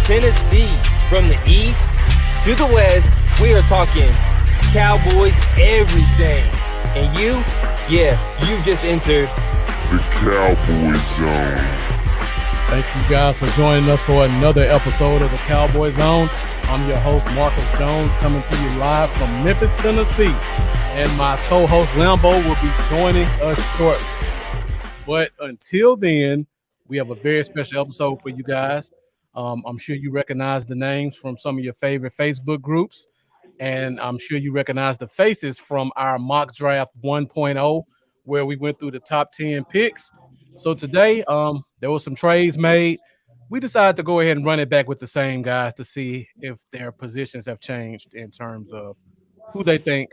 Tennessee. From the east to the west, we are talking Cowboys everything. And you just entered the Cowboy Zone. Thank you guys for joining us for another episode of the Cowboy Zone. I'm your host, Marcus Jones, coming to you live from Memphis, Tennessee. And my co-host, Lambo, will be joining us shortly. But until then, we have a very special episode for you guys. I'm sure you recognize the names from some of your favorite Facebook groups. And I'm sure you recognize the faces from our mock draft 1.0, where we went through the top 10 picks. So today, there was some trades made. We decided to go ahead and run it back with the same guys to see if their positions have changed in terms of who they think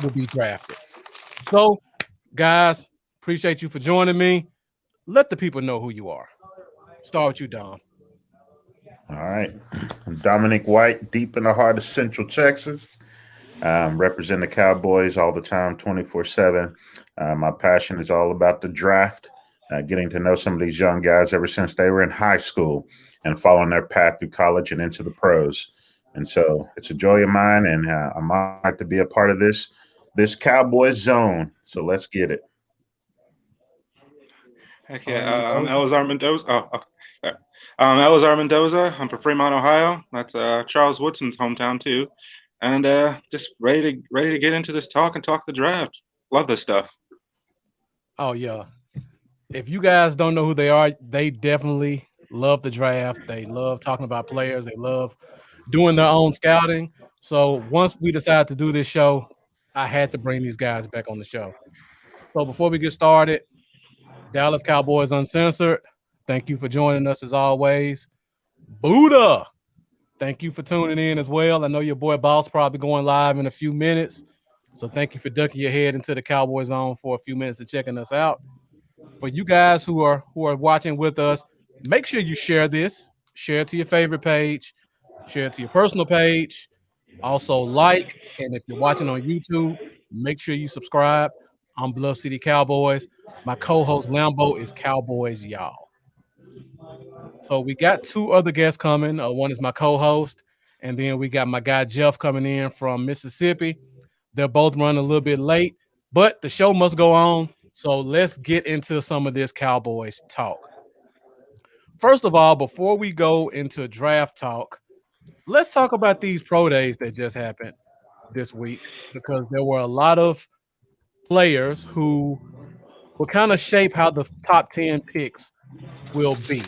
will be drafted. So, guys, appreciate you for joining me. Let the people know who you are. Start with you, Dom. All right. I'm Dominic White, deep in the heart of Central Texas. Represent the Cowboys all the time, 24/7. My passion is all about the draft, getting to know some of these young guys ever since they were in high school and following their path through college and into the pros. And so it's a joy of mine, and I'm honored to be a part of this Cowboys zone. So let's get it. Heck yeah. I'm Elazar Mendoza. Sorry. I'm Elazar Mendoza. I'm from Fremont, Ohio. That's Charles Woodson's hometown too. And just ready to get into this talk and talk the draft. Love this stuff. Oh yeah. If you guys don't know who they are, they definitely love the draft. They love talking about players. They love doing their own scouting. So once we decided to do this show, I had to bring these guys back on the show. So before we get started, Dallas Cowboys Uncensored, thank you for joining us as always. Buddha, thank you for tuning in as well. I know your boy Boss probably going live in a few minutes. So thank you for ducking your head into the Cowboy Zone for a few minutes and checking us out. For you guys who are watching with us, make sure you share this. Share it to your favorite page. Share it to your personal page. Also like, and if you're watching on YouTube, make sure you subscribe. I'm Bluff City Cowboys. My co-host Lambo is Cowboys Y'all. So we got two other guests coming. One is my co-host, and then we got my guy Jeff coming in from Mississippi. They're both running a little bit late, but the show must go on. So let's get into some of this Cowboys talk. First of all, before we go into draft talk, let's talk about these pro days that just happened this week, because there were a lot of players who will kind of shape how the top 10 picks will be.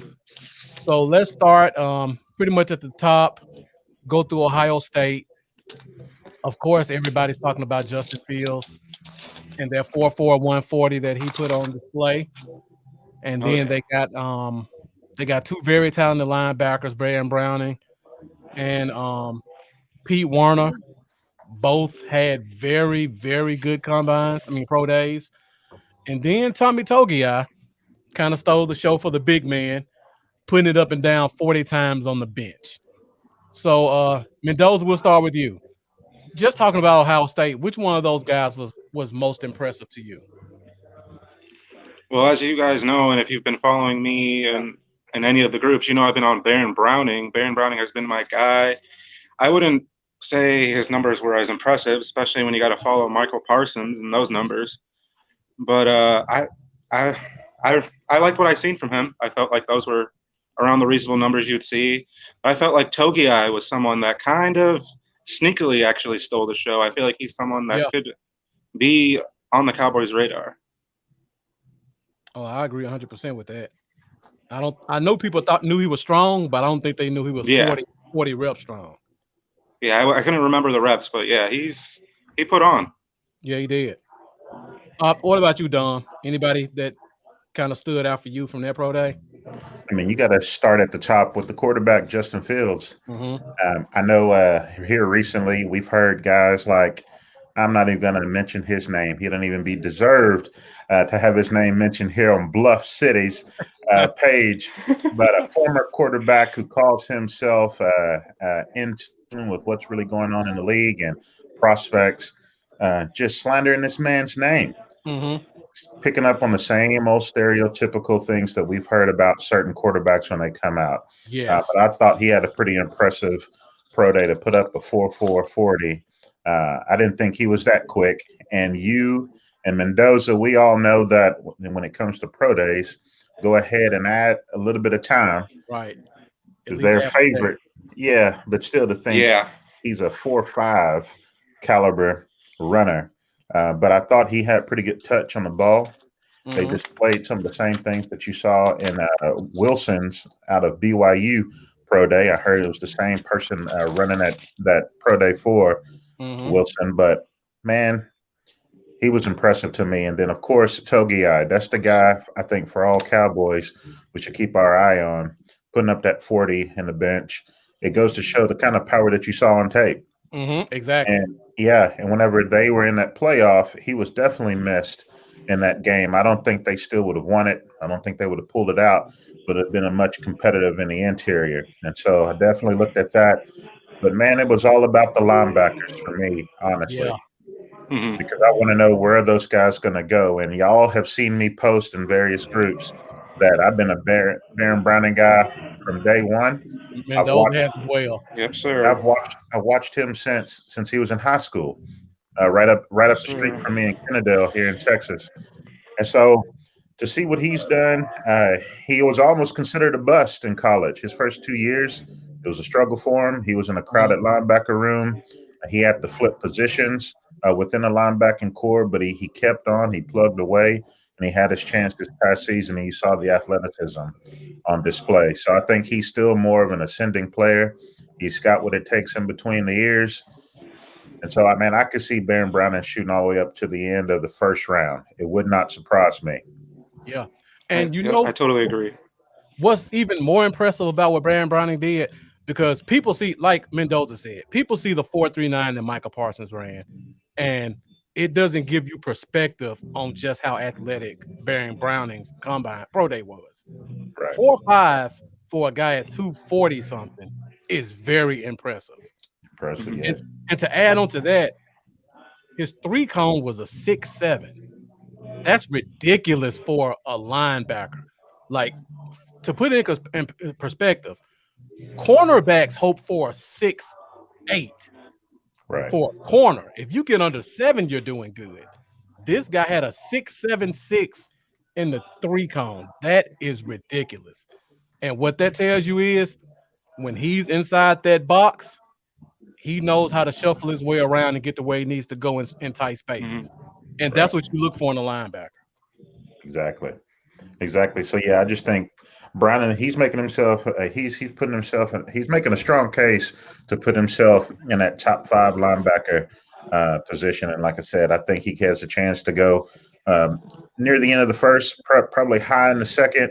So let's start pretty much at the top, go through Ohio State. Of course, everybody's talking about Justin Fields and that 4.4 140 that he put on display. And then they got two very talented linebackers, Brandon Browning and Pete Werner. Both had very, very good pro days. And then Tommy Togiai kind of stole the show for the big man, putting it up and down 40 times on the bench. So, Mendoza, we'll start with you. Just talking about Ohio State, which one of those guys was most impressive to you? Well, as you guys know, and if you've been following me and in any of the groups, you know I've been on Baron Browning. Baron Browning has been my guy. I wouldn't say his numbers were as impressive, especially when you got to follow Michael Parsons and those numbers. But I liked what I seen from him. I felt like those were around the reasonable numbers you'd see. But I felt like Togiai was someone that kind of sneakily actually stole the show. I feel like he's someone that could be on the Cowboys' radar. Oh, I agree 100% with that. I know people knew he was strong, but I don't think they knew he was 40 reps strong. Yeah, I couldn't remember the reps, but yeah, he put on. Yeah, he did. What about you, Dom? Anybody that kind of stood out for you from that pro day? I mean, you got to start at the top with the quarterback, Justin Fields. Mm-hmm. I know here recently we've heard guys like, I'm not even going to mention his name. He doesn't even be deserved to have his name mentioned here on Bluff City's page. But a former quarterback who calls himself in tune with what's really going on in the league and prospects, just slandering this man's name. Mm-hmm. picking up on the same old stereotypical things that we've heard about certain quarterbacks when they come out. Yes. But I thought he had a pretty impressive pro day to put up a 4.440. I didn't think he was that quick. And you and Mendoza, we all know that when it comes to pro days, go ahead and add a little bit of time Right. At because least their half a second. favorite. Yeah, but still to think Yeah. he's a 4.5 caliber runner. But I thought he had pretty good touch on the ball. They Mhm. displayed some of the same things that you saw in Wilson's out of BYU pro day. I heard it was the same person running that pro day for Mhm. Wilson, but man, he was impressive to me. And then, of course, Togiai. That's the guy I think for all Cowboys we should keep our eye on, putting up that 40 in the bench. It goes to show the kind of power that you saw on tape. Mhm. Exactly. And yeah, and whenever they were in that playoff, he was definitely missed in that game. I don't think they still would have won it. I don't think they would have pulled it out, but it'd been a much competitive in the interior. And so I definitely looked at that. But man, it was all about the linebackers for me, honestly, Yeah. Hmm. because I want to know where are those guys going to go. And y'all have seen me post in various groups that I've been a Baron Browning guy from day one. I've Mendoza watched has as well. Yep, sir. I've watched him since he was in high school, right Yes, up the street sir. from me in Kennedale here in Texas. And so to see what he's done, he was almost considered a bust in college. His first 2 years, it was a struggle for him. He was in a crowded linebacker room. He had to flip positions within the linebacking core, but he kept on. He plugged away, and he had his chance this past season. And you saw the athleticism on display. So I think he's still more of an ascending player. He's got what it takes in between the ears. And so, I could see Baron Browning shooting all the way up to the end of the first round. It would not surprise me. Yeah. I, And you yep, I know totally agree. what's even more impressive about what Baron Browning did? Because people see, like Mendoza said, people see the 4.39 that Michael Parsons ran, and it doesn't give you perspective on just how athletic Baron Browning's combine pro day was. Right. 4.5 for a guy at 240 something is very impressive. Impressive, Mhm. yes. And to add on to that, his 3 cone was a 6.7. That's ridiculous for a linebacker. Like, to put it in perspective, cornerbacks hope for a 6.8 Right. for a corner. If you get under 7, you're doing good. This guy had a 6.76 in the 3 cone. That is ridiculous. And what that tells you is when he's inside that box, he knows how to shuffle his way around and get to where he needs to go in tight spaces. Mhm. And Right. that's what you look for in a linebacker. Exactly. Exactly. So yeah, I just think Browning, he's making himself he's putting himself he's making a strong case to put himself in that top 5 linebacker position. And like I said, I think he has a chance to go um, near the end of the first, probably high in the second.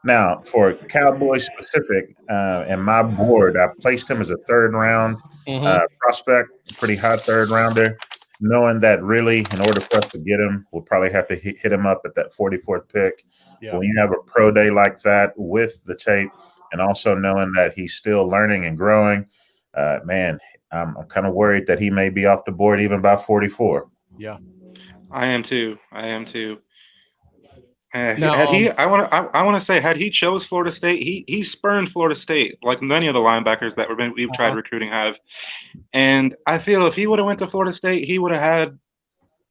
Now, for Cowboys specific, and my board, I placed him as a third round Mhm. prospect, pretty high third rounder, knowing that really, in order for us to get him, we'll probably have to hit him up at that 44th pick. Yeah. When you have a pro day like that with the tape, and also knowing that he's still learning and growing, man, I'm kind of worried that he may be off the board even by 44. Yeah. I am too. I am too. Now, Had he, I want to say, had he chose Florida State, he spurned Florida State like many of the linebackers that we've tried recruiting have. And I feel if he would have went to Florida State, he would have had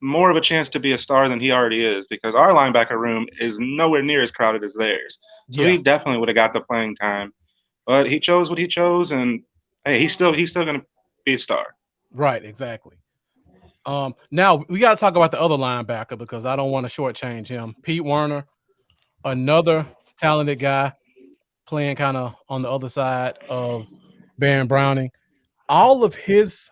more of a chance to be a star than he already is because our linebacker room is nowhere near as crowded as theirs. So yeah, he definitely would have got the playing time. But he chose what he chose, and hey, he's still gonna be a star. right, exactly. Now we got to talk about the other linebacker because I don't want to shortchange him. Pete Werner, another talented guy, playing kind of on the other side of Baron Browning. All of his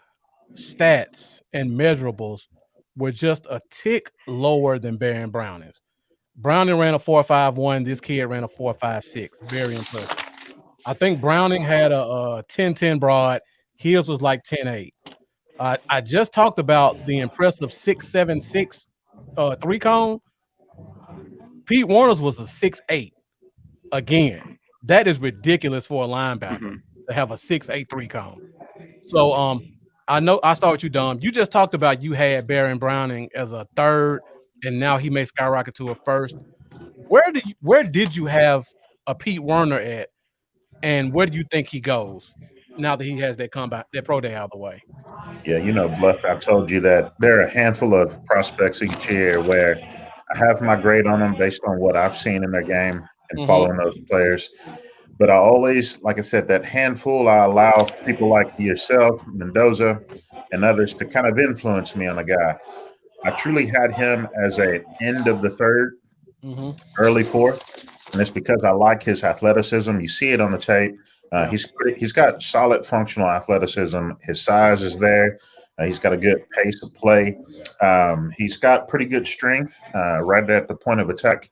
stats and measurables were just a tick lower than Baron Browning's. Browning ran a 4.51. This kid ran a 4.56. Very impressive. I think Browning had a 10.10 broad. His was like 10.8. I just talked about the impressive 6.76 3 cone. Pete Warner's was a 6.8. Again, that is ridiculous for a linebacker Hmm. to have a 6.8 3 cone. So I know I start with you, Dom. You just talked about you had Baron Browning as a third and now he may skyrocket to a first. Where did you have a Pete Werner at, and where do you think he goes now that he has that pro day out of the way? Yeah, Bluff, I told you that there are a handful of prospects each year where I have my grade on them based on what I've seen in their game and following those players. But I always, like I said, that handful, I allow people like yourself, Mendoza, and others to kind of influence me on a guy. I truly had him as an end of the third, early fourth, and it's because I like his athleticism. You see it on the tape. He's got solid functional athleticism. His size is there. He's got a good pace of play. He's got pretty good strength right at the point of attack,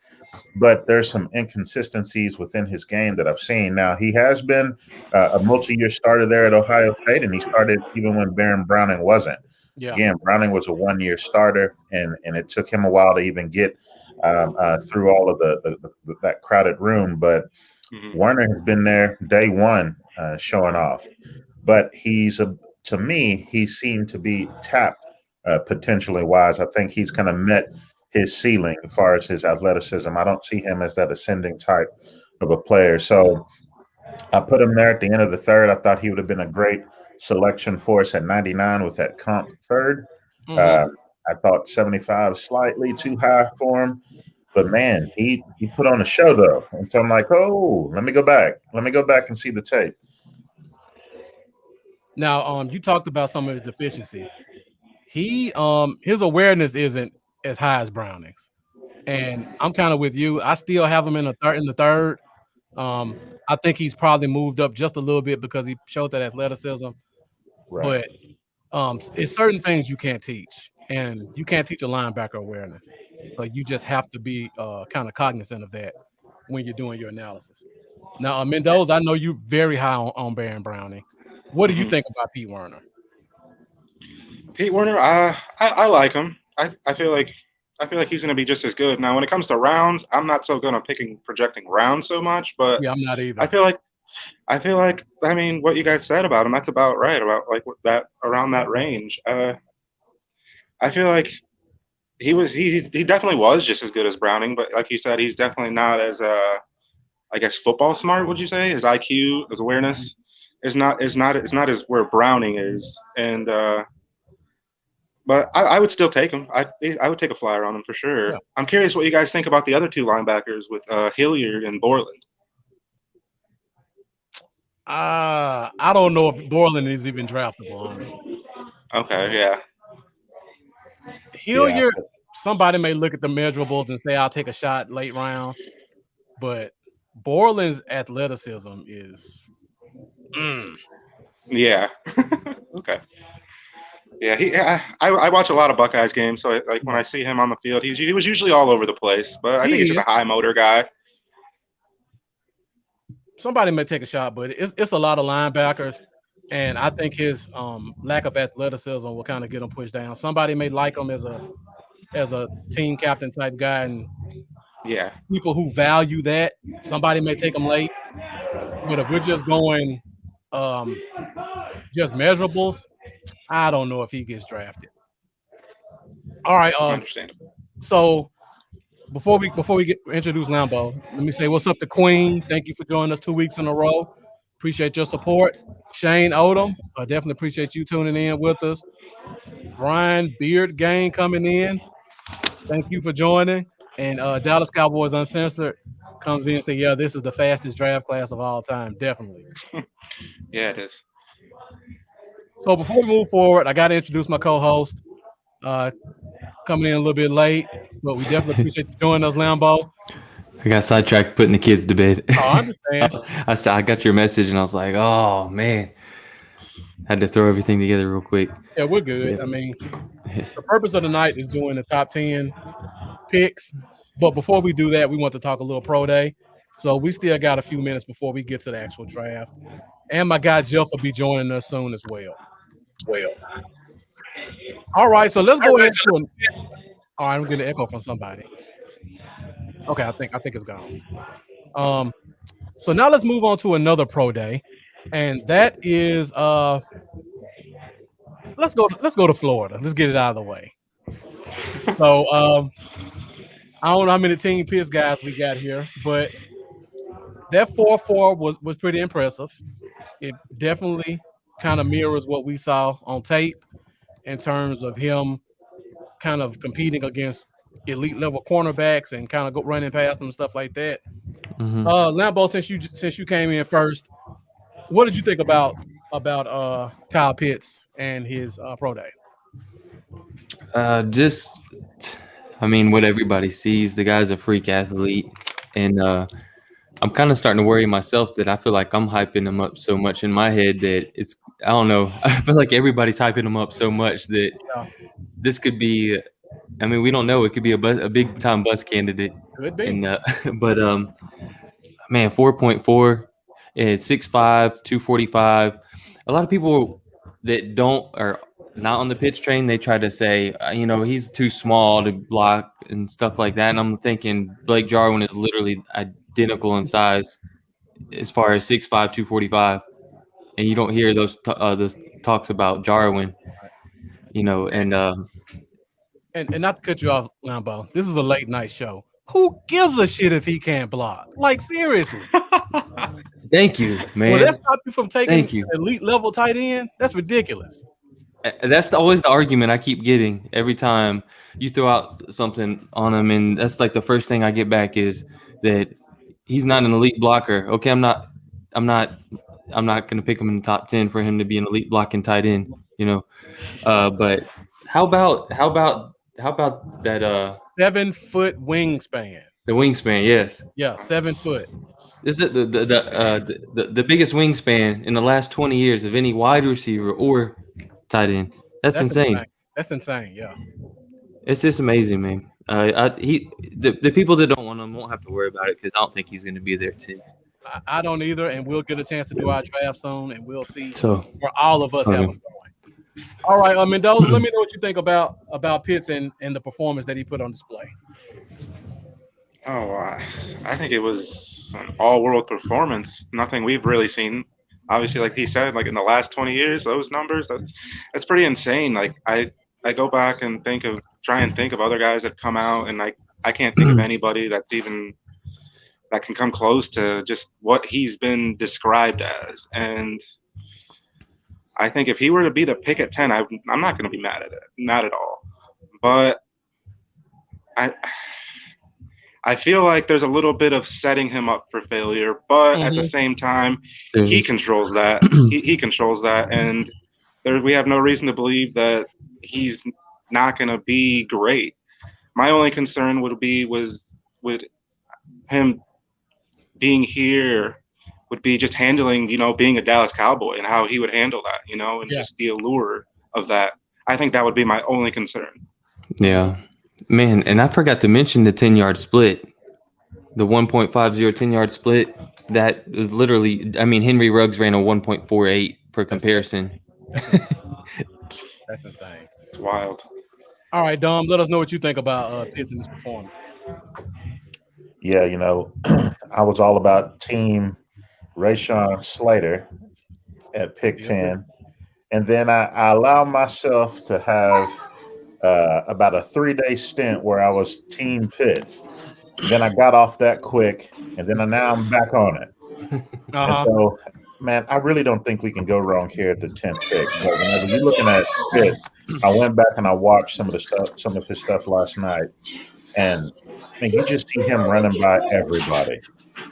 but there's some inconsistencies within his game that I've seen. Now, he has been a multi-year starter there at Ohio State, and he started even when Baron Browning wasn't. Yeah. Again, Browning was a one-year starter, and it took him a while to even get through all of that crowded room. But Werner has been there day one, showing off. But to me, he seemed to be tapped potentially wise. I think he's kind of met his ceiling as far as his athleticism. I don't see him as that ascending type of a player. So I put him there at the end of the third. I thought he would have been a great selection for us at 99 with that comp third. I thought 75 slightly too high for him. But man, he put on a show though. And so I'm like, oh, let me go back. Let me go back and see the tape. Now, you talked about some of his deficiencies. His awareness isn't as high as Browning's, and I'm kind of with you. I still have him in the third. I think he's probably moved up just a little bit because he showed that athleticism. Right. But it's certain things you can't teach, and you can't teach a linebacker awareness. So you just have to be kind of cognizant of that when you're doing your analysis. Now, Mendoza, I know you're very high on Baron Browning. What do you think about Pete Werner? Pete Werner, I like him. I feel like he's going to be just as good. Now, when it comes to rounds, I'm not so good on projecting rounds so much, but yeah, I'm not either. I feel like I mean what you guys said about him, that's about right, about like that around that range. I feel like he definitely was just as good as Browning, but like you said, he's definitely not as I guess football smart. Would you say his IQ, his awareness is not as where Browning is, and but I would still take him. I would take a flyer on him for sure. Yeah. I'm curious what you guys think about the other two linebackers with Hilliard and Borland. I don't know if Borland is even draftable, honestly. Okay, yeah. Hilliard, somebody may look at the measurables and say, I'll take a shot late round. But Borland's athleticism is Yeah. Okay. Yeah, I watch a lot of Buckeyes games, so like when I see him on the field, he was usually all over the place, but I think he's just a high motor guy. Somebody may take a shot, but it's a lot of linebackers, and I think his lack of athleticism will kind of get him pushed down. Somebody may like him as a team captain type guy, and people who value that, somebody may take him late. But if we're just going just measurables, I don't know if he gets drafted. All right. Understandable. So before we introduce Lambo, let me say what's up to Queen. Thank you for joining us 2 weeks in a row. Appreciate your support. Shane Odom, I definitely appreciate you tuning in with us. Brian Beard Gang coming in. Thank you for joining. And Dallas Cowboys Uncensored comes in and say, yeah, this is the fastest draft class of all time. Definitely. Yeah, it is. So before we move forward, I got to introduce my co-host. Coming in a little bit late, but we definitely appreciate you joining us, Lambo. I got sidetracked putting the kids to bed. Oh, I understand. I got your message and I was like, oh, man. Had to throw everything together real quick. Yeah, we're good. Yeah. I mean, the purpose of the night is doing the top 10 picks. But before we do that, we want to talk a little pro day. So we still got a few minutes before we get to the actual draft. And my guy Jeff will be joining us soon as well. All right, so let's go ahead to all right, I'm getting an echo from somebody. Okay, I think it's gone. So now let's move on to another pro day, and that is let's go to Florida. Let's get it out of the way. So I don't know how many team Pitts guys we got here, but that 4-4 was pretty impressive. It definitely kind of mirrors what we saw on tape in terms of him kind of competing against elite level cornerbacks and kind of go running past them and stuff like that. Mhm. Lambo, since you came in first, what did you think about Kyle Pitts and his pro day? Just, I mean, what everybody sees, the guy's a freak athlete, and I'm kind of starting to worry myself that I feel like I'm hyping him up so much in my head that it's, I don't know, I feel like everybody's hyping him up so much that Yeah. this could be, I mean, we don't know, it could be a big time bus candidate, Could be. and but man, 4.4, and 6'5", 245. A lot of people that don't are not on the pitch train, they try to say, you know, he's too small to block and stuff like that. And I'm thinking Blake Jarwin is literally identical in size as far as 6'5", 245. And you don't hear those talks about Jarwin, you know, and not to cut you off, Lambo, this is a late night show. Who gives a shit if he can't block? Like, seriously. thank you, man. Will that stop you from taking Thank you. elite level tight end? That's ridiculous. That's always the argument I keep getting every time you throw out something on him, and that's like the first thing I get back is that he's not an elite blocker. Okay, I'm not going to pick him in the top 10 for him to be an elite blocking tight end, you know. But how about that 7 foot wingspan. the wingspan? Yes, Yeah, 7 foot. this is the biggest wingspan in the last 20 years of any wide receiver or tight end. That's insane. That's insane. Yeah. It's just amazing, man. The people that don't want him won't have to worry about it because I don't think he's going to be there too. I don't either, and we'll get a chance to do our draft soon, and we'll see So where all of us have him going. All right, Mendoza, let me know what you think about Pitts and the performance that he put on display. Oh, I think it was an all-world performance. Nothing we've really seen. Obviously, like he said, like in the last 20 years, those numbers, that's pretty insane. Like I go back and try and think of other guys that come out, and I can't think of anybody that can come close to just what he's been described as. And I think if he were to be the pick at 10, I'm not going to be mad at it, not at all. But I feel like there's a little bit of setting him up for failure, but at the same time, he controls that. He controls that, and we have no reason to believe that he's not going to be great. My only concern with him being here would be just handling, being a Dallas Cowboy and how he would handle that, and just the allure of that. I think that would be my only concern. Yeah. Man, and I forgot to mention the 10-yard split, the 1.50 10-yard split. That is literally, I mean, Henry Ruggs ran a 1.48 for comparison. That's insane. It's wild. All right, Dom, let us know what you think about Pitts in this performance. Yeah, I was all about team Rashawn Slater at pick 10. And then I allowed myself to have about a 3-day stint where I was team Pitts. Then I got off that quick, and then now I'm back on it. And so, man, I really don't think we can go wrong here at the 10th pick. But whenever you're looking at Pitts, I went back and I watched some of his stuff last night, and you just see him running by everybody.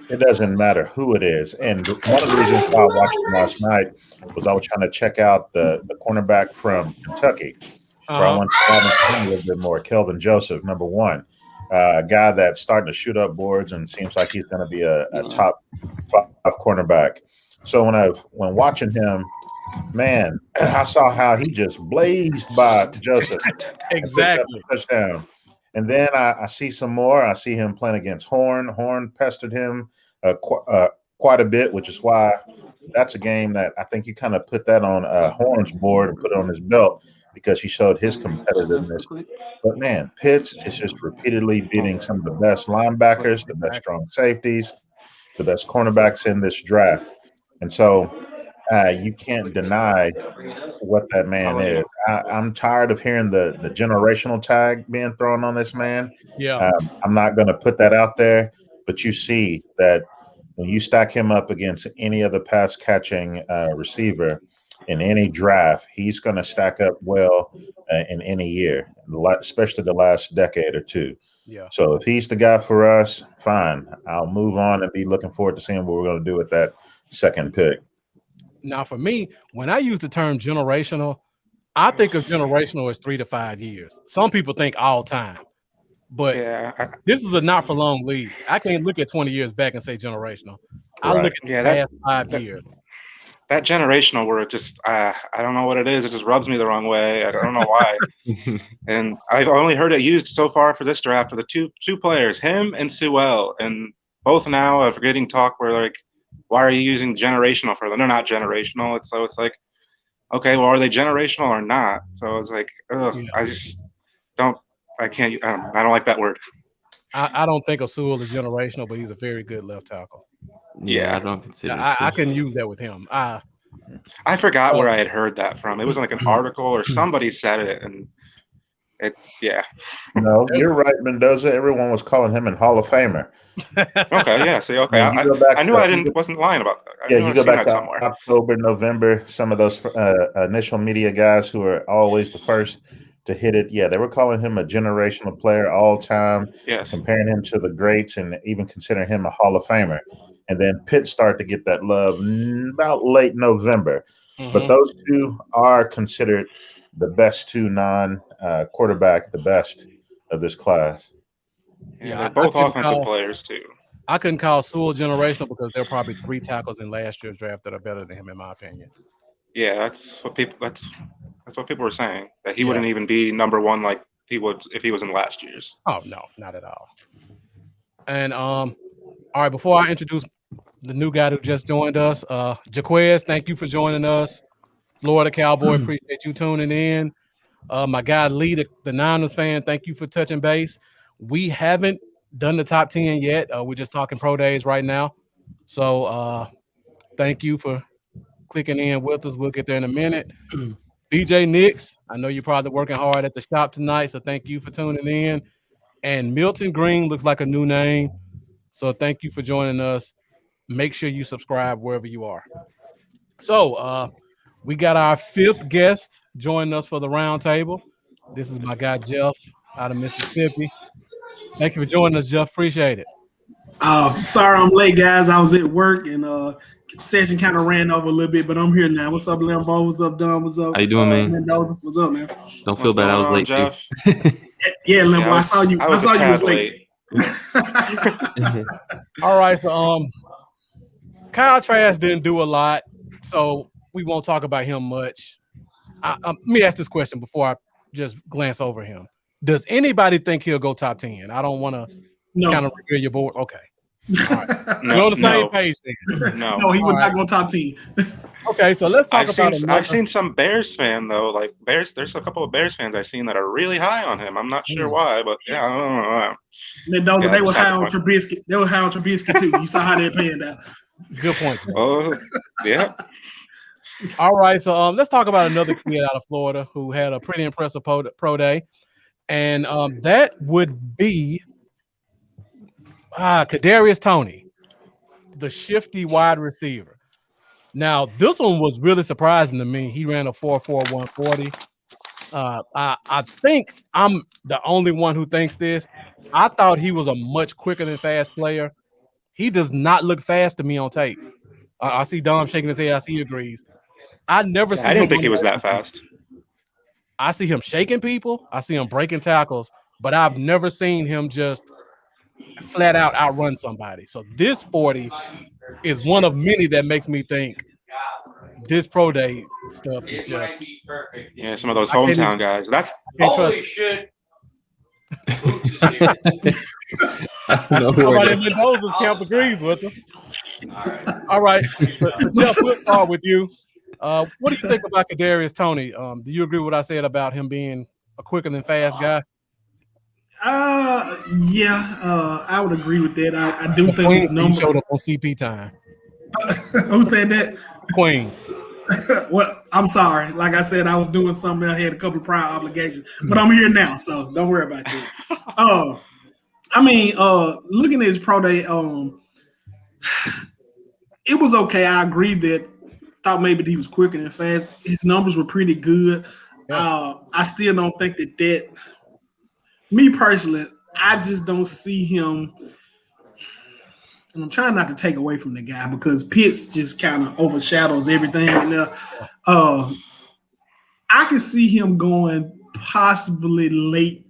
It doesn't matter who it is. And one of the reasons why I watched him last night was I was trying to check out the cornerback from Kentucky. So I want to dive a little bit more. Kelvin Joseph, number one, a guy that's starting to shoot up boards and seems like he's going to be a top 5 cornerback. So when watching him, man, I saw how he just blazed by Joseph. Exactly. Touchdown. And then I see some more. I see him playing against Horn. Horn pestered him quite a bit, which is why that's a game that I think you kind of put that on Horn's board and put it on his belt, because he showed his competitiveness. But, man, Pitts is just repeatedly beating some of the best linebackers, the best strong safeties, the best cornerbacks in this draft. And so you can't deny what that man is. I'm tired of hearing the generational tag being thrown on this man. Yeah. I'm not going to put that out there, but you see that when you stack him up against any other pass catching receiver in any draft, he's going to stack up well in any year, especially the last decade or two. Yeah. So if he's the guy for us, fine. I'll move on and be looking forward to seeing what we're going to do with that second pick. Now, for me, when I use the term generational, I think of generational as 3 to 5 years. Some people think all time, but this is a not for long league. I can't look at 20 years back and say generational. I look at the past 5 years. That generational word just, I don't know what it is. It just rubs me the wrong way. I don't know why. And I've only heard it used so far for this draft for the two players, him and Sewell. And both now are getting talk where like, why are you using generational for them? They're not generational. It's like, okay, well, are they generational or not? So it's like, I just don't like that word. I don't think Sewell is generational, but he's a very good left tackle. Yeah, I don't consider. I can use that with him. I forgot where I had heard that from. It was like an article or somebody said it, and No, you're right, Mendoza. Everyone was calling him a Hall of Famer. Okay, yeah. See, okay, I knew wasn't lying about that. You go back to October, November. Some of those initial media guys who are always the first to hit it. Yeah, they were calling him a generational player all time. Yes. Comparing him to the greats and even considering him a Hall of Famer. And then Pitt started to get that love about late November. Mm-hmm. But those two are considered the best two non-quarterback, the best of this class. Yeah, they're both offensive players too. I couldn't call Sewell generational because there are probably 3 tackles in last year's draft that are better than him, in my opinion. Yeah, that's what people were saying, that he wouldn't even be number one like he would if he was in last year's. Oh no, not at all. And all right, before I introduce the new guy who just joined us, Jaquez, thank you for joining us. Florida Cowboy, appreciate you tuning in. My guy Lee, the Niners fan, thank you for touching base. We haven't done the top 10 yet. We're just talking pro days right now. So thank you for clicking in with us. We'll get there in a minute. BJ Nix, I know you're probably working hard at the shop tonight, so thank you for tuning in. And Milton Green looks like a new name, so thank you for joining us. Make sure you subscribe wherever you are. So we got our 5th guest joining us for the round table. This is my guy Jeff out of Mississippi. Thank you for joining us, Jeff. Appreciate it. Sorry I'm late, guys. I was at work and session kind of ran over a little bit, but I'm here now. What's up, Lambo? What's up, Don? What's up? How you doing, man? Mendoza? What's up, man? Don't feel bad. I was late, Jeff? too. Yeah, Lambo. I saw you. I saw you was late. All right, so Kyle Trask didn't do a lot, so we won't talk about him much. Let me ask this question before I just glance over him. Does anybody think he'll go top 10? I don't want to kind of reveal your board. Okay. All right. We're on the same page then. No, he would not go top 10. Okay, so let's talk I've seen some Bears fan though, like Bears. There's a couple of Bears fans I've seen that are really high on him. I'm not sure why, but yeah, I don't know. Mendoza, they were high on Trubisky. They were high on Trubisky too. You saw how they're paying that. Good point. Oh, yeah. All right, so let's talk about another kid out of Florida who had a pretty impressive pro day, and that would be Kadarius Toney, the shifty wide receiver. Now, this one was really surprising to me. He ran a 4.4 140. I think I'm the only one who thinks this. I thought he was a much quicker than fast player. He does not look fast to me on tape. I see Dom shaking his head. I see he agrees. I didn't think he was that fast. I see him shaking people. I see him breaking tackles, but I've never seen him just flat out outrun somebody. So this 40 is one of many that makes me think this pro day stuff is just some of those hometown guys. That's holy shit. Somebody in Mendoza's camp agrees with us. All right. Jeff, we'll start with you. What do you think about Kadarius Toney? Do you agree with what I said about him being a quicker than fast guy? I would agree with that. I do think his number showed up on CP time. Who said that? Queen. Well, I'm sorry. Like I said, I was doing something. I had a couple of prior obligations, but I'm here now, so don't worry about that. Looking at his pro day, it was okay. I agree that thought maybe he was quicker and fast. His numbers were pretty good. Yeah. I still don't think that. Me personally, I just don't see him. And I'm trying not to take away from the guy because Pitts just kind of overshadows everything. I can see him going possibly late,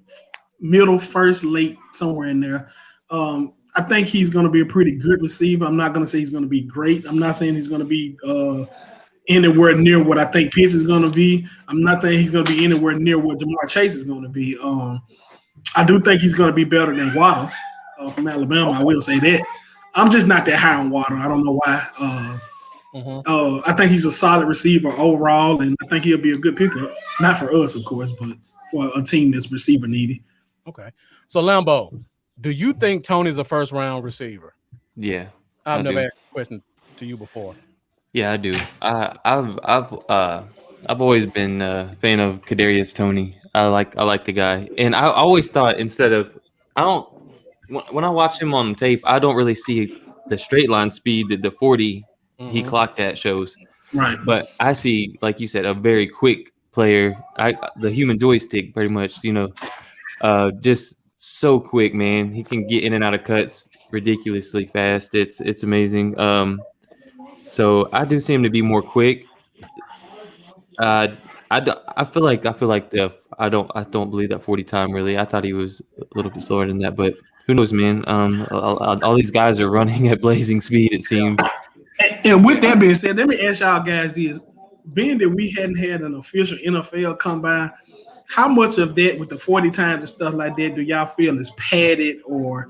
middle, first, late, somewhere in there. I think he's going to be a pretty good receiver. I'm not going to say he's going to be great. I'm not saying he's going to be anywhere near what I think Pitts is going to be. I'm not saying he's going to be anywhere near what Jamar Chase is going to be. I do think he's going to be better than Waddle from Alabama. I will say that. I'm just not that high on Waddle. I don't know why. I think he's a solid receiver overall, and I think he'll be a good pickup. Not for us, of course, but for a team that's receiver needy. Okay. So, Lambo, do you think Tony's a first-round receiver? Yeah. I've I never do. asked a question to you before. Yeah, I do. I've always been a fan of Kadarius Toney. I like the guy, and I always thought when I watch him on tape, I don't really see the straight line speed that the 40 he clocked at shows. Right. But I see, like you said, a very quick player. The human joystick, pretty much. Just so quick, man. He can get in and out of cuts ridiculously fast. It's amazing. So I do see him to be more quick. I feel like I don't believe that 40 time really. I thought he was a little bit slower than that, but who knows, man? All these guys are running at blazing speed. It seems. And with that being said, let me ask y'all guys this: being that we hadn't had an official NFL combine, how much of that with the 40 times and stuff like that do y'all feel is padded or,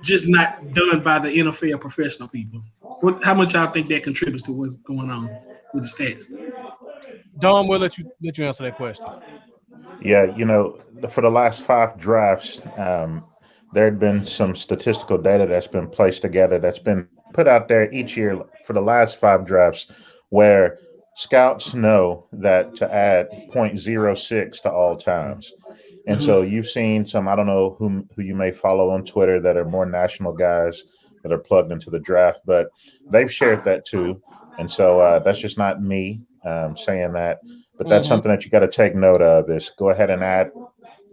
just not done by the NFL professional people? How much y'all think that contributes to what's going on with the stats? Dom, we'll let you answer that question. Yeah, for the last 5 drafts, there had been some statistical data that's been placed together that's been put out there each year for the last 5 drafts where scouts know that to add 0.06 to all times. And so you've seen some, I don't know who you may follow on Twitter that are more national guys that are plugged into the draft, but they've shared that too. And so that's just not me saying that, but that's something that you got to take note of is go ahead and add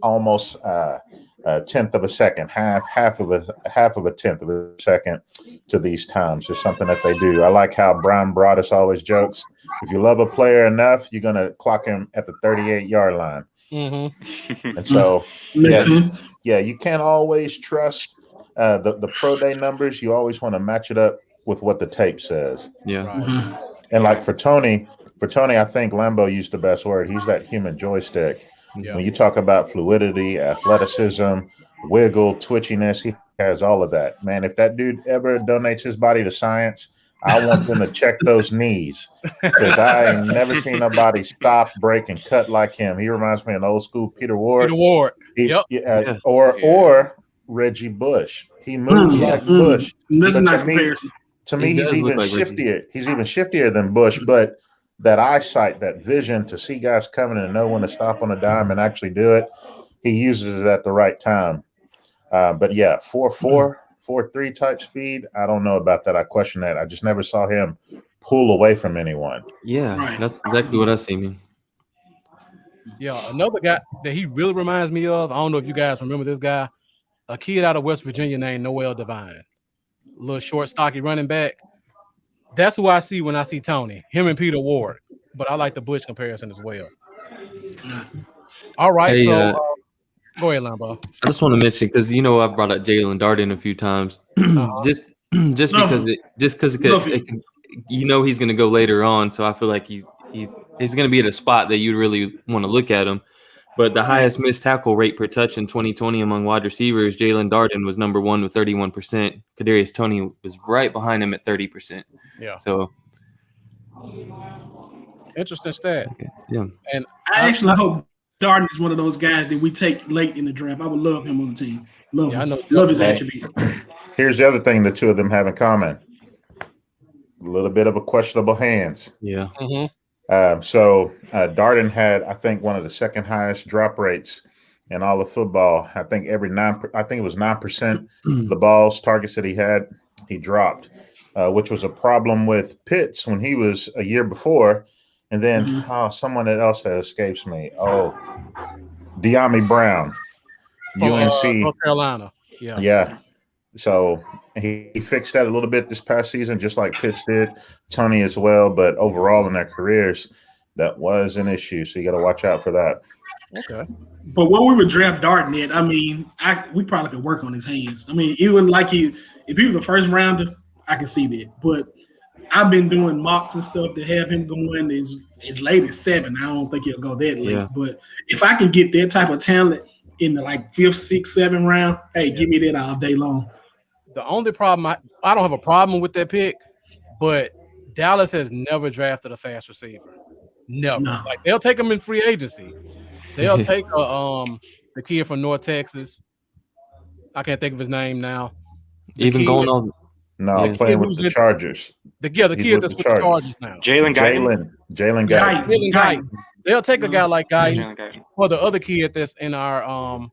almost a tenth of a second, half of a tenth of a second to these times. It's something that they do. I like how Brian Broaddus always jokes, if you love a player enough, you're going to clock him at the 38-yard line. And so, yeah, you can't always trust the pro day numbers. You always want to match it up with what the tape says. Yeah. Right. And like for Tony, I think Lambo used the best word. He's that human joystick. Yeah. When you talk about fluidity, athleticism, wiggle, twitchiness, he has all of that. Man, if that dude ever donates his body to science, I want them to check those knees because I ain't never seen nobody stop, break, and cut like him. He reminds me of an old school Peter Ward. Peter Ward. Yep. Or Reggie Bush. He moves like Bush. That's a nice comparison. To me, he's even shiftier. He's even shiftier than Bush, but that eyesight, that vision to see guys coming and know when to stop on a dime and actually do it, he uses it at the right time. But yeah, 4.4, 4.3 type speed, I don't know about that. I question that. I just never saw him pull away from anyone. Yeah, that's exactly what I see, man. Yeah, another guy that he really reminds me of, I don't know if you guys remember this guy, a kid out of West Virginia named Noel Devine. Little short, stocky running back. That's who I see when I see Tony. Him and Peter Ward. But I like the Bush comparison as well. All right, Hey, go ahead, Lambo. I just want to mention because I've brought up Jalen Darden a few times, just because he's going to go later on. So I feel like he's going to be at a spot that you really want to look at him. But the highest missed tackle rate per touch in 2020 among wide receivers, Jalen Darden was number 1 with 31%. Kadarius Toney was right behind him at 30%. Yeah. So interesting stat. Okay. Yeah. And I actually hope Darden is one of those guys that we take late in the draft. I would love him on the team. Love his attributes. Here's the other thing the two of them have in common. a little bit of a questionable hands. Yeah. So Darden had, I think, one of the second highest drop rates in all of football. I think it was 9% the balls, targets that he had, he dropped, which was a problem with Pitts when he was a year before. And then someone else that escapes me. Oh, De'Ami Brown, From UNC, North Carolina. Yeah. Yeah. So he fixed that a little bit this past season, just like Pitts did, Tony as well. But overall in their careers, that was an issue. So you got to watch out for that. Okay. But what we would draft Darden at, I mean, we probably could work on his hands. I mean, even like if he was a first rounder, I can see that. But I've been doing mocks and stuff to have him going as late as 7. I don't think he'll go that late. Yeah. But if I can get that type of talent in the like 5th, 6th, 7th round, hey, give me that all day long. The only problem I don't have a problem with that pick, but Dallas has never drafted a fast receiver. Never. No. Like they'll take him in free agency. They'll take the kid from North Texas. I can't think of his name now. Even going on. No, Yeah. playing with the Chargers. The kid that's with the Chargers now. Jalen Guyton. Jalen Guyton. Jalen Guyton. They'll take a guy like Guyton Jalen Guyton. or the other kid that's in our on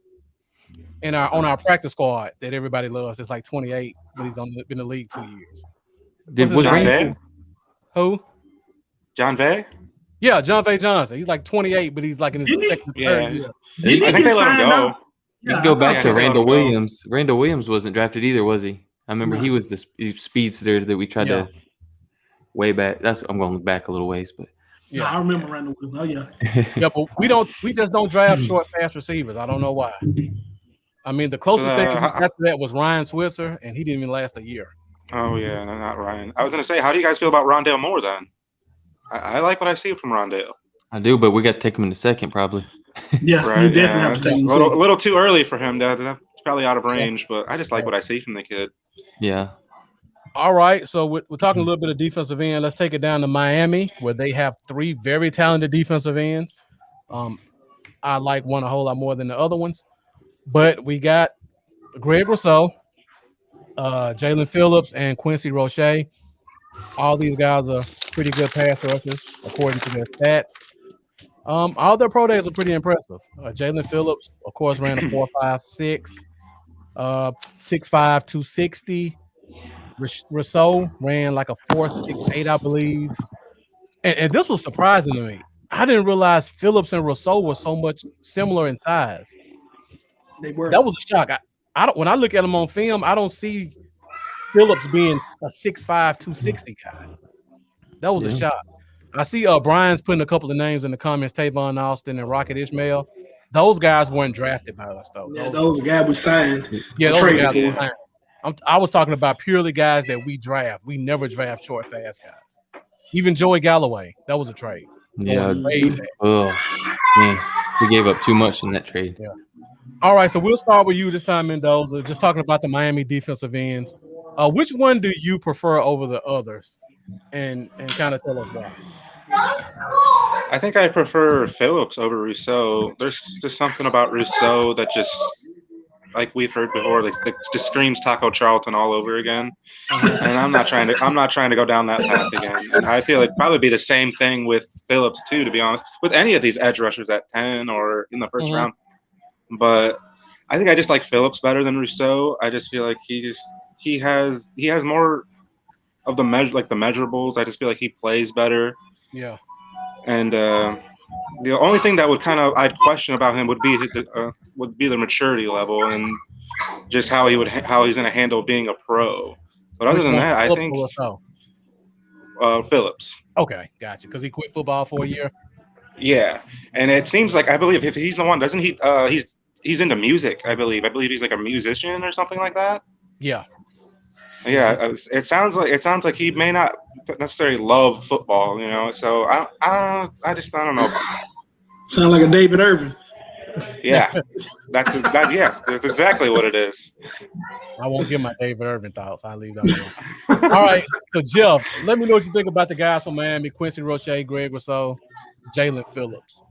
our practice squad that everybody loves. It's like 28, but he's been in the league 2 years. Was John Randy, Vay? Who? John Vay? Yeah, John Vay Johnson. He's like 28, but he's like in his Didn't he? second, Yeah. third year. I think they let him go. you can go back Yeah, to I think Randall I'll go. Williams. Randall Williams wasn't drafted either, was he? I remember No. he was the speedster that we tried Yeah. to way back. I'm going back a little ways, but Yeah, I remember Randall Williams. Oh yeah. Yeah, but we just don't draft short pass receivers. I don't know why. I mean, the closest thing we got to that was Ryan Switzer, and he didn't even last a year. Oh, yeah, no, not Ryan. I was going to say, how do you guys feel about Rondale Moore then? I like what I see from Rondale. I do, but we got to take him in the second probably. Yeah, you Right, definitely have to take him. a little too early for him. That's probably out of range, but I just like what I see from the kid. Yeah. All right, so we're talking a little bit of defensive end. Let's take it down to Miami, where they have 3 very talented defensive ends. I like one a whole lot more than the other ones, but we got Greg Rousseau, Jalen Phillips, and Quincy Roche. All these guys are pretty good pass rushers according to their stats. All their pro days are pretty impressive. Jalen Phillips, of course, ran a 4.56, 6'5", 260. Rousseau ran like a 4.68, I believe. And this was surprising to me. I didn't realize Phillips and Rousseau were so much similar in size. They were. That was a shock. I don't. When I look at them on film, I don't see Phillips being a 6'5", 260 guy. That was a shock. I see Brian's putting a couple of names in the comments, Tavon Austin and Rocket Ishmael. Those guys weren't drafted by us, though. Yeah, those guys we signed. Yeah, those traded guys for. we signed. I was talking about purely guys that we draft. We never draft short, fast guys. Even Joey Galloway, that was a trade. Yeah. Way back. Oh, man. We gave up too much in that trade. Yeah. All right, so we'll start with you this time, Mendoza. Just talking about the Miami defensive ends. Which one do you prefer over the others? And kind of tell us why. I think I prefer Phillips over Rousseau. There's just something about Rousseau that just, like we've heard before, like just screams Taco Charlton all over again. And I'm not trying to go down that path again. And I feel like probably be the same thing with Phillips too, to be honest, with any of these edge rushers at 10 or in the first round. But I think I just like Phillips better than Rousseau. I just feel like he has more of the measurables. I just feel like he plays better. Yeah. And the only thing that I'd question about him would be the maturity level and just how he's going to handle being a pro. But other than that, I think Phillips. Okay, gotcha. Because he quit football for a year. Yeah, and it seems like, I believe if he's the one, doesn't he? He's into music. I believe he's like a musician or something like that. Yeah. Yeah, it sounds like he may not necessarily love football, So I don't know. Sound like a David Irvin. Yeah, that's exactly what it is. I won't give my David Irvin thoughts. I'll leave that alone. All right, so Jeff, let me know what you think about the guys from Miami: Quincy Roche, Greg Rousseau, Jalen Phillips.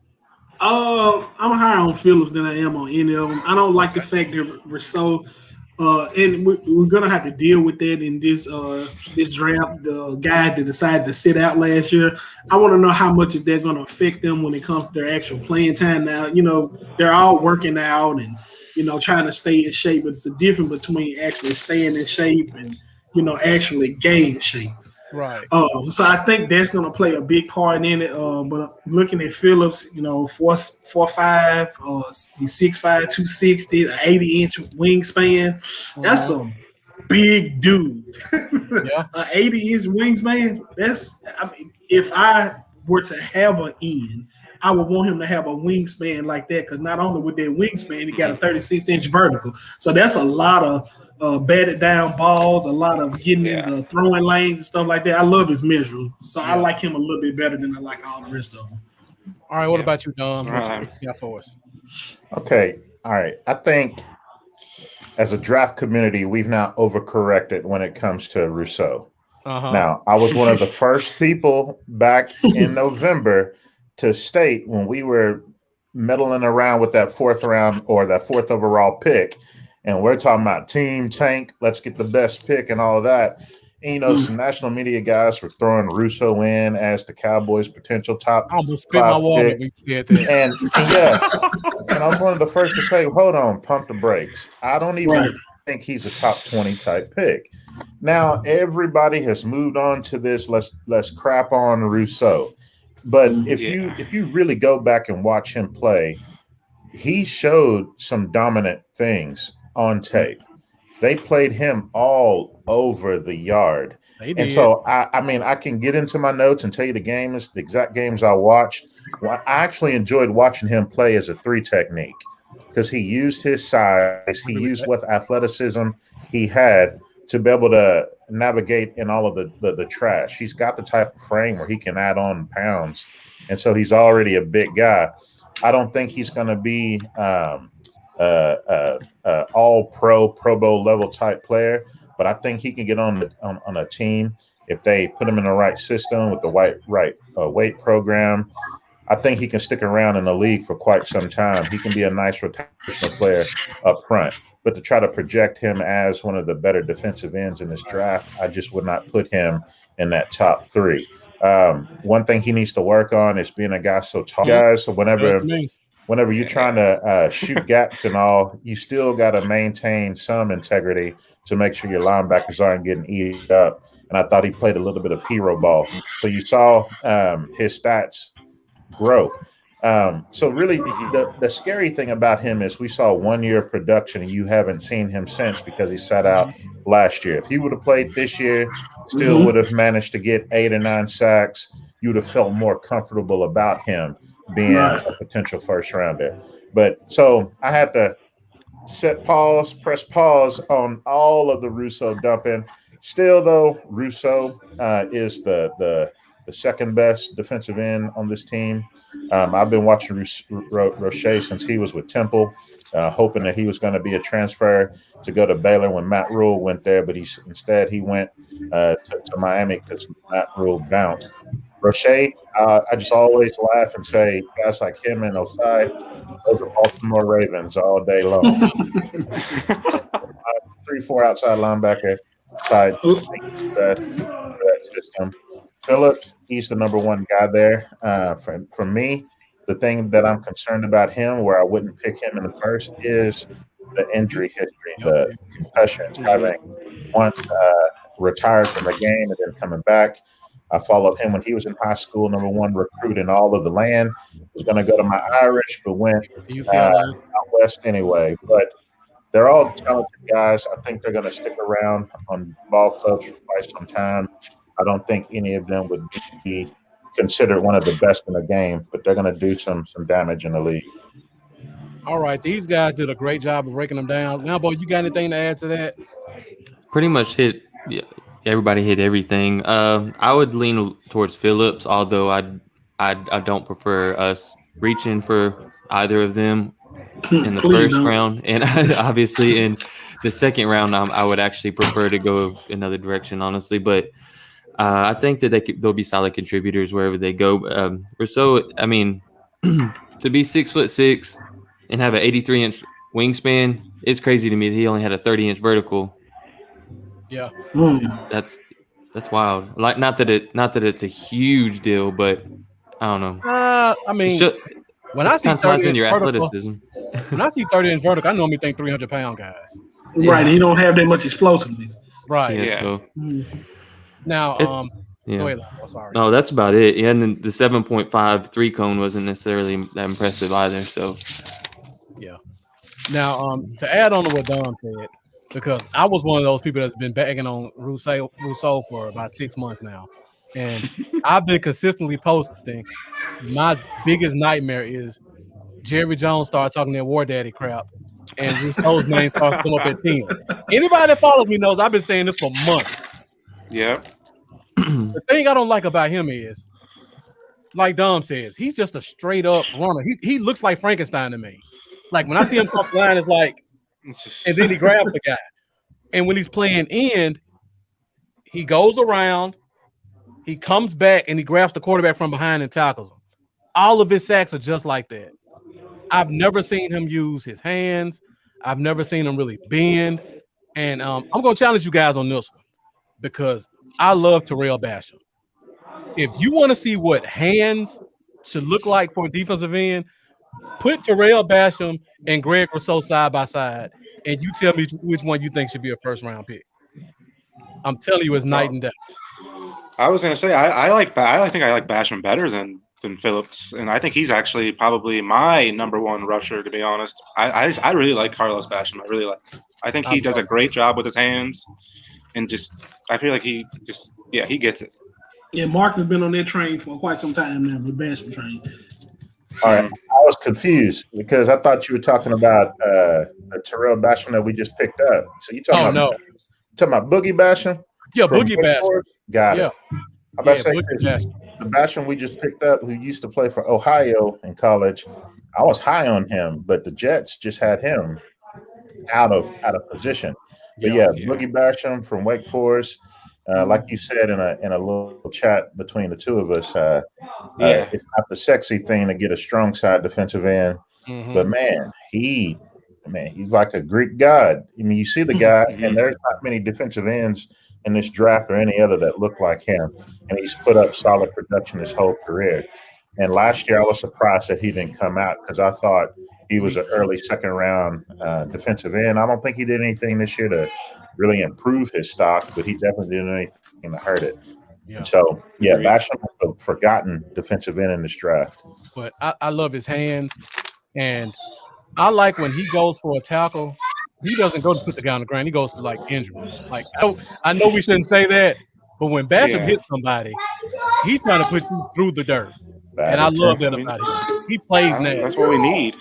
I'm higher on Phillips than I am on any of them. I don't like the fact that Rousseau And we're gonna have to deal with that in this draft. The guy that decided to sit out last year, I want to know how much is that gonna affect them when it comes to their actual playing time. Now, they're all working out and trying to stay in shape, but it's the difference between actually staying in shape and actually gaining shape. Right. So I think that's going to play a big part in it. But looking at Phillips, 4'5", he's 6'5", 260, an 80-inch wingspan. That's a big dude. Yeah. An 80-inch wingspan. If I were to have an end, I would want him to have a wingspan like that because not only with that wingspan, he got a 36-inch vertical. So that's a lot of batted down balls, a lot of getting in the throwing lanes and stuff like that. I love his measure. So I like him a little bit better than I like all the rest of them. All right. What about you, Dom? Right. What you got for us? Okay. All right. I think as a draft community, we've now overcorrected when it comes to Rousseau. Now, I was one of the first people back in November to state when we were meddling around with that fourth round or that fourth overall pick, and we're talking about team tank, let's get the best pick and all of that. And, some national media guys were throwing Rousseau in as the Cowboys' potential top I almost spit my 5 water pick. when you said that. And I was one of the first to say, hold on, pump the brakes. I don't even think he's a top 20 type pick. Now everybody has moved on to this. Let's crap on Rousseau. But if you really go back and watch him play, he showed some dominant things on tape. They played him all over the yard. And so I can get into my notes and tell you the exact games I watched. Well, I actually enjoyed watching him play as a 3 technique because he used his size, he used what athleticism he had to be able to navigate in all of the trash. He's got the type of frame where he can add on pounds, and so he's already a big guy. I don't think he's going to be all Pro Bowl level type player, but I think he can get on a team if they put him in the right system with the right weight program. I think he can stick around in the league for quite some time. He can be a nice rotational player up front. But to try to project him as one of the better defensive ends in this draft, I just would not put him in that top 3. One thing he needs to work on is being a guy so tall. Guys, so whenever you're trying to shoot gaps and all, you still got to maintain some integrity to make sure your linebackers aren't getting eaten up. And I thought he played a little bit of hero ball. So you saw his stats grow. So really the scary thing about him is we saw 1 year of production and you haven't seen him since because he sat out last year. If he would have played this year, still would have managed to get 8 or 9 sacks, you would have felt more comfortable about him being a potential first rounder. But so I had to press pause on all of the Rousseau dumping. Still though, Rousseau is the second best defensive end on this team. I've been watching Roche since he was with Temple, hoping that he was going to be a transfer to go to Baylor when Matt Rule went there, but instead he went to Miami because Matt Rule bounced. Roche, I just always laugh and say guys like him and Osai, those are Baltimore Ravens all day long. 3-4 outside linebacker side that system. Phillips, he's the number 1 guy there. For me, the thing that I'm concerned about him, where I wouldn't pick him in the first, is the injury history, the concussions, having once retired from the game and then coming back. I followed him when he was in high school, number 1 recruit in all of the land. Was going to go to my Irish, but went out west anyway. But they're all talented guys. I think they're going to stick around on ball clubs for quite some time. I don't think any of them would be considered one of the best in the game, but they're going to do some damage in the league. All right, these guys did a great job of breaking them down. Now, boy, you got anything to add to that? Pretty much hit. Yeah, everybody hit everything. I would lean towards Phillips, although I don't prefer us reaching for either of them in the first round, and obviously in the second round, I would actually prefer to go another direction, honestly. But I think that they'll be solid contributors wherever they go. Rousseau, I mean, to be 6'6" and have an 83-inch wingspan, it's crazy to me that he only had a 30-inch vertical. Yeah. That's wild. Like not that it's a huge deal, but I don't know. I mean, when I see tantalizing 30-inch your vertical, athleticism. when I see 30-inch vertical, I normally think 300-pound guys. Right, he don't have that much explosiveness. Right. Yeah. So now, yeah. go ahead. Oh, sorry. No, that's about it. Yeah, and then the 7.5 3 cone wasn't necessarily that impressive either. So yeah. Now, to add on to what Don said, because I was one of those people that's been bagging on Rousseau for about 6 months now, and I've been consistently posting. My biggest nightmare is Jerry Jones started talking that War Daddy crap, and Rousseau's name starts to come up at 10. Anybody that follows me knows I've been saying this for months. Yeah. The thing I don't like about him is, like Dom says, he's just a straight up runner. He looks like Frankenstein to me. Like when I see him cross the line, it's like, and then he grabs the guy. And when he's playing end, he goes around, he comes back, and he grabs the quarterback from behind and tackles him. All of his sacks are just like that. I've never seen him use his hands. I've never seen him really bend. And I'm going to challenge you guys on this one because I love Terrell Basham. If you want to see what hands should look like for a defensive end, put Terrell Basham and Greg Rousseau side by side, and you tell me which one you think should be a first-round pick. I'm telling you, it's night and day. I was gonna say I think I like Basham better than Phillips, and I think he's actually probably my number one rusher, to be honest. I really like Carlos Basham. I really like him. I think he does a great job with his hands, and just I feel like he gets it. Yeah, Mark has been on that train for quite some time now, the Basham train. All right, I was confused because I thought you were talking about the Terrell Basham that we just picked up. So you talking about Boogie Basham? Yeah, Boogie Basham. Got it. I'm about to say Basham. The Basham we just picked up, who used to play for Ohio in college, I was high on him, but the Jets just had him out of position. But Boogie Basham from Wake Forest, like you said in a little chat between the two of us, it's not the sexy thing to get a strong side defensive end, but man, he's like a Greek god. I mean, you see the guy, and there's not many defensive ends in this draft or any other that look like him, and he's put up solid production his whole career. And last year, I was surprised that he didn't come out because I thought he was an early second round defensive end. I don't think he did anything this year to really improve his stock, but he definitely did anything to hurt it. Yeah. So, Basham is a forgotten defensive end in this draft. But I love his hands, and I like when he goes for a tackle, he doesn't go to put the guy on the ground. He goes to, like, injury. Like, I know we shouldn't say that, but when Basham hits somebody, he's trying to put you through the dirt. And I love that about him. He plays now. That's what we need.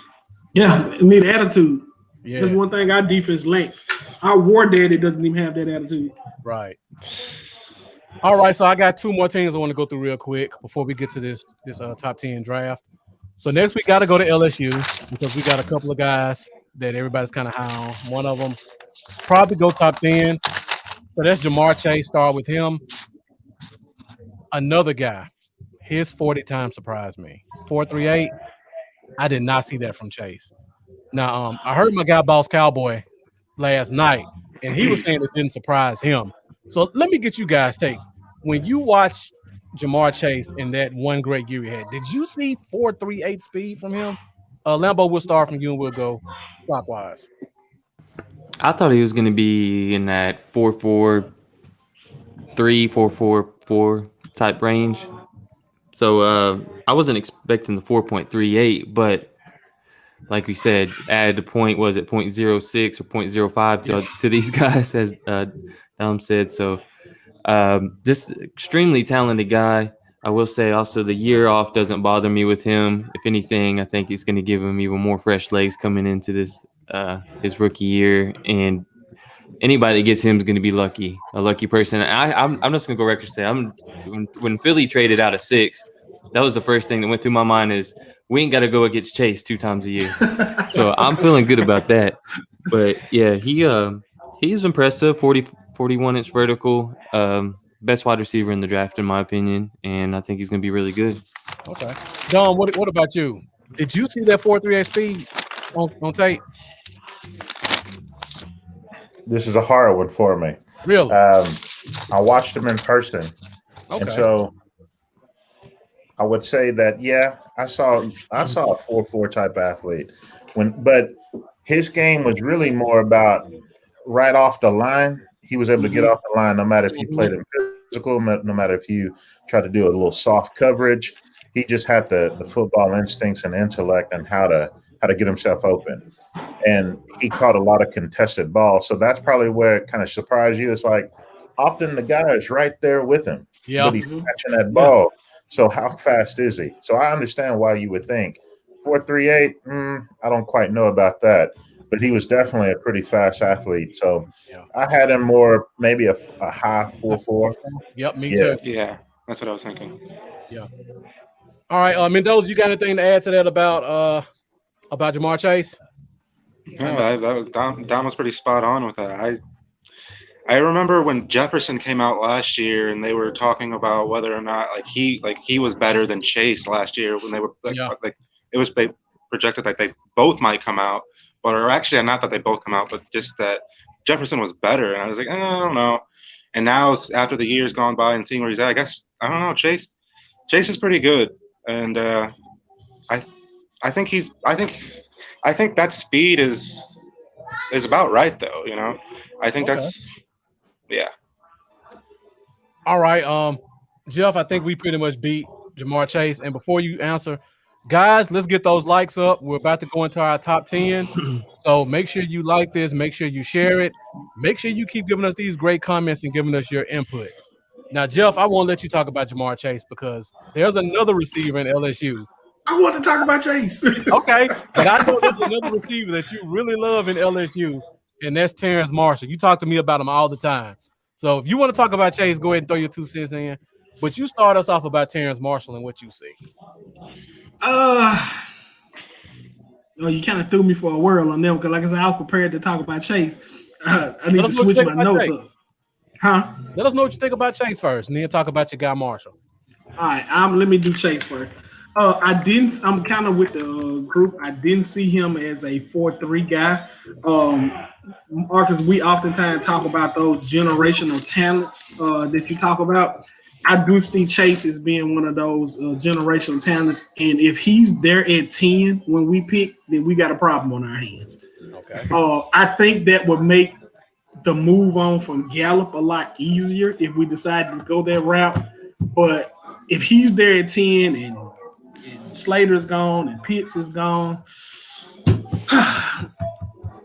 Yeah, we need attitude. Yeah. That's one thing our defense lacks. Our War Daddy doesn't even have that attitude. Right. All right, so I got two more teams I want to go through real quick before we get to this top 10 draft. So next we got to go to LSU because we got a couple of guys that everybody's kind of high on. One of them probably go top 10. So that's Jamar Chase. Start with him. Another guy, his 40 time surprised me. 4.38. I did not see that from Chase. Now, I heard my guy Boss Cowboy last night, and he was saying it didn't surprise him. So let me get you guys' take. When you watch Jamar Chase in that one great year he had, did you see 4.38 speed from him? Lambo, we'll start from you and we'll go clockwise. I thought he was going to be in that 4.43, 4.44 type range. So I wasn't expecting the 4.38, but like we said, add the point, was it 0.06 or 0.05 to these guys, as Dom said. So this extremely talented guy. I will say also the year off doesn't bother me with him. If anything, I think it's going to give him even more fresh legs coming into this his rookie year. And anybody that gets him is going to be lucky, a lucky person. I'm just going to go record say when Philly traded out of 6, that was the first thing that went through my mind is we ain't got to go against Chase 2 times a year. So I'm feeling good about that. But yeah, he's impressive. 41-inch vertical. Best wide receiver in the draft, in my opinion, and I think he's going to be really good. Okay. Don, what about you? Did you see that 4.38 speed on tape? this is a hard one for me. Really? I watched him in person, and Okay. so I would say that I saw a 4-4 type athlete but his game was really more about right off the line. He was able to get off the line no matter if you played him physical, no matter if you tried to do a little soft coverage. He just had the football instincts and intellect and how to get himself open. And he caught a lot of contested balls. So that's probably where it kind of surprised you. It's like often the guy is right there with him, but he's catching that ball. So how fast is he? So I understand why you would think 4.38. I don't quite know about that, but he was definitely a pretty fast athlete. So I had him more maybe a high 4.4. Yep, me too. Yeah, that's what I was thinking. Yeah. All right, Mendoza, you got anything to add to that about Jamar Chase? Yeah, Dom was pretty spot on with that. I remember when Jefferson came out last year, and they were talking about whether or not he was better than Chase last year when they were they projected that they both might come out, or actually not that they both come out, but just that Jefferson was better. And I was like, I don't know. And now after the years gone by and seeing where he's at, I guess I don't know. Chase is pretty good, and I think that speed is about right though. I think that's. Yeah. All right, Jeff, I think we pretty much beat Jamar Chase. And before you answer, guys, let's get those likes up. We're about to go into our top 10. So make sure you like this. Make sure you share it. Make sure you keep giving us these great comments and giving us your input. Now, Jeff, I won't let you talk about Jamar Chase because there's another receiver in LSU. I want to talk about Chase. Okay, but I know there's another receiver that you really love in LSU, and that's Terrence Marshall. You talk to me about him all the time. So if you want to talk about Chase, go ahead and throw your 2 cents in. But you start us off about Terrence Marshall and what you see. You kind of threw me for a whirl on them because, like I said, I was prepared to talk about Chase. I need to switch my notes up. Huh? Let us know what you think about Chase first, and then talk about your guy Marshall. All right, let me do Chase first. I'm kind of with the group. I didn't see him as a 4.3 guy. Marcus, we oftentimes talk about those generational talents that you talk about. I do see Chase as being one of those generational talents. And if he's there at 10 when we pick, then we got a problem on our hands. Okay. I think that would make the move on from Gallup a lot easier if we decide to go that route. But if he's there at 10 and Slater's gone and Pitts is gone,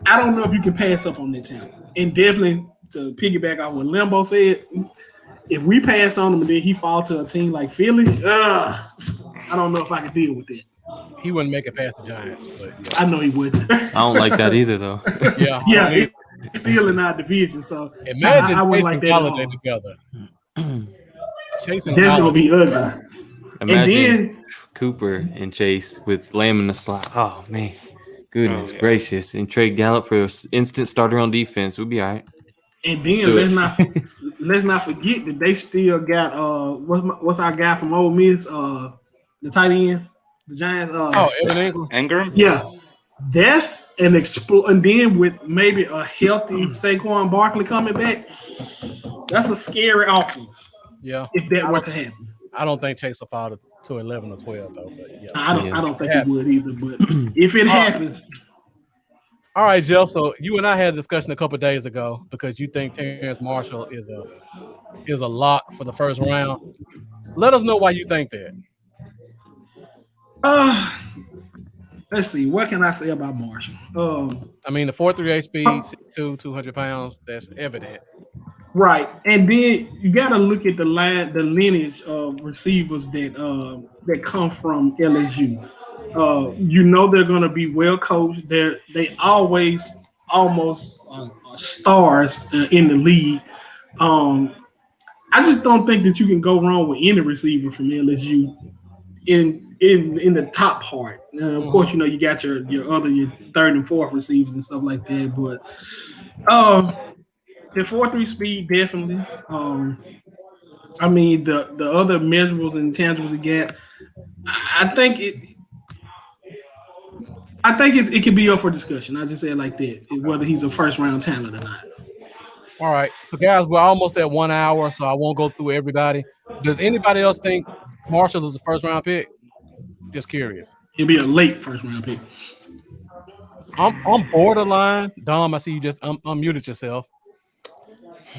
I don't know if you can pass up on that talent. And definitely to piggyback off what Limbo said, if we pass on him and then he fall to a team like Philly, I don't know if I can deal with that. He wouldn't make it past the Giants, but yeah. I know he wouldn't. I don't like that either, though. Yeah, it's still in our division. So imagine I wouldn't like that together. That's gonna be ugly. Imagine Cooper and Chase with Lamb in the slot. Oh man, goodness gracious! And trade Gallup for instant starter on defense. We'll be all right. And then let's not forget that they still got what's our guy from Ole Miss, the tight end, the Giants. Evan Ingram. Yeah, that's an and then with maybe a healthy Saquon Barkley coming back, that's a scary offense. Yeah, if that were to happen. I don't think Chase will fall to 11 or 12 though. But yeah, I don't think he would either. But if it happens. All right, Jeff. So you and I had a discussion a couple of days ago because you think Terrence Marshall is a lock for the first round. Let us know why you think that. Let's see. What can I say about Marshall? I mean, the 4.38 speed, 6'2", 200 pounds. That's evident. Right, and then you got to look at the lineage of receivers that come from LSU. They're going to be well coached. They always almost stars in the league. I just don't think that you can go wrong with any receiver from LSU in the top part. Of course, you got your third and fourth receivers and stuff like that, but the 4.3 speed definitely. I mean the other measurables and intangibles he got. I think it could be up for discussion. I just say it like that, whether he's a first round talent or not. All right. So, guys, we're almost at 1 hour, so I won't go through everybody. Does anybody else think Marshall is a first round pick? Just curious. He'll be a late first round pick. I'm borderline. Dom, I see you just unmuted yourself.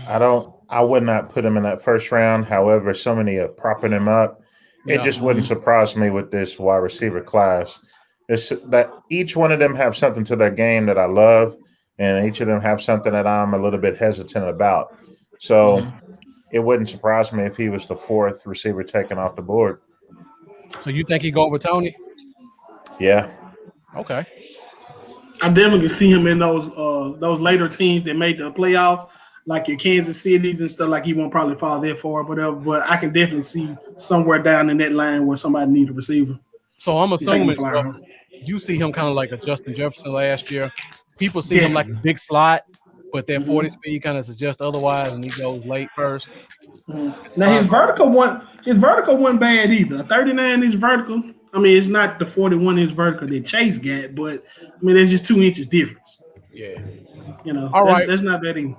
I would not put him in that first round. However, so many are propping him up. It Yeah. just wouldn't surprise me with this wide receiver class. It's that each one of them have something to their game that I love, and each of them have something that I'm a little bit hesitant about. So it wouldn't surprise me if he was the fourth receiver taken off the board. So you think he go over Tony? Yeah. Okay. I definitely can see him in those later teams that made the playoffs, like your Kansas Cities and stuff. Like he won't probably fall there for it, whatever. But I can definitely see somewhere down in that line where somebody need a receiver. So I'm assuming flyer. you see him kind of like a Justin Jefferson last year. People see him like a big slot, but that 40 speed kind of suggests otherwise, and he goes late first. Now his vertical wasn't bad either. 39 is vertical. I mean, it's not the 41 inch vertical that Chase got, but I mean, there's just 2 inches difference. Yeah. You know, All right. That's not bad either.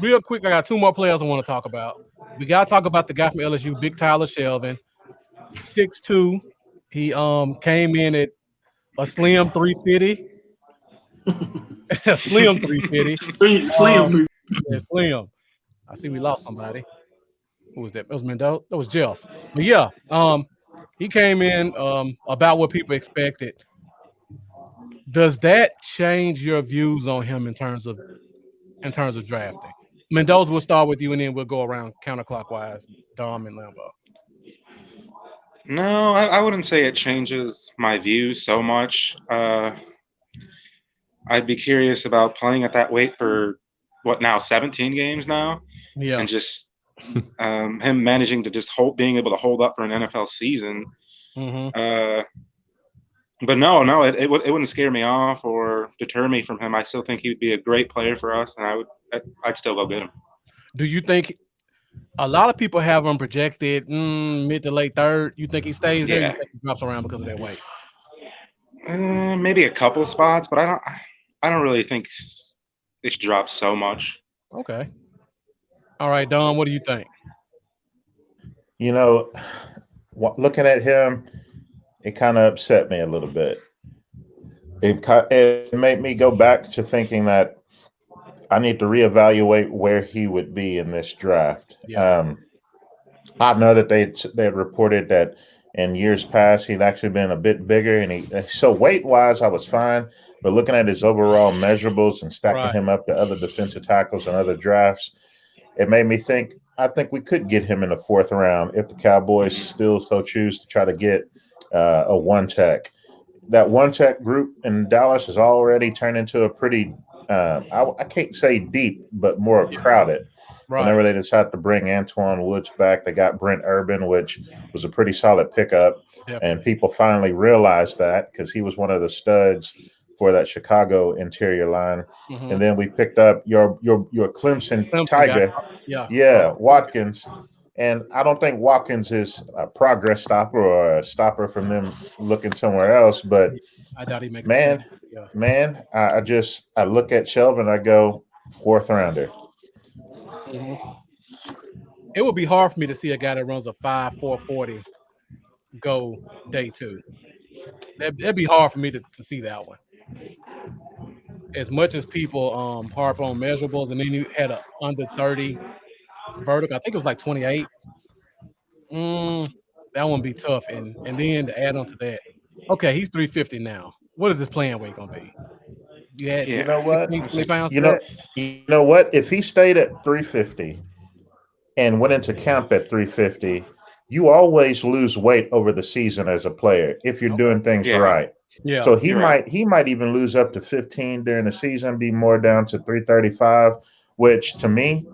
Real quick, I got 2 more players I want to talk about. We got to talk about the guy from LSU, Big Tyler Shelvin, 6'2". He came in at a slim 350. A slim 350. Slim. Yeah, slim. I see we lost somebody. Who was that? It was Mendoza. That was Jeff. But yeah, he came in about what people expected. Does that change your views on him in terms of drafting? Mendoza, we'll start with you, and then we'll go around counterclockwise. Dom and Lambo. No, I wouldn't say it changes my view so much. I'd be curious about playing at that weight for 17 games now, and just him managing to just being able to hold up for an NFL season. But no, it wouldn't scare me off or deter me from him. I still think he would be a great player for us, and I'd still go get him. Do you think a lot of people have him projected mid to late third? You think he stays there? You think he drops around because of that weight? Maybe a couple spots, but I don't really think it's dropped so much. Okay. All right, Don, what do you think? You know, looking at him, it kind of upset me a little bit. It made me go back to thinking that I need to reevaluate where he would be in this draft. Yeah. I know that they had reported that in years past he'd actually been a bit bigger, and so weight wise I was fine, but looking at his overall measurables and stacking him up to other defensive tackles and other drafts, it made me think I think we could get him in the 4th round if the Cowboys still so choose to try to get a one-tech. That one-tech group in Dallas has already turned into a pretty I can't say deep, but more crowded. Whenever they decided to bring Antoine Woods back, they got Brent Urban, which was a pretty solid pickup. And people finally realized that because he was one of the studs for that Chicago interior line. And then we picked up your Clemson Tiger. Watkins. And I don't think Watkins is a progress stopper or a stopper from them looking somewhere else. But I doubt he makes man, I look at Shelvin and I go 4th rounder. It would be hard for me to see a guy that runs a 5.440 go day 2. That'd be hard for me to see that one. As much as people harp on measurables, and then you had a under 30 vertical, I think it was like 28. That one be tough. And then to add on to that, okay, he's 350 now. What is his playing weight gonna be? You know what? 20 pounds you know what? If he stayed at 350 and went into camp at 350, you always lose weight over the season as a player if you're doing things right. Yeah. So he might even lose up to 15 during the season, be more down to 335, which to me,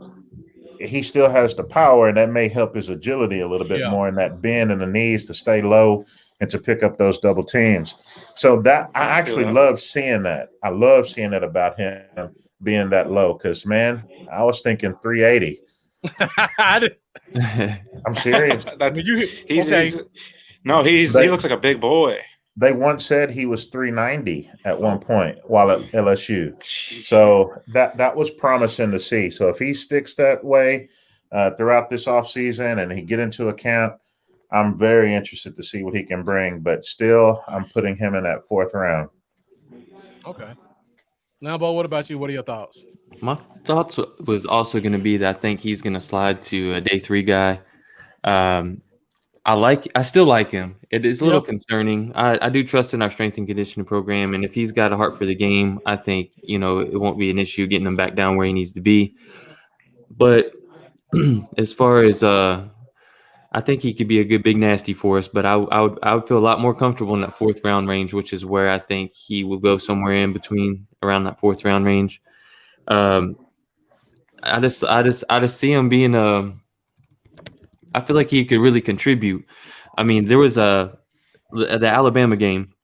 he still has the power, and that may help his agility a little bit more in that bend in the knees to stay low and to pick up those double teams. So that I actually love seeing that. I love seeing that about him being that low because, man, I was thinking 380. I'm serious. He looks like a big boy. they once said he was 390 at one point while at LSU. So that was promising to see. So if he sticks that way throughout this offseason and he get into a camp, I'm very interested to see what he can bring. But still, I'm putting him in that 4th round. Okay. Now, Bo, what about you? What are your thoughts? My thoughts was also going to be that I think he's going to slide to a day 3 guy. I still like him. It is a little concerning. I do trust in our strength and conditioning program, and if he's got a heart for the game, I think it won't be an issue getting him back down where he needs to be. But as far as I think he could be a good big nasty for us, but I would feel a lot more comfortable in that 4th round range, which is where I think he will go somewhere in between around that 4th round range. I just see him being I feel like he could really contribute. I mean, there was the Alabama game.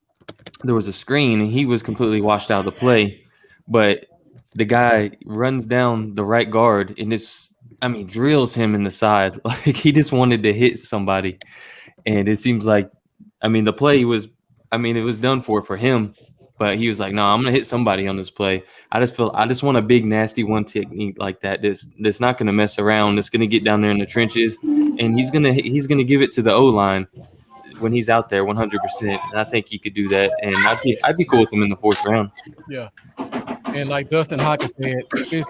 There was a screen, and he was completely washed out of the play, but the guy runs down the right guard and drills him in the side. Like he just wanted to hit somebody, and it seems like, the play was, it was done for him. But he was like, no, I'm going to hit somebody on this play. I just want a big, nasty one technique like that that's not going to mess around. That's going to get down there in the trenches, and he's going to give it to the O-line when he's out there 100%. And I think he could do that, and I'd be cool with him in the 4th round. Yeah. And like Dustin Hawkins said, if his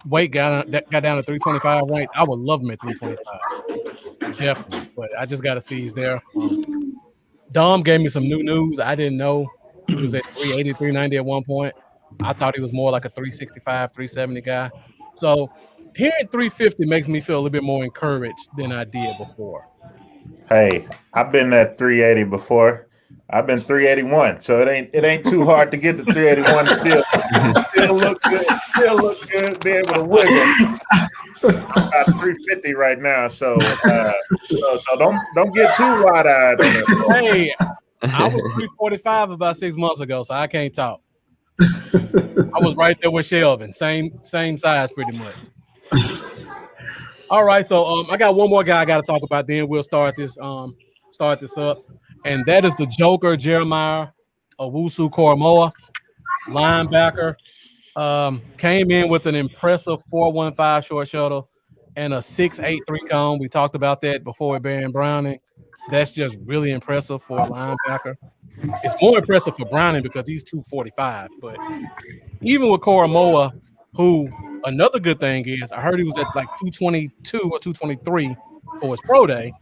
weight got down to 325 weight, I would love him at 325. Definitely. But I just got to see he's there. Dom gave me some new news. I didn't know. He was at 380, 390 at one point. I thought he was more like a 365, 370 guy. So hearing 350 makes me feel a little bit more encouraged than I did before. Hey, I've been at 380 before. I've been 381, so it ain't too hard to get to 381 and still look good. Still look good. Be able to wiggle. I'm about 350 right now, so don't get too wide-eyed on it. Hey, I was 345 about 6 months ago, so I can't talk. I was right there with Shelvin, same size pretty much. All right, so I got one more guy I got to talk about. Then we'll start this up, and that is the Joker, Jeremiah Owusu-Koramoah, linebacker. Came in with an impressive 4.15 short shuttle and a 6.83 cone. We talked about that before with Barry Browning. That's just really impressive for a linebacker. It's more impressive for Browning because he's 245. But even with Koramoah, who another good thing is, I heard he was at like 222 or 223 for his pro day,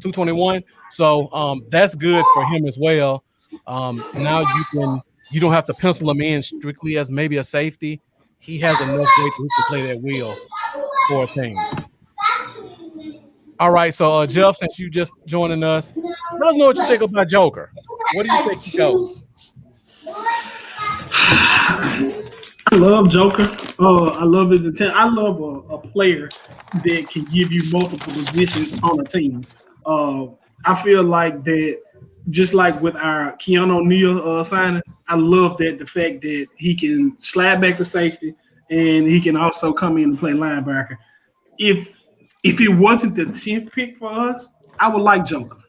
221. So that's good for him as well. Now you don't have to pencil him in strictly as maybe a safety. He has enough weight to play that wheel for a team. All right, so Jeff, since you just joining us, let us know what you think about Joker. Where do you think he goes? I love Joker. I love his intent. I love a player that can give you multiple positions on a team. I feel like that, just like with our Keanu O'Neal signing, I love that the fact that he can slide back to safety and he can also come in and play linebacker. If it wasn't the 10th pick for us, I would like Joker.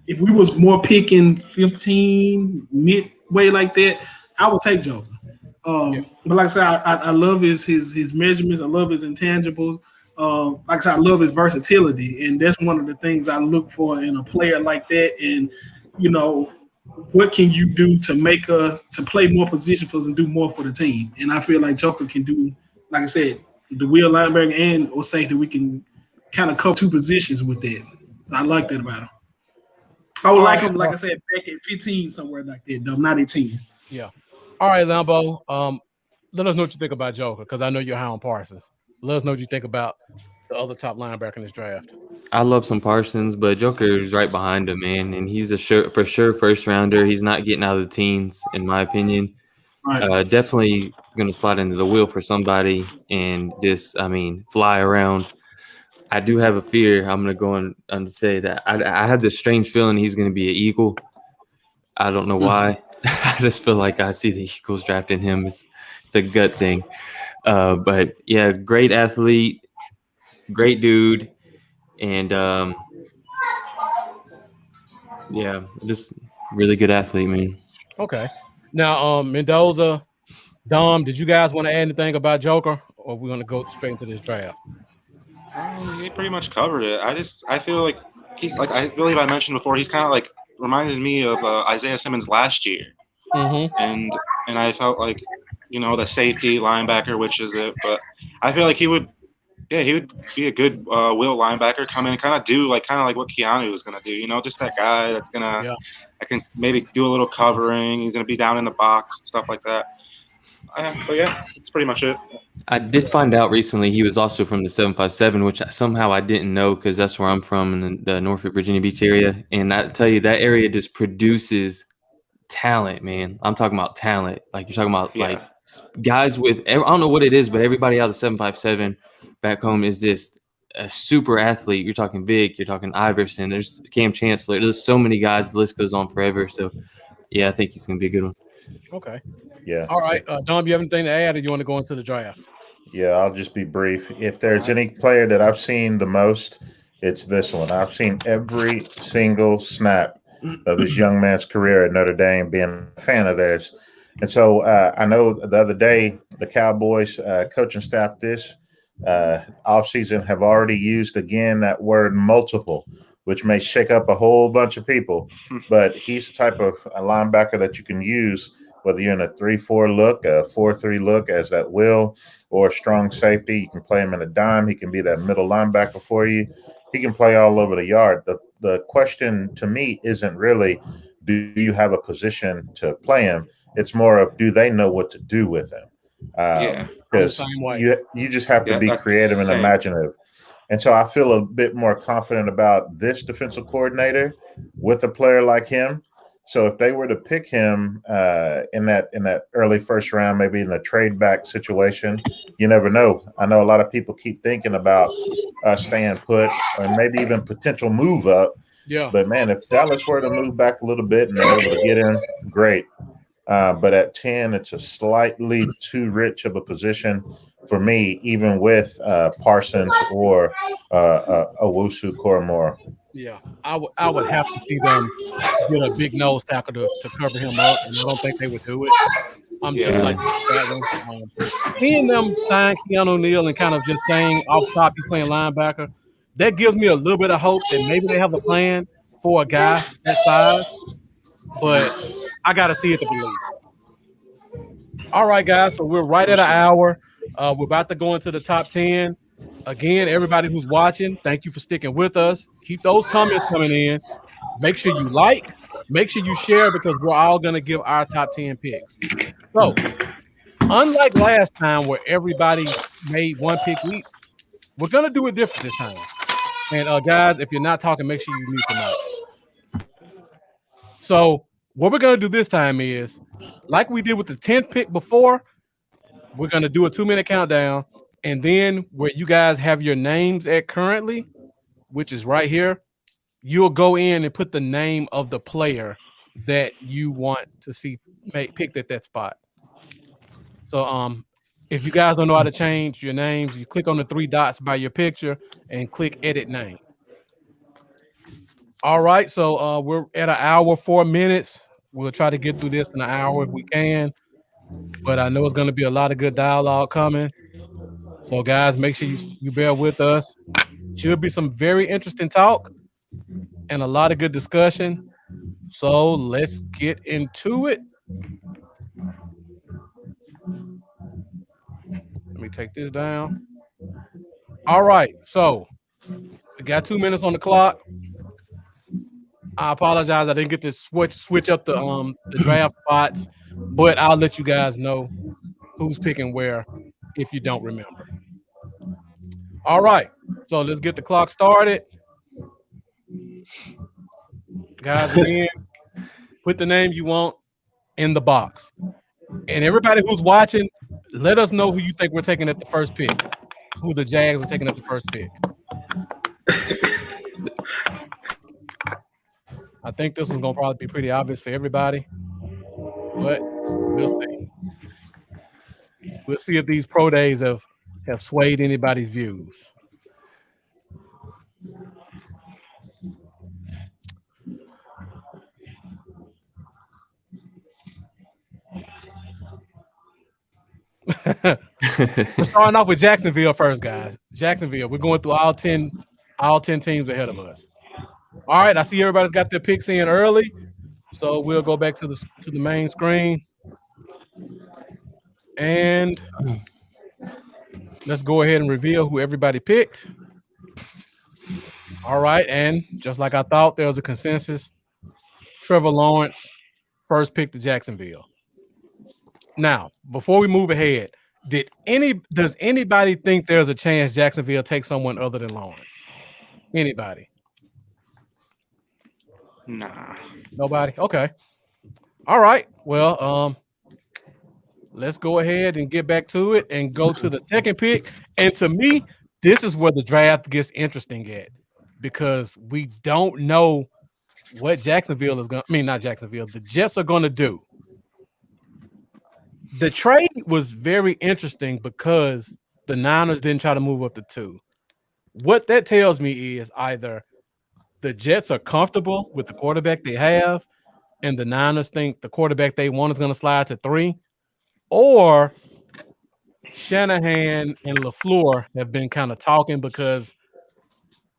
If we was more picking 15 midway like that, I would take Joker. But like I said, I love his measurements. I love his intangibles. Like I said, I love his versatility, and that's one of the things I look for in a player like that. And what can you do to make us to play more position for us and do more for the team? And I feel like Joker can do, like I said, the wheel linebacker and or safety. We can kind of cover two positions with that. So I like that about him. I would like him, like I said, back at 15 somewhere like that, though, not 18. Yeah. All right, Lambo. Let us know what you think about Joker, because I know you're high on Parsons. Let us know what you think about the other top linebacker in this draft. I love some Parsons, but Joker is right behind him, man. And he's for sure first rounder. He's not getting out of the teens, in my opinion. Right. Definitely going to slide into the wheel for somebody and fly around. I do have a fear. I'm going to go and say that I have this strange feeling he's going to be an Eagle. I don't know why. I just feel like I see the Eagles drafting him. It's a gut thing. But yeah, great athlete, great dude. And just Really good athlete, man. Okay. Now, Mendoza, Dom, did you guys want to add anything about Joker, or we're gonna go straight into this draft? He pretty much covered it. I feel like I believe I mentioned before, he's kind of like reminded me of Isaiah Simmons last year, Mm-hmm. and I felt like, the safety linebacker, which is it, but I feel like he would be a good will linebacker, come in, kind of like what Keanu was gonna do. Just that guy that's gonna Yeah. I can maybe do a little covering. He's gonna be down in the box, stuff like that. But yeah, that's pretty much it. I did find out recently he was also from the 757, which somehow I didn't know because that's where I'm from in the Norfolk, Virginia Beach area. And I tell you, that area just produces talent, man. I'm talking about talent. Like you're talking about like guys with, I don't know what it is, but everybody out of the 757 back home is just a super athlete. You're talking Vic, you're talking Iverson, there's Cam Chancellor. There's so many guys, the list goes on forever. So yeah, I think he's going to be a good one. Okay. Yeah. All right. Dom, you have anything to add, or you want to go into the draft? Yeah, I'll just be brief. If there's any player that I've seen the most, it's this one. I've seen every single snap of this young man's career at Notre Dame, being a fan of theirs. And so I know the other day the Cowboys coaching staff this offseason have already used again that word multiple, which may shake up a whole bunch of people. But he's the type of a linebacker that you can use whether you're in a 3-4 look, a 4-3 look as that will, or a strong safety. You can play him in a dime. He can be that middle linebacker for you. He can play all over the yard. The question to me isn't really, do you have a position to play him? It's more of, do they know what to do with him? Because you just have to be creative and imaginative. And so I feel a bit more confident about this defensive coordinator with a player like him. So if they were to pick him in that early first round, maybe in a trade back situation, you never know. I know a lot of people keep thinking about staying put or maybe even potential move up. Yeah. But man, if Dallas were to move back a little bit and they're able to get in, great. But at 10, it's a slightly too rich of a position for me, even with Parsons or Owusu Koromora. Yeah, I would have to see them get a big nose tackle to cover him up, and I don't think they would do it. I'm just like that one. Seeing them sign Keanu Neal and kind of just saying off top he's playing linebacker, that gives me a little bit of hope that maybe they have a plan for a guy that size. But I got to see it to believe. All right, guys, so we're right at an hour. We're about to go into the top 10. Again, everybody who's watching, thank you for sticking with us. Keep those comments coming in. Make sure you like. Make sure you share because we're all going to give our top 10 picks. So, unlike last time where everybody made one pick each, we're going to do it different this time. And, guys, if you're not talking, make sure you mute the mic. So, what we're going to do this time is, like we did with the 10th pick before, we're going to do a 2-minute countdown. And then where you guys have your names at currently, which is right here, you'll go in and put the name of the player that you want to see picked at that spot. So if you guys don't know how to change your names, you click on the 3 dots by your picture and click edit name. All right, so we're at an hour, 4 minutes. We'll try to get through this in an hour if we can. But I know it's going to be a lot of good dialogue coming. So, guys, make sure you bear with us. Should be some very interesting talk and a lot of good discussion. So let's get into it. Let me take this down. All right, so we got 2 minutes on the clock. I apologize, I didn't get to switch up the draft spots, but I'll let you guys know who's picking where if you don't remember. All right, so let's get the clock started. Guys, again, put the name you want in the box. And everybody who's watching, let us know who you think we're taking at the first pick. Who the Jags are taking at the first pick. I think this one's going to probably be pretty obvious for everybody. But we'll see. We'll see if these pro days have swayed anybody's views. We're starting off with Jacksonville first, guys. Jacksonville. We're going through all 10 teams ahead of us. All right, I see everybody's got their picks in early, so we'll go back to the main screen, and let's go ahead and reveal who everybody picked. All right, and just like I thought, there was a consensus. Trevor Lawrence, first pick to Jacksonville. Now, before we move ahead, does anybody think there's a chance Jacksonville takes someone other than Lawrence? Anybody? Nah. Nobody? Okay. All right. Well, let's go ahead and get back to it and go to the second pick. And to me, this is where the draft gets interesting at, because we don't know what Jacksonville is going to, not Jacksonville, the Jets are going to do. The trade was very interesting because the Niners didn't try to move up to 2. What that tells me is either the Jets are comfortable with the quarterback they have, and the Niners think the quarterback they want is going to slide to 3, or Shanahan and LaFleur have been kind of talking, because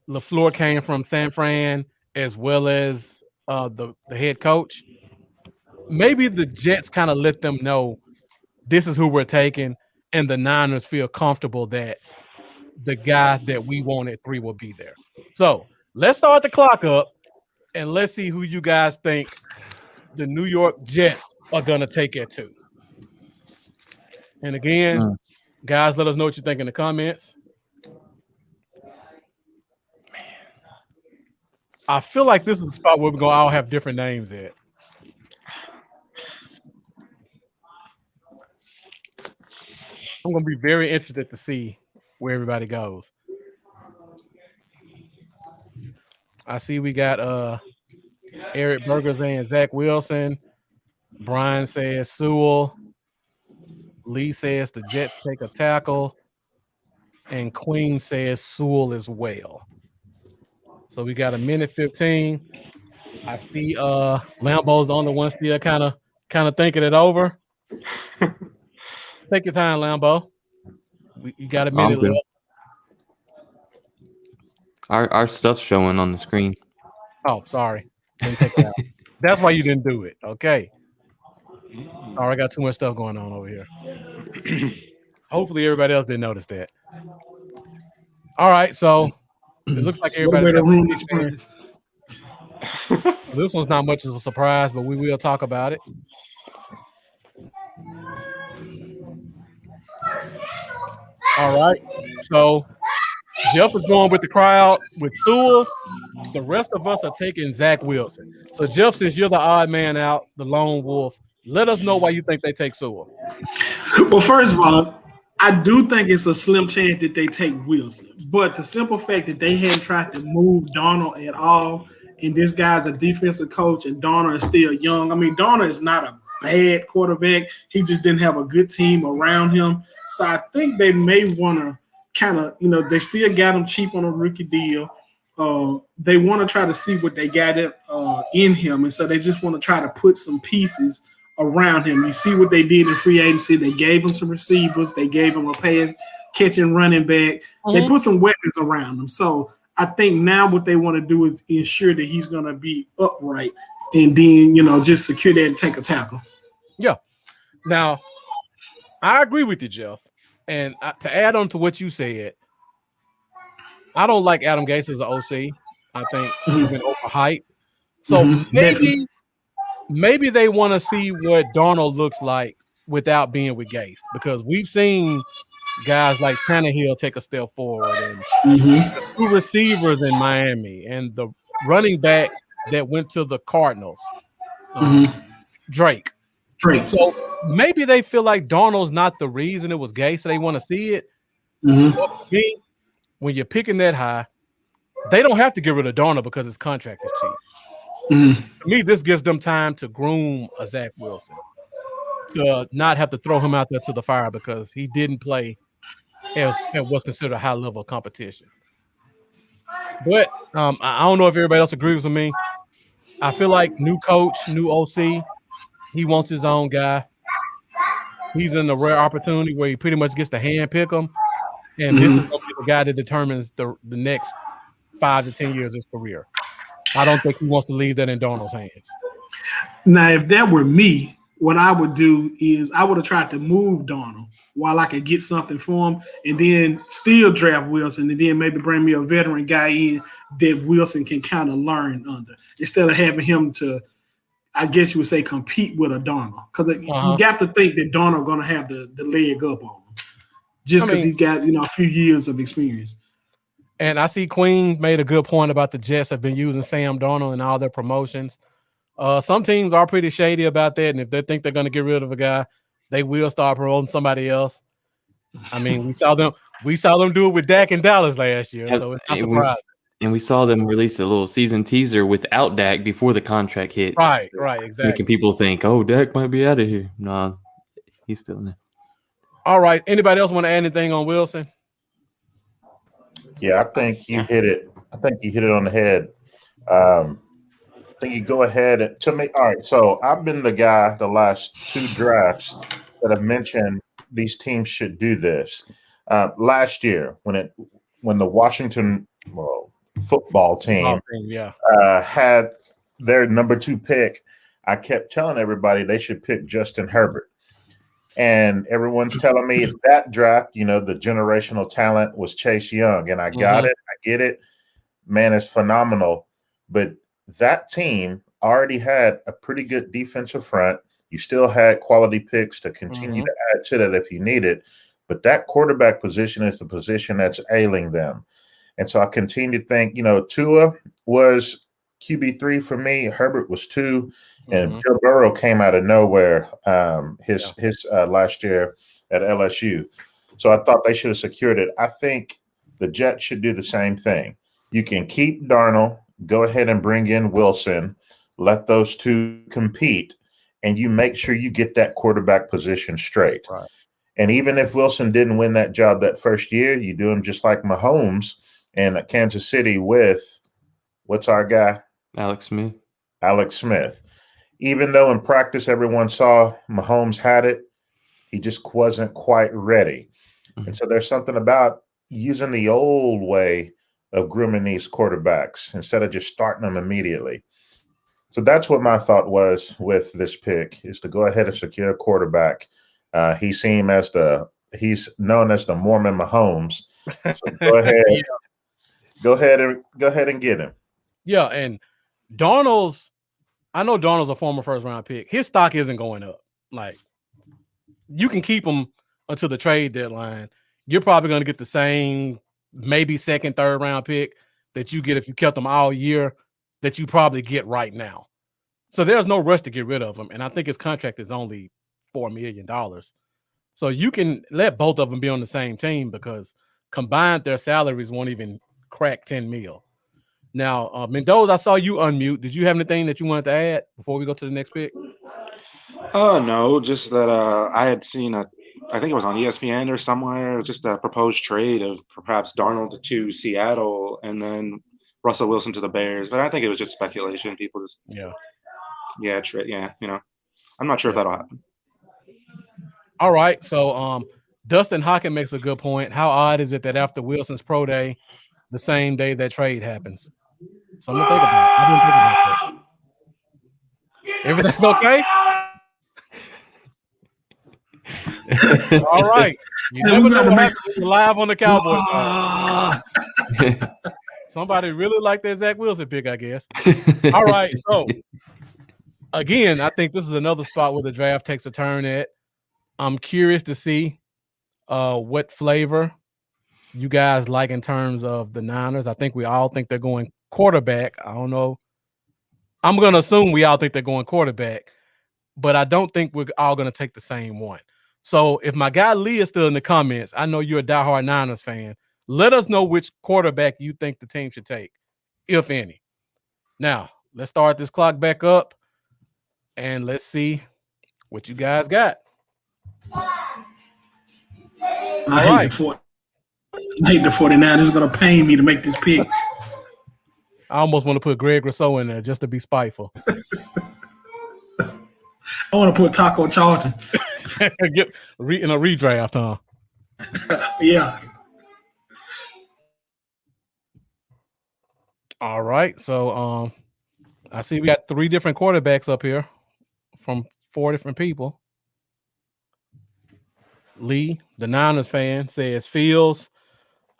LaFleur came from San Fran as well as the head coach. Maybe the Jets kind of let them know this is who we're taking, and the Niners feel comfortable that the guy that we want at 3 will be there. So let's start the clock up, and let's see who you guys think the New York Jets are going to take at 2. And again, guys, let us know what you think in the comments. I feel like this is a spot where we're going to all have different names at. I'm going to be very interested to see where everybody goes. I see we got Eric Berger saying Zach Wilson. Brian says Sewell. Lee says the Jets take a tackle. And Queen says Sewell as well. So we got a minute 15. I see Lambo's the only one still kind of thinking it over. Take your time, Lambo. You got a minute left. Our stuff's showing on the screen. Oh, sorry. Take it out. That's why you didn't do it. Okay. All right, I got too much stuff going on over here. Hopefully everybody else didn't notice that. All right, so it looks like everybody's got room to spare. This one's not much of a surprise, but we will talk about it. All right, so Jeff is going with the crowd with Sewell. The rest of us are taking Zach Wilson. So, Jeff, since you're the odd man out, the lone wolf, let us know why you think they take Sewell. Well, first of all, I do think it's a slim chance that they take Wilson. But the simple fact that they hadn't tried to move Darnold at all, and this guy's a defensive coach, and Darnold is still young. I mean, Darnold is not a bad quarterback. He just didn't have a good team around him. So I think they may want to kind of, they still got him cheap on a rookie deal. They want to try to see what they got in him. And so they just want to try to put some pieces around him. You see what they did in free agency. They gave him some receivers. They gave him a pass catching running back. They put some weapons around him. So I think now what they want to do is ensure that he's going to be upright, and then, just secure that and take a tackle. Yeah. Now, I agree with you, Jeff. And to add on to what you said, I don't like Adam Gase as an OC. I think he's been overhyped. So maybe they want to see what Darnold looks like without being with Gase, because we've seen guys like Tannehill take a step forward, and the 2 receivers in Miami, and the running back that went to the Cardinals, Drake. So maybe they feel like Darnold's not the reason it was Gase, so they want to see it. But me, when you're picking that high, they don't have to get rid of Darnold because his contract is cheap. To me, this gives them time to groom a Zach Wilson, to not have to throw him out there to the fire because he didn't play at what's considered a high-level competition. But I don't know if everybody else agrees with me. I feel like new coach, new OC, he wants his own guy. he's in a rare opportunity where he pretty much gets to hand pick them, and this is going to be the guy that determines the next 5 to 10 years of his career. I don't think he wants to leave that in Darnold's hands. Now, if that were me, what I would do is I would have tried to move Darnold while I could get something for him, and then still draft Wilson, and then maybe bring me a veteran guy in that Wilson can kind of learn under, instead of having him to, I guess you would say, compete with a Darnold. Because you got to think that Darnold going to have the leg up on him, just because he's got a few years of experience. And I see Queen made a good point about the Jets have been using Sam Darnold in all their promotions. Some teams are pretty shady about that, and if they think they're going to get rid of a guy, they will start promoting somebody else. I mean, we saw them do it with Dak in Dallas last year, so it's not surprising. And we saw them release a little season teaser without Dak before the contract hit. Right, exactly. Making people think, oh, Dak might be out of here. No, he's still in there. All right. Anybody else want to add anything on Wilson? Yeah, I think you hit it. I think you hit it on the head. I think you go ahead and to me. All right, so I've been the guy the last 2 drafts that have mentioned these teams should do this. Last year, when the Washington football team had their number 2 pick, I kept telling everybody they should pick Justin Herbert. And everyone's telling me that draft, the generational talent was Chase Young. And I got it. I get it. Man, it's phenomenal. But that team already had a pretty good defensive front. You still had quality picks to continue to add to that if you need it. But that quarterback position is the position that's ailing them. And so I continue to think, Tua was QB3 for me. Herbert was 2. And Joe Burrow came out of nowhere his last year at LSU. So I thought they should have secured it. I think the Jets should do the same thing. You can keep Darnold, go ahead and bring in Wilson, let those 2 compete, and you make sure you get that quarterback position straight. Right. And even if Wilson didn't win that job that first year, you do him just like Mahomes in Kansas City with, what's our guy? Alex Smith. Even though in practice everyone saw Mahomes had it, he just wasn't quite ready. And so there's something about using the old way of grooming these quarterbacks instead of just starting them immediately. So that's what my thought was with this pick, is to go ahead and secure a quarterback. He's known as the Mormon Mahomes. So go ahead and get him. Yeah, and I know Darnold's a former first-round pick. His stock isn't going up. Like, you can keep him until the trade deadline. You're probably going to get the same, maybe second, third-round pick that you get if you kept him all year that you probably get right now. So there's no rush to get rid of him, and I think his contract is only $4 million. So you can let both of them be on the same team because combined their salaries won't even crack $10 million. Now, Mendoza, I saw you unmute. Did you have anything that you wanted to add before we go to the next pick? No, just that I had seen I think it was on ESPN or somewhere, just a proposed trade of perhaps Darnold to Seattle and then Russell Wilson to the Bears. But I think it was just speculation. People just I'm not sure if that'll happen. All right, so Dustin Hocken makes a good point. How odd is it that after Wilson's pro day, the same day that trade happens? Something to think about. I didn't think about that. Everything okay? All right. You never know what happens live on the Cowboy. Somebody really liked that Zach Wilson pick, I guess. All right. So, again, I think this is another spot where the draft takes a turn at. I'm curious to see what flavor you guys like in terms of the Niners. I think we all think they're going quarterback. I don't know. I'm going to assume we all think they're going quarterback, but I don't think we're all going to take the same one. So if my guy Lee is still in the comments, I know you're a diehard Niners fan. Let us know which quarterback you think the team should take, if any. Now, let's start this clock back up, and let's see what you guys got. I hate the 49ers. Going to pay me to make this pick. I almost want to put Greg Rousseau in there just to be spiteful. I want to put Taco Charlton. Get in a redraft, huh? Yeah. All right. So I see we got 3 different quarterbacks up here from 4 different people. Lee, the Niners fan, says Fields.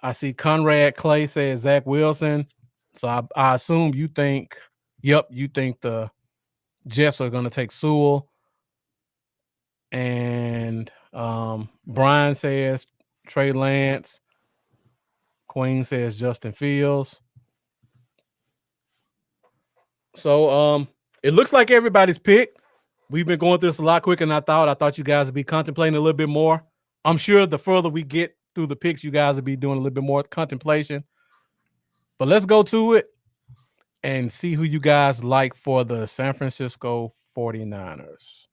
I see Conrad Clay says Zach Wilson. So I assume you think, you think the Jets are going to take Sewell. And Brian says Trey Lance. Queen says Justin Fields. So it looks like everybody's picked. We've been going through this a lot quicker than I thought. I thought you guys would be contemplating a little bit more. I'm sure the further we get through the picks, you guys will be doing a little bit more contemplation. But let's go to it and see who you guys like for the San Francisco 49ers.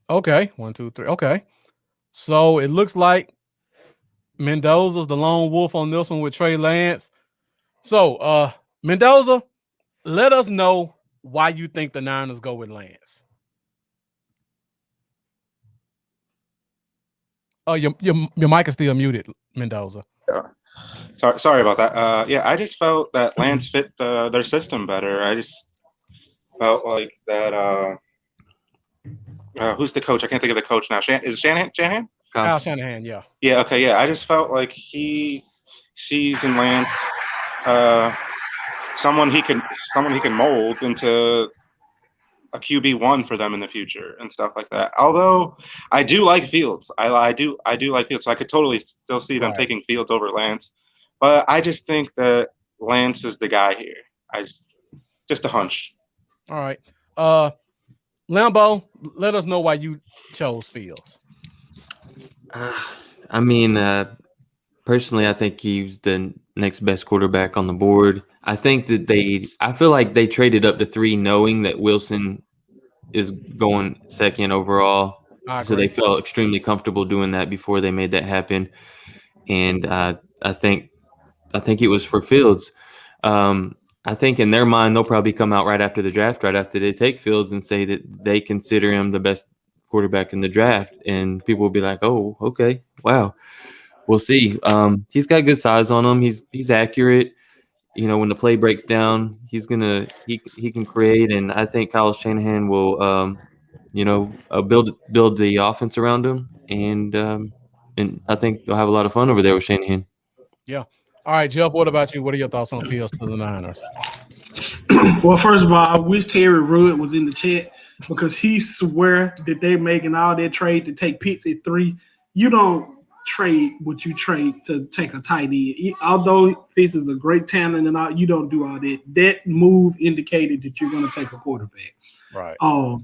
Okay, 1, 2, 3. Okay. So it looks like Mendoza's the lone wolf on this one with Trey Lance. So Mendoza, let us know why you think the Niners go with Lance. Oh, your mic is still muted, Mendoza. Sorry about that. Yeah, I just felt that Lance fit their system better. I just felt like that. Who's the coach? I can't think of the coach now. Is it Shanahan? Kyle Shanahan, yeah. Yeah. Okay. Yeah. I just felt like he sees in Lance someone he can mold into a QB1 for them in the future and stuff like that. Although I do like Fields. I do like Fields. So I could totally still see them taking Fields over Lance. But I just think that Lance is the guy here. Just a hunch. All right. Lambo, let us know why you chose Fields. I mean, personally, I think he's the next best quarterback on the board. I think that I feel like they traded up to 3 knowing that Wilson is going second overall. So they felt extremely comfortable doing that before they made that happen. And I think it was for Fields. I think in their mind, they'll probably come out right after the draft, right after they take Fields, and say that they consider him the best quarterback in the draft. And people will be like, oh, okay, wow. We'll see. He's got good size on him. He's accurate. You know, when the play breaks down, he can create, and I think Kyle Shanahan will, build the offense around him, and I think they'll have a lot of fun over there with Shanahan. Yeah. All right, Jeff. What about you? What are your thoughts on Fields to the Niners? Well, first of all, I wish Terry Rudd was in the chat because he swear that they're making all that trade to take Pitts at 3. You don't trade what you trade to take a tight end. Although Pitts is a great talent and all, you don't do all that. That move indicated that you're going to take a quarterback. Right. I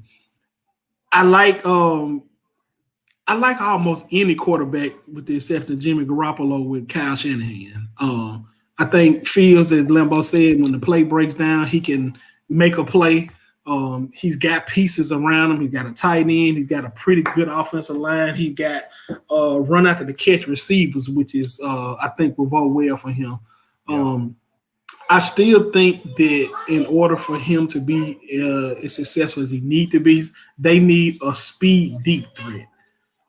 like almost any quarterback with the exception of Jimmy Garoppolo with Kyle Shanahan. I think Fields, as Lambo said, when the play breaks down, he can make a play. He's got pieces around him. He's got a tight end. He's got a pretty good offensive line. He's got run after the catch receivers, which is I think will bode well for him. Yeah. I still think that in order for him to be as successful as he need to be, they need a speed deep threat.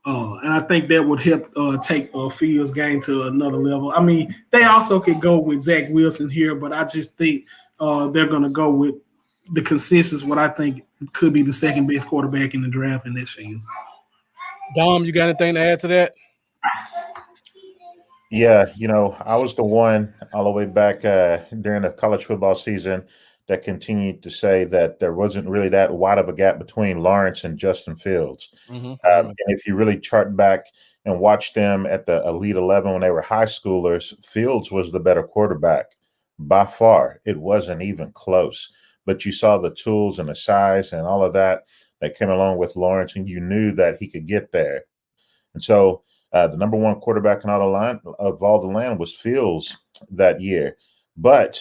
And I think that would help take Fields' game to another level. I mean, they also could go with Zach Wilson here, but I just think they're going to go with the consensus, what I think could be the second best quarterback in the draft, and that's Fields. Dom, you got anything to add to that? Yeah, I was the one all the way back during the college football season that continued to say that there wasn't really that wide of a gap between Lawrence and Justin Fields. Mm-hmm. And if you really chart back and watch them at the Elite 11 when they were high schoolers, Fields was the better quarterback by far. It wasn't even close. But you saw the tools and the size and all of that came along with Lawrence, and you knew that he could get there. And so the number one quarterback in all the land was Fields that year. But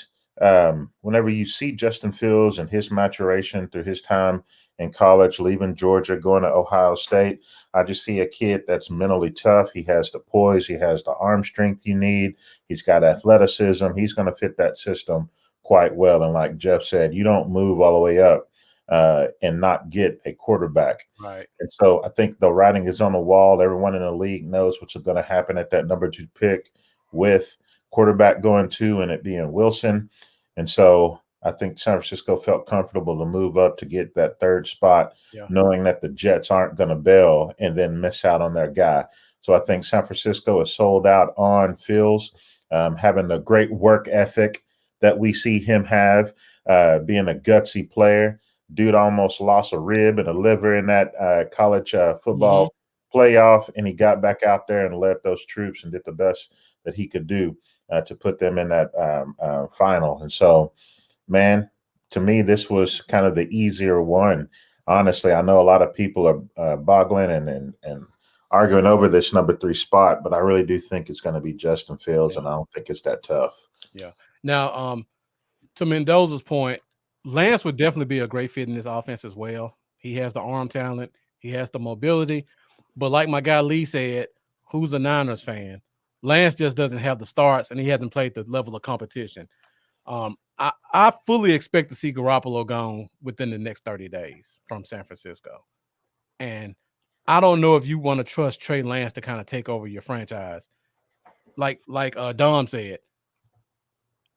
whenever you see Justin Fields and his maturation through his time in college, leaving Georgia, going to Ohio State, I just see a kid that's mentally tough. He has the poise. He has the arm strength you need. He's got athleticism. He's going to fit that system quite well. And like Jeff said, you don't move all the way up and not get a quarterback. Right. And so I think the writing is on the wall. Everyone in the league knows what's going to happen at that number 2 pick with quarterback going 2 and it being Wilson. And so I think San Francisco felt comfortable to move up to get that 3rd spot, knowing that the Jets aren't going to bail and then miss out on their guy. So I think San Francisco is sold out on Fields, having the great work ethic that we see him have, being a gutsy player. Dude almost lost a rib and a liver in that college football playoff, and he got back out there and led those troops and did the best that he could do to put them in that final. And so, man, to me, this was kind of the easier one. Honestly, I know a lot of people are boggling and arguing over this number 3 spot, but I really do think it's going to be Justin Fields, and I don't think it's that tough. Yeah. Now, to Mendoza's point, Lance would definitely be a great fit in this offense as well. He has the arm talent. He has the mobility. But like my guy Lee said, who's a Niners fan, Lance just doesn't have the starts, and he hasn't played the level of competition. I fully expect to see Garoppolo gone within the next 30 days from San Francisco. And I don't know if you want to trust Trey Lance to kind of take over your franchise. Like Dom said,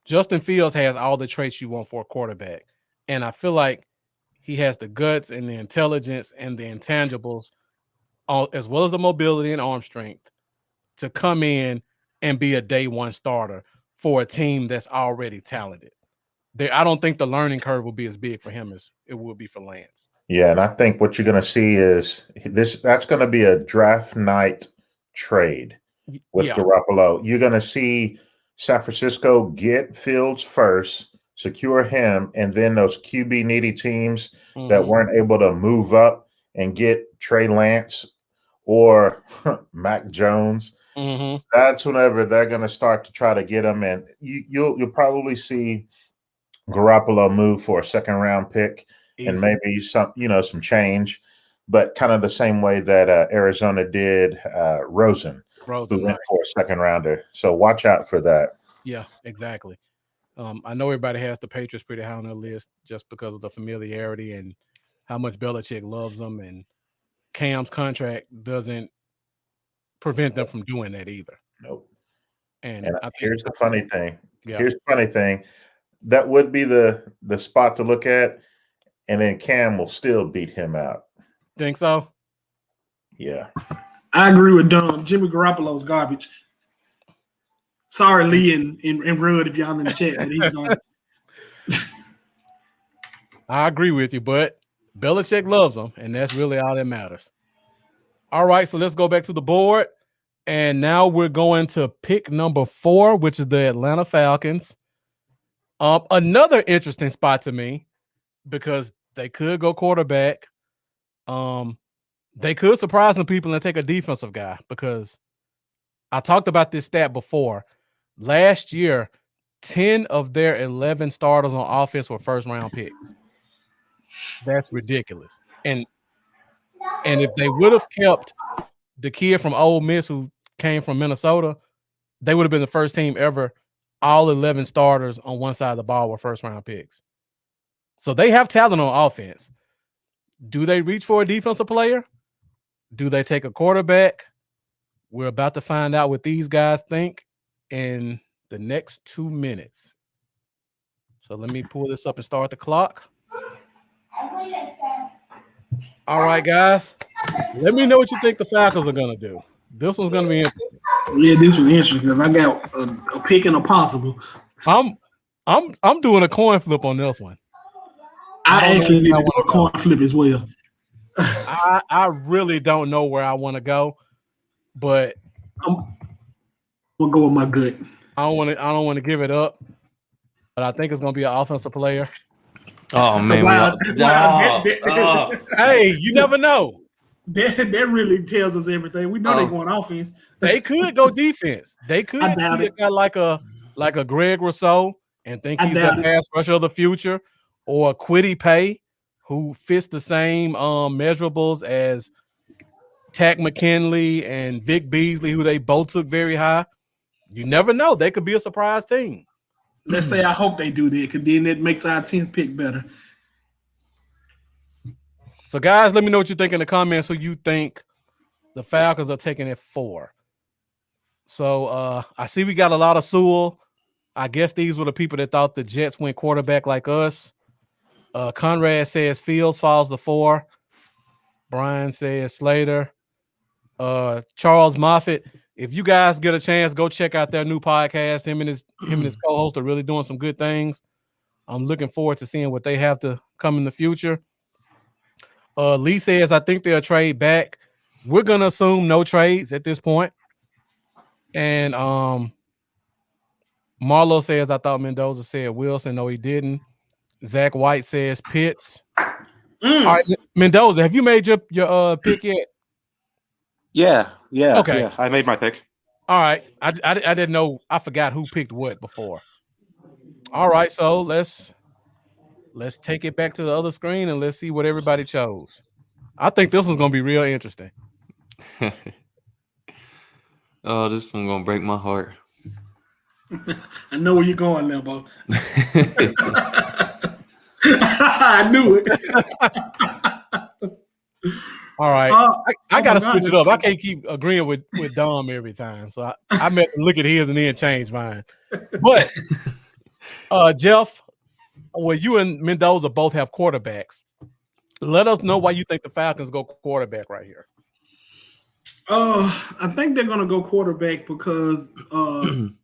Justin Fields has all the traits you want for a quarterback. And I feel like he has the guts and the intelligence and the intangibles, as well as the mobility and arm strength, to come in and be a day 1 starter for a team that's already talented. I don't think the learning curve will be as big for him as it would be for Lance. Yeah, and I think what you're going to see is that's going to be a draft night trade with Garoppolo. You're going to see San Francisco get Fields first, secure him, and then those QB needy teams that weren't able to move up and get Trey Lance or Mac Jones. That's whenever they're going to start to try to get him, and you'll probably see Garoppolo move for a 2nd round pick and maybe some change, but kind of the same way that Arizona did Rosen, who went for a 2nd rounder. So watch out for that. Yeah, exactly. I know everybody has the Patriots pretty high on their list just because of the familiarity and how much Belichick loves them, and Cam's contract doesn't prevent them from doing that either. Nope. And here's the funny thing. Here's the funny thing. That would be the spot to look at, and then Cam will still beat him out. Think so? Yeah. I agree with Dom. Jimmy Garoppolo's garbage. Sorry, Lee and Rudd, if y'all in the chat, but he's garbage. I agree with you, but Belichick loves him, and that's really all that matters. All right, so let's go back to the board. And now we're going to pick number 4, which is the Atlanta Falcons. Another interesting spot to me because they could go quarterback. They could surprise some people and take a defensive guy, because I talked about this stat before. Last year, 10 of their 11 starters on offense were 1st-round picks. That's ridiculous. And if they would have kept the kid from Ole Miss who came from Minnesota, they would have been the first team ever. All 11 starters on one side of the ball were 1st-round picks. So they have talent on offense. Do they reach for a defensive player? Do they take a quarterback? We're about to find out what these guys think in the next 2 minutes. So let me pull this up and start the clock. All right, guys. Let me know what you think the Falcons are going to do. This one's going to be interesting. Yeah, this was interesting because I got a pick and a possible. I'm doing a coin flip on this one. I actually need to do a coin flip as well. I really don't know where I want to go, but we'll go with my gut. I don't want to give it up, but I think it's going to be an offensive player. Oh man! Hey, you never know. That really tells us everything. We know they're going offense. They could go defense. They could see a guy like a Greg Rousseau and think he's the pass rusher of the future, or a Kwity Paye, who fits the same measurables as Tack McKinley and Vic Beasley, who they both took very high. You never know. They could be a surprise team. Let's say I hope they do that, because then it makes our 10th pick better. So, guys, let me know what you think in the comments. Who you think the Falcons are taking at 4? So, I see we got a lot of Sewell. I guess these were the people that thought the Jets went quarterback like us. Conrad says Fields falls to 4. Brian says Slater. Charles Moffitt. If you guys get a chance, go check out their new podcast. Him and his co-host are really doing some good things. I'm looking forward to seeing what they have to come in the future. Lee says I think they'll trade back. We're gonna assume no trades at this point. And Marlo says I thought Mendoza said Wilson. No, he didn't. Zach White says Pitts. All right, Mendoza, have you made your pick yet? Yeah. Okay. Yeah, I made my pick. All right. I didn't know. I forgot who picked what before. All right, so let's take it back to the other screen and let's see what everybody chose. I think this one's gonna be real interesting. Oh, this one's gonna break my heart. I know where you're going, Lambo. I knew it. All right. I gotta switch it up. I can't keep agreeing with Dom every time. So I meant to look at his and then change mine. But Jeff, well, you and Mendoza both have quarterbacks. Let us know why you think the Falcons go quarterback right here. I think they're gonna go quarterback because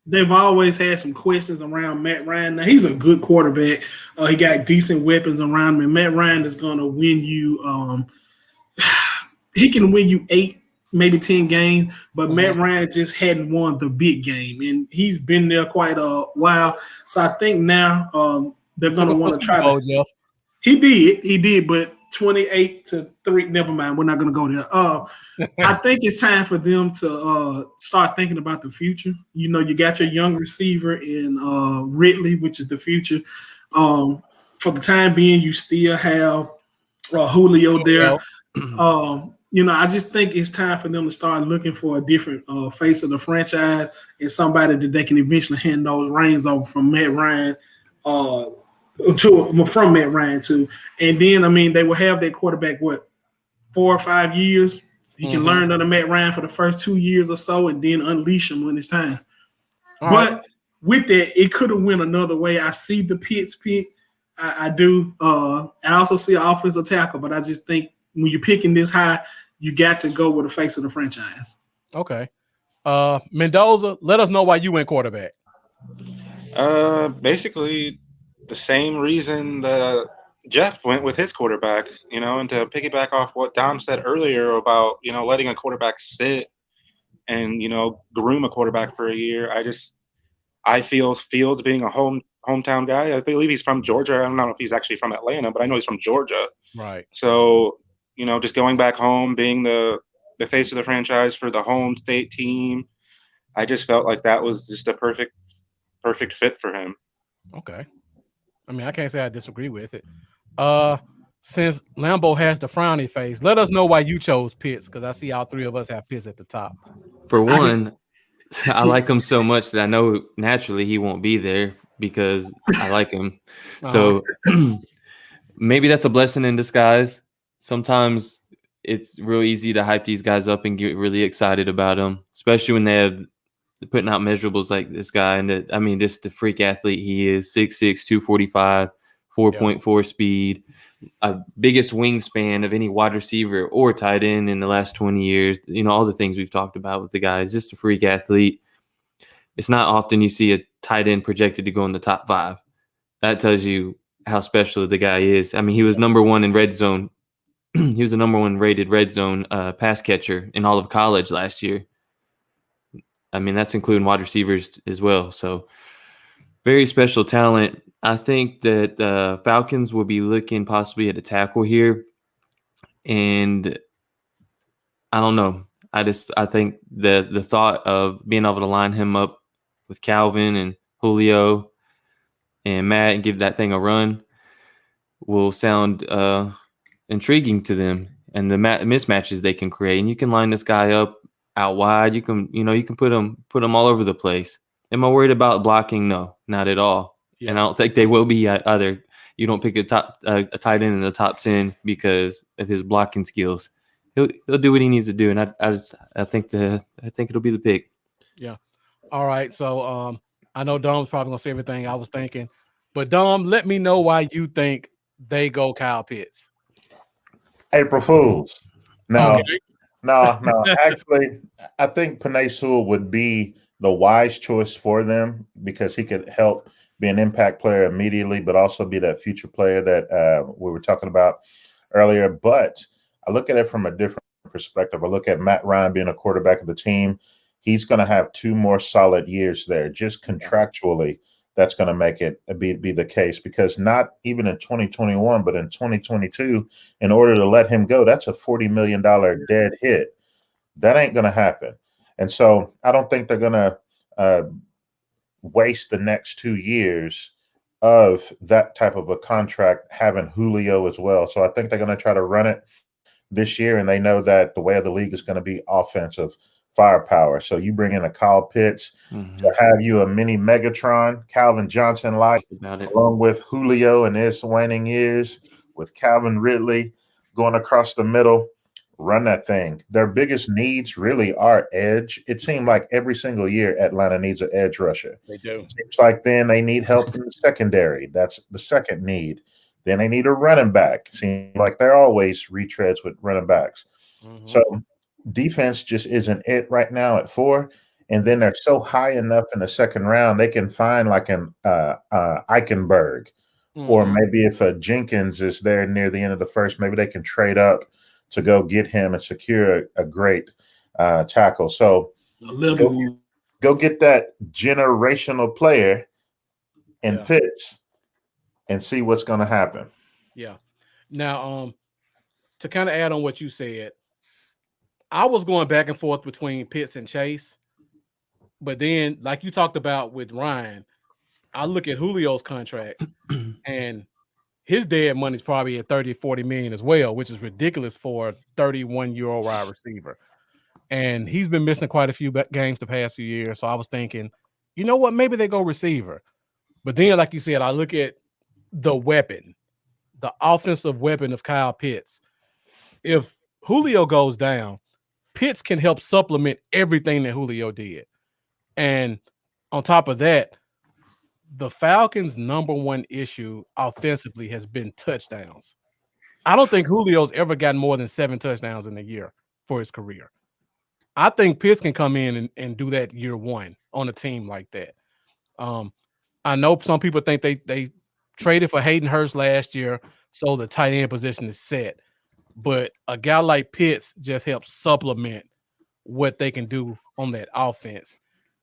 they've always had some questions around Matt Ryan. Now he's a good quarterback. He got decent weapons around him. And Matt Ryan is gonna win you. He can win you 8, maybe 10 games, but Matt Ryan just hadn't won the big game, and he's been there quite a while. So I think now they're gonna want to try to. Jeff. He did, but 28-3. Never mind. We're not going to go there. I think it's time for them to start thinking about the future. You know, you got your young receiver in Ridley, which is the future. For the time being, you still have Julio there. You know, I just think it's time for them to start looking for a different face of the franchise and somebody that they can eventually hand those reins over from Matt Ryan from Matt Ryan too. And then, I mean, they will have their quarterback, 4 or 5 years. He can learn under Matt Ryan for the first 2 years or so and then unleash him when it's time. But with that, it could have went another way. I see the Pitts pick. I do. I also see an offensive tackle, but I just think when you're picking this high, you got to go with the face of the franchise. Okay. Mendoza, let us know why you went quarterback. Basically the same reason that Jeff went with his quarterback, you know, and to piggyback off what Dom said earlier about, you know, letting a quarterback sit and, you know, groom a quarterback for a year. I feel Fields being a hometown guy. I believe he's from Georgia. I don't know if he's actually from Atlanta, but I know he's from Georgia. Right. So, you know, just going back home, being the face of the franchise for the home state team, I just felt like that was just a perfect fit for him. Okay. I mean, I can't say I disagree with it. Since Lambo has the frowny face, let us know why you chose Pitts, because I see all three of us have Pitts at the top. For one, I like him so much that I know naturally he won't be there because I like him. So maybe that's a blessing in disguise. Sometimes it's real easy to hype these guys up and get really excited about them, especially when they're putting out measurables like this guy. And I mean, just the freak athlete he is: 6'6", 245, 4.4 speed, biggest wingspan of any wide receiver or tight end in the last 20 years. You know, all the things we've talked about with the guy. He's just a freak athlete. It's not often you see a tight end projected to go in the top 5. That tells you how special the guy is. I mean, he was number 1 in red zone. He was the number 1 rated red zone pass catcher in all of college last year. I mean, that's including wide receivers as well. So very special talent. I think that the Falcons will be looking possibly at a tackle here. And I don't know. I think the thought of being able to line him up with Calvin and Julio and Matt and give that thing a run will sound intriguing to them, and the mismatches they can create. And you can line this guy up out wide. You can put him all over the place. Am I worried about blocking? No, not at all. Yeah. And I don't think they will be either. You don't pick a tight end in the top 10 because of his blocking skills. He'll do what he needs to do, and I think it'll be the pick. Yeah. All right. So I know Dom's probably gonna say everything I was thinking, but Dom, let me know why you think they go Kyle Pitts. April Fools. No, Okay. no. Actually, I think Penei Sewell would be the wise choice for them because he could help be an impact player immediately, but also be that future player that we were talking about earlier. But I look at it from a different perspective. I look at Matt Ryan being a quarterback of the team. He's going to have 2 more solid years there, just contractually. That's going to make it be the case because not even in 2021, but in 2022, in order to let him go, that's a $40 million dead hit. That ain't going to happen. And so I don't think they're going to waste the next 2 years of that type of a contract having Julio as well. So I think they're going to try to run it this year, and they know that the way of the league is going to be offensive firepower. So you bring in a Kyle Pitts to have you a mini Megatron, Calvin Johnson like, along with Julio in his waning years, with Calvin Ridley going across the middle. Run that thing. Their biggest needs really are edge. It seemed like every single year Atlanta needs an edge rusher. They do. Seems like then they need help in the secondary. That's the second need. Then they need a running back. Seems like they're always retreads with running backs. So defense just isn't it right now at 4. And then they're so high enough in the second round, they can find like an Eichenberg. Or maybe if a Jenkins is there near the end of the first, maybe they can trade up to go get him and secure a great tackle. So go get that generational player in Pitts and see what's going to happen. Yeah. Now, to kind of add on what you said, I was going back and forth between Pitts and Chase. But then, like you talked about with Ryan, I look at Julio's contract and his dead money's probably at 30, 40 million as well, which is ridiculous for a 31-year-old wide receiver. And he's been missing quite a few games the past few years. So I was thinking, you know what? Maybe they go receiver. But then, like you said, I look at the weapon, the offensive weapon of Kyle Pitts. If Julio goes down, Pitts can help supplement everything that Julio did. And on top of that, the Falcons' #1 issue offensively has been touchdowns. I don't think Julio's ever gotten more than 7 touchdowns in a year for his career. I think Pitts can come in and do that year 1 on a team like that. I know some people think they traded for Hayden Hurst last year, so the tight end position is set. But a guy like Pitts just helps supplement what they can do on that offense.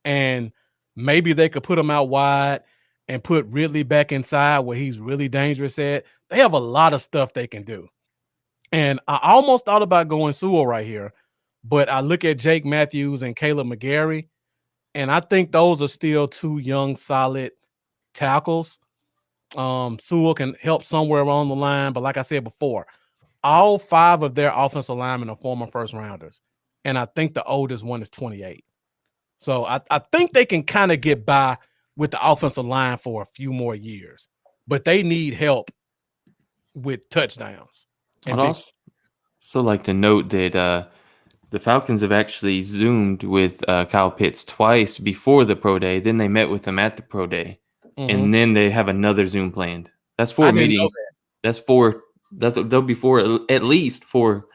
And maybe they could put him out wide and put Ridley back inside where he's really dangerous at. They have a lot of stuff they can do. And I almost thought about going Sewell right here, but I look at Jake Matthews and Caleb McGarry, and I think those are still 2 young, solid tackles. Sewell can help somewhere along the line, but like I said before, all 5 of their offensive linemen are former first rounders, and I think the oldest one is 28. So I think they can kind of get by with the offensive line for a few more years, but they need help with touchdowns. I'd also like to note that the Falcons have actually Zoomed with Kyle Pitts twice before the pro day. Then they met with him at the pro day, and then they have another Zoom planned. That's 4 meetings. That's 4. There'll be 4, at least 4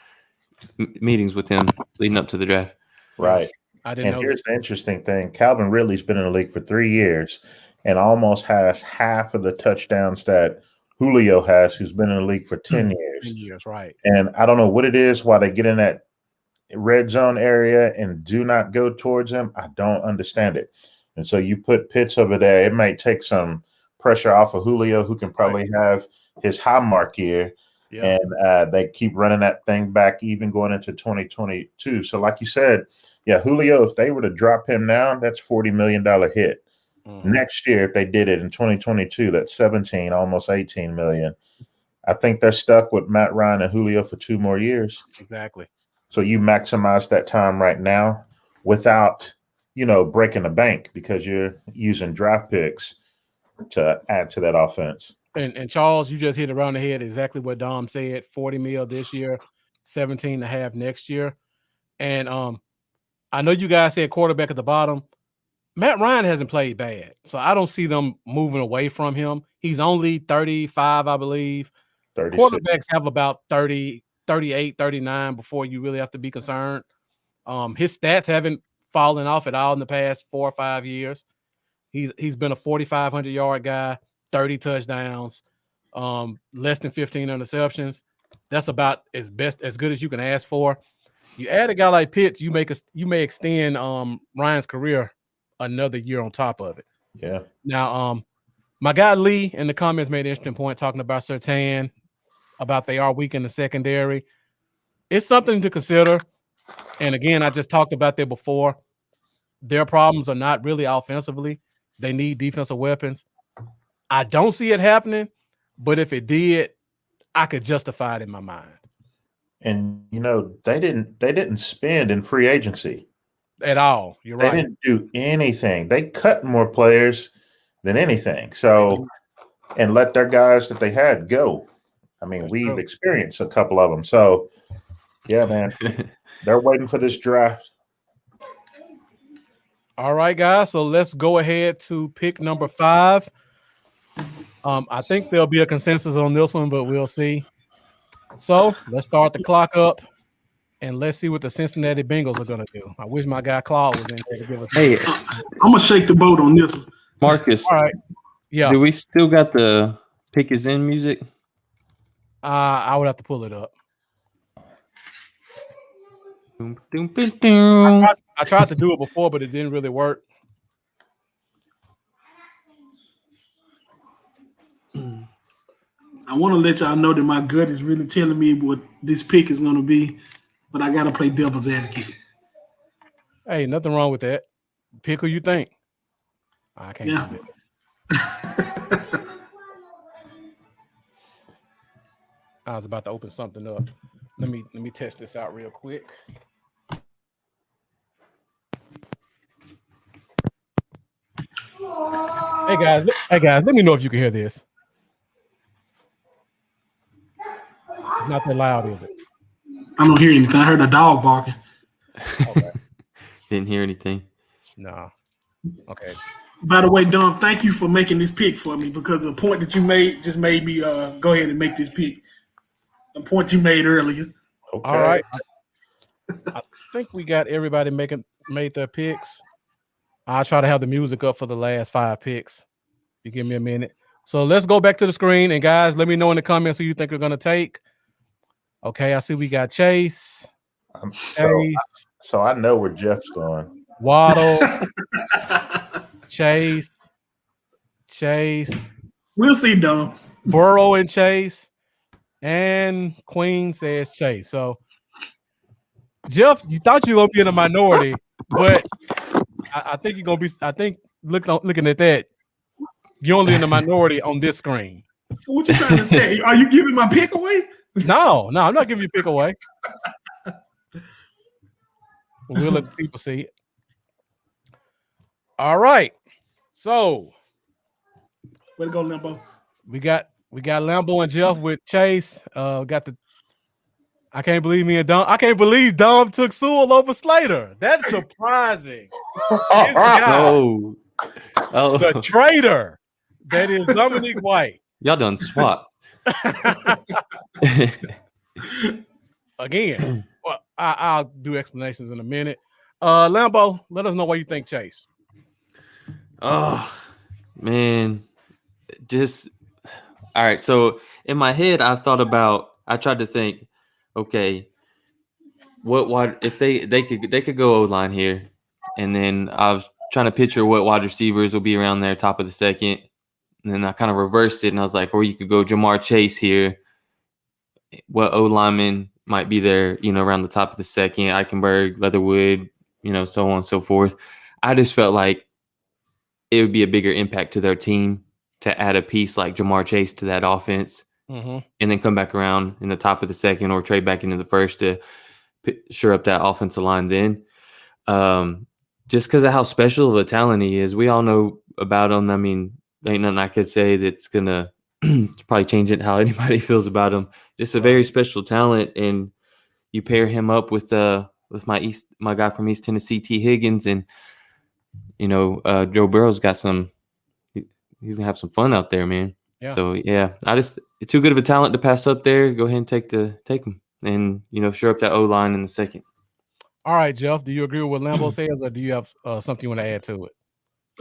meetings with him leading up to the draft. Right. I didn't know. Here's the interesting thing: Calvin Ridley's been in the league for 3 years and almost has half of the touchdowns that Julio has, who's been in the league for 10 years. 10 years, right? And I don't know what it is why they get in that red zone area and do not go towards him. I don't understand it. And so you put Pitts over there, it might take some pressure off of Julio, who can probably have his high mark year. Yeah. And they keep running that thing back even going into 2022. So like you said, yeah, Julio, if they were to drop him now, that's $40 million hit. Next year, if they did it in 2022, that's 17, almost 18 million. I think they're stuck with Matt Ryan and Julio for 2 more years. Exactly. So you maximize that time right now without, breaking the bank because you're using draft picks to add to that offense. And Charles, you just hit around the head exactly what Dom said. 40 mil this year, 17 and a half next year. And I know you guys said quarterback at the bottom. Matt Ryan hasn't played bad, so I don't see them moving away from him. He's only 35, I believe. 36. Quarterbacks have about 30, 38, 39 before you really have to be concerned. His stats haven't fallen off at all in the past 4 or 5 years. He's been a 4,500 yard guy, 30 touchdowns, less than 15 interceptions. That's about as good as you can ask for. You add a guy like Pitts, you may extend Ryan's career another year on top of it. Yeah. Now, my guy Lee in the comments made an interesting point talking about Surtain, about they are weak in the secondary. It's something to consider. And again, I just talked about that before. Their problems are not really offensively. They need defensive weapons. I don't see it happening, but if it did, I could justify it in my mind. And they didn't spend in free agency at all. You're right. They didn't do anything. They cut more players than anything. So, and let their guys that they had go. I mean, we've experienced a couple of them. So, yeah, man, they're waiting for this draft. All right, guys. So let's go ahead to pick number 5. I think there'll be a consensus on this one, but we'll see. So let's start the clock up, and let's see what the Cincinnati Bengals are going to do. I wish my guy Claude was in there to give us. Hey, I'm gonna shake the boat on this one. Marcus. All right. Yeah. Do we still got the pick is in music? I would have to pull it up. I tried to do it before, but it didn't really work. I want to let y'all know that my gut is really telling me what this pick is going to be, but I got to play devil's advocate. Hey, nothing wrong with that. Pick who you think. I can't do it. I was about to open something up. Let me test this out real quick. Hey guys, let me know if you can hear this. It's not that loud, is it? I don't hear anything. I heard a dog barking. Okay. Didn't hear anything. No. Okay. By the way, Dom, thank you for making this pick for me, because the point that you made just made me go ahead and make this pick. The point you made earlier. Okay. All right. I think we got everybody made their picks. I'll try to have the music up for the last 5 picks. You give me a minute. So let's go back to the screen, and guys, let me know in the comments who you think are going to take. Okay, I see we got Chase. So I know where Jeff's going. Waddle. Chase. We'll see, Dom. Burrow and Chase. And Queen says Chase. So, Jeff, you thought you were going to be in a minority, but I think you're going to be – I think looking at that, you're only in the minority on this screen. So what you trying to say? Are you giving my pick away? No, I'm not giving you a pick away. We'll let the people see it. All right. So way to go, Limbo. We got Lambo and Jeff with Chase. I can't believe Dom took Sewell over Slater. That's surprising. This guy, the traitor that is Dominique White. Y'all done swap. Again, well, I'll do explanations in a minute. Lambo, let us know why you think Chase. Oh, man. Just all right. So in my head, I tried to think, okay, what if they could go O-line here, and then I was trying to picture what wide receivers will be around there, top of the second, and then I kind of reversed it, and I was like, or you could go Jamar Chase here. What O-lineman might be there, around the top of the second, Eichenberg, Leatherwood, so on and so forth. I just felt like it would be a bigger impact to their team to add a piece like Jamar Chase to that offense, and then come back around in the top of the second or trade back into the first to shore up that offensive line then. just because of how special of a talent he is. We all know about him. I mean, ain't nothing I could say that's gonna probably change it how anybody feels about him. Just a very special talent, and you pair him up with my guy from East Tennessee, T. Higgins, and Joe Burrow's got some. He's gonna have some fun out there, man. Yeah. So yeah, it's too good of a talent to pass up there. Go ahead and take him, and shore up that O line in the second. All right, Jeff. Do you agree with what Lambo says, or do you have something you want to add to it?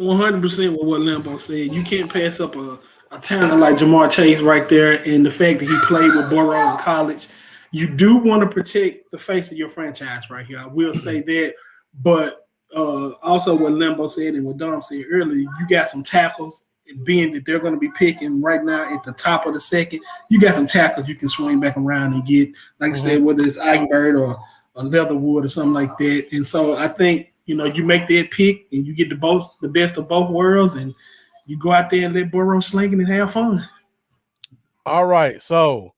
100% with what Lambo said. You can't pass up a talent like Jamar Chase right there, and the fact that he played with Burrow in college. You do want to protect the face of your franchise right here. I will say that, but also what Lambo said and what Dom said earlier, you got some tackles. And being that they're going to be picking right now at the top of the second, you got some tackles you can swing back around and get, like I said, whether it's Eichenberg or Leatherwood or something like that. And so I think, you make that pick and you get the best of both worlds, and you go out there and let Burrow sling it and have fun. All right. So,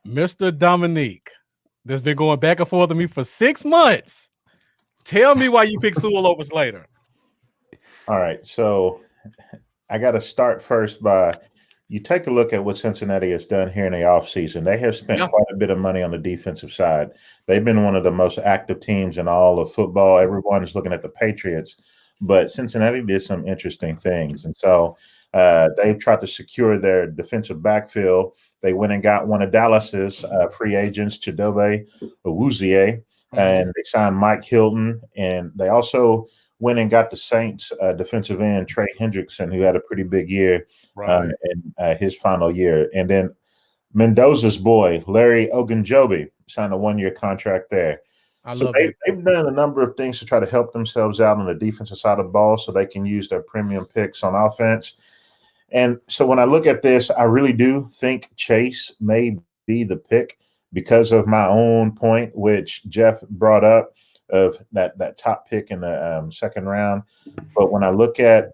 Mr. Dominique, that's been going back and forth with me for 6 months. Tell me why you picked Sewell over Slater. All right. So I got to start first by you take a look at what Cincinnati has done here in the offseason. They have spent quite a bit of money on the defensive side. They've been one of the most active teams in all of football. Everyone is looking at the Patriots, but Cincinnati did some interesting things. And so they've tried to secure their defensive backfield. They went and got one of Dallas's free agents, Chidobe Awuzie, and they signed Mike Hilton. And they also went and got the Saints defensive end, Trey Hendrickson, who had a pretty big year in his final year. And then Mendoza's boy, Larry Ogunjobi, signed a 1-year contract there. They've done a number of things to try to help themselves out on the defensive side of the ball so they can use their premium picks on offense. And so when I look at this, I really do think Chase may be the pick because of my own point, which Jeff brought up, of that top pick in the second round. But when I look at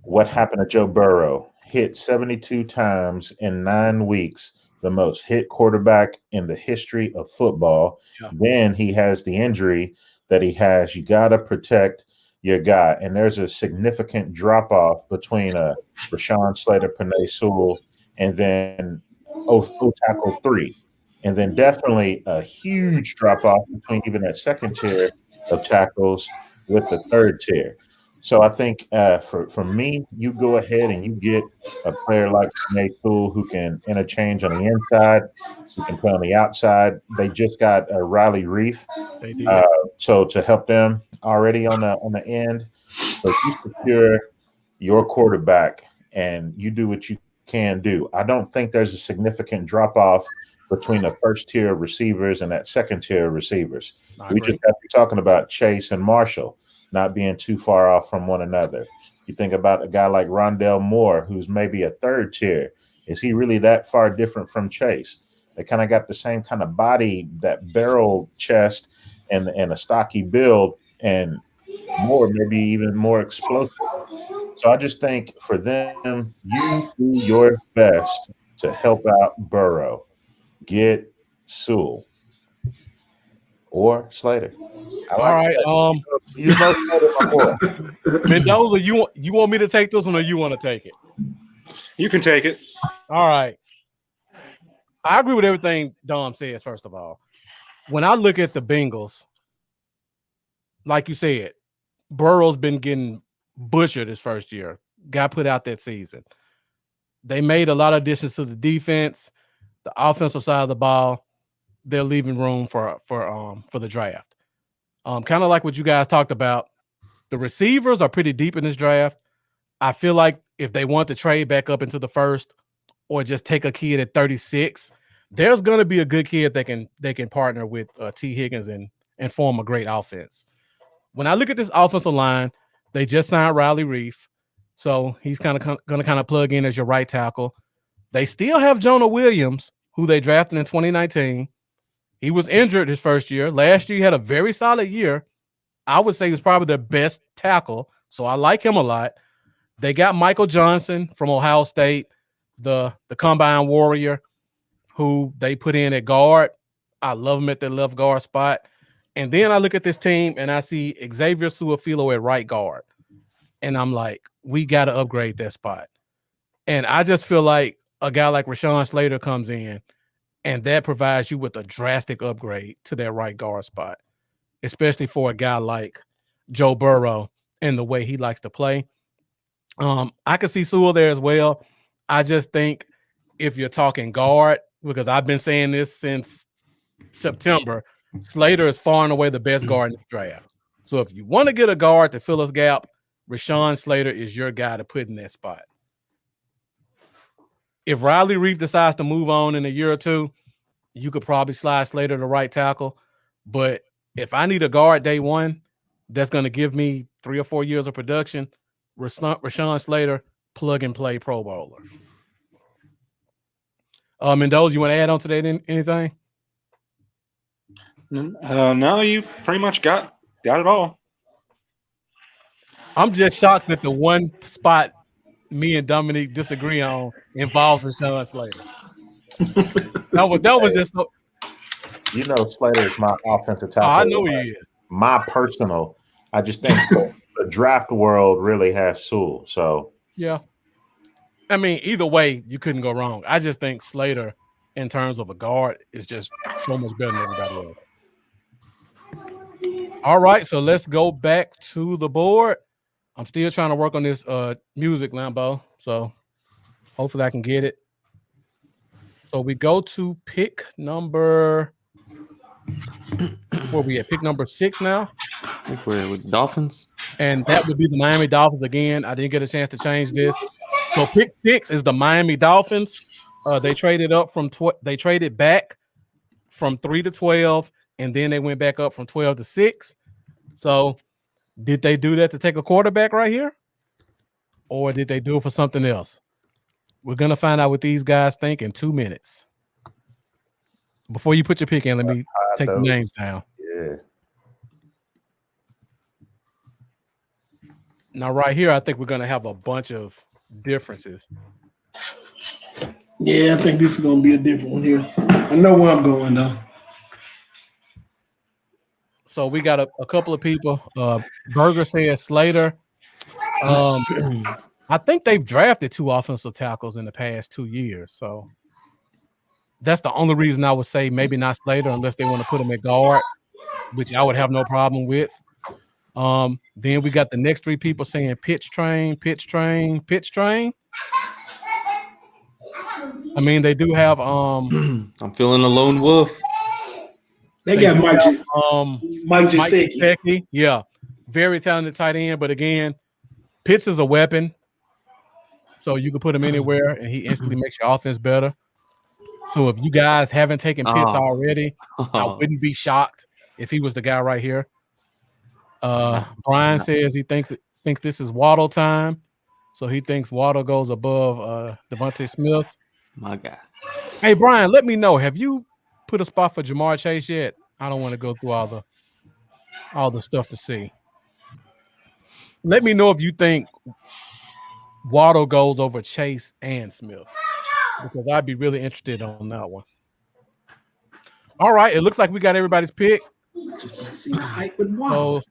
what happened to Joe Burrow, hit 72 times in 9 weeks, the most hit quarterback in the history of football. Yeah. Then he has the injury that he has. You got to protect your guy. And there's a significant drop-off between Rashawn Slater, Penei Sewell, and then tackle 3. And then definitely a huge drop-off between even that second tier of tackles with the third tier. So I think for me, you go ahead and you get a player like Penei Sewell who can interchange on the inside, who can play on the outside. They just got Riley Reef, so to help them already on the end. So you secure your quarterback and you do what you can do. I don't think there's a significant drop-off between the first tier of receivers and that second tier of receivers. We just have to be talking about Chase and Marshall not being too far off from one another. You think about a guy like Rondell Moore, who's maybe a third tier. Is he really that far different from Chase? They kind of got the same kind of body, that barrel chest and a stocky build, and Moore maybe even more explosive. So I just think for them, you do your best to help out Burrow. Get Sewell or Slater. All right. Mendoza, you want me to take this one or you want to take it? You can take it. All right. I agree with everything Dom says, first of all. When I look at the Bengals, like you said, Burrow's been getting butchered his first year. Got put out that season. They made a lot of additions to the defense. The offensive side of the ball, they're leaving room for the draft. Kind of like what you guys talked about. The receivers are pretty deep in this draft. I feel like if they want to trade back up into the first or just take a kid at 36, there's going to be a good kid they can partner with T. Higgins and form a great offense. When I look at this offensive line, they just signed Riley Reef, so he's going to plug in as your right tackle. They still have Jonah Williams, who they drafted in 2019. He was injured his first year. Last year, he had a very solid year. I would say he was probably their best tackle, so I like him a lot. They got Michael Johnson from Ohio State, the combine warrior, who they put in at guard. I love him at the left guard spot. And then I look at this team and I see Xavier Suafilo at right guard. And I'm like, we got to upgrade that spot. And I just feel like a guy like Rashawn Slater comes in and that provides you with a drastic upgrade to that right guard spot, especially for a guy like Joe Burrow and the way he likes to play. I could see Sewell there as well. I just think if you're talking guard, because I've been saying this since September, Slater is far and away the best guard in the draft. So if you want to get a guard to fill his gap, Rashawn Slater is your guy to put in that spot. If Riley Reef decides to move on in a year or two, you could probably slide Slater to right tackle. But if I need a guard day one that's going to give me 3 or 4 years of production, Rashawn Slater, plug and play Pro Bowler. Mendoza, you want to add on to that anything? No, you pretty much got it all. I'm just shocked that the one spot me and Dominique disagree on involves Rashawn Slater. that was just so. You know, Slater is my offensive tackle. I know he is. My personal. I just think the draft world really has Sewell. So yeah. I mean, either way, you couldn't go wrong. I just think Slater, in terms of a guard, is just so much better than everybody else. All right, so let's go back to the board. I'm still trying to work on this music, Lambo. So hopefully I can get it. So we go to pick number. Where we at? Pick number 6 now. I think we're with Dolphins. And that would be the Miami Dolphins again. I didn't get a chance to change this. So pick 6 is the Miami Dolphins. They traded back from 3 to 12, and then they went back up from 12 to 6. So did they do that to take a quarterback right here? Or did they do it for something else? We're going to find out what these guys think in 2 minutes. Before you put your pick in, let me take the names down. Yeah. Now, right here, I think we're going to have a bunch of differences. Yeah, I think this is going to be a different one here. I know where I'm going, though. So we got a couple of people. Berger says Slater. I think they've drafted 2 offensive tackles in the past 2 years. So that's the only reason I would say maybe not Slater unless they want to put him at guard, which I would have no problem with. Then we got the next 3 people saying pitch train. I mean, they do have I'm feeling a lone wolf. They got Mike Gesicki. Gesicki. Yeah, very talented tight end. But again, Pitts is a weapon, so you can put him anywhere, and he instantly makes your offense better. So if you guys haven't taken Pitts already, I wouldn't be shocked if he was the guy right here. Brian says he thinks this is Waddle time, so he thinks Waddle goes above Devontae Smith. My guy. Hey Brian, let me know. Have you put a spot for Jamar Chase yet? I don't want to go through all the stuff to see. Let me know if you think Waddle goes over Chase and Smith, because I'd be really interested on that one. All right, it looks like we got everybody's pick. Just don't see the hype with Waddle. So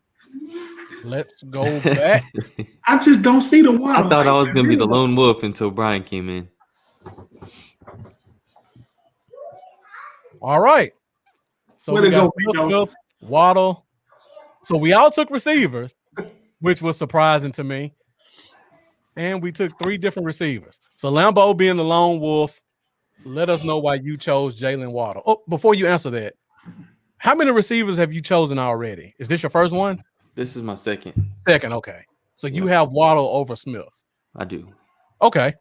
let's go back. I just don't see the Waddle. I thought I was going to be the lone wolf until Brian came in. All right. So we got Smith, Waddle. So we all took receivers, which was surprising to me. And we took 3 different receivers. So Lambeau being the lone wolf, let us know why you chose Jalen Waddle. Oh, before you answer that, how many receivers have you chosen already? Is this your first one? This is my second. Second, okay. So you have Waddle over Smith. I do. Okay.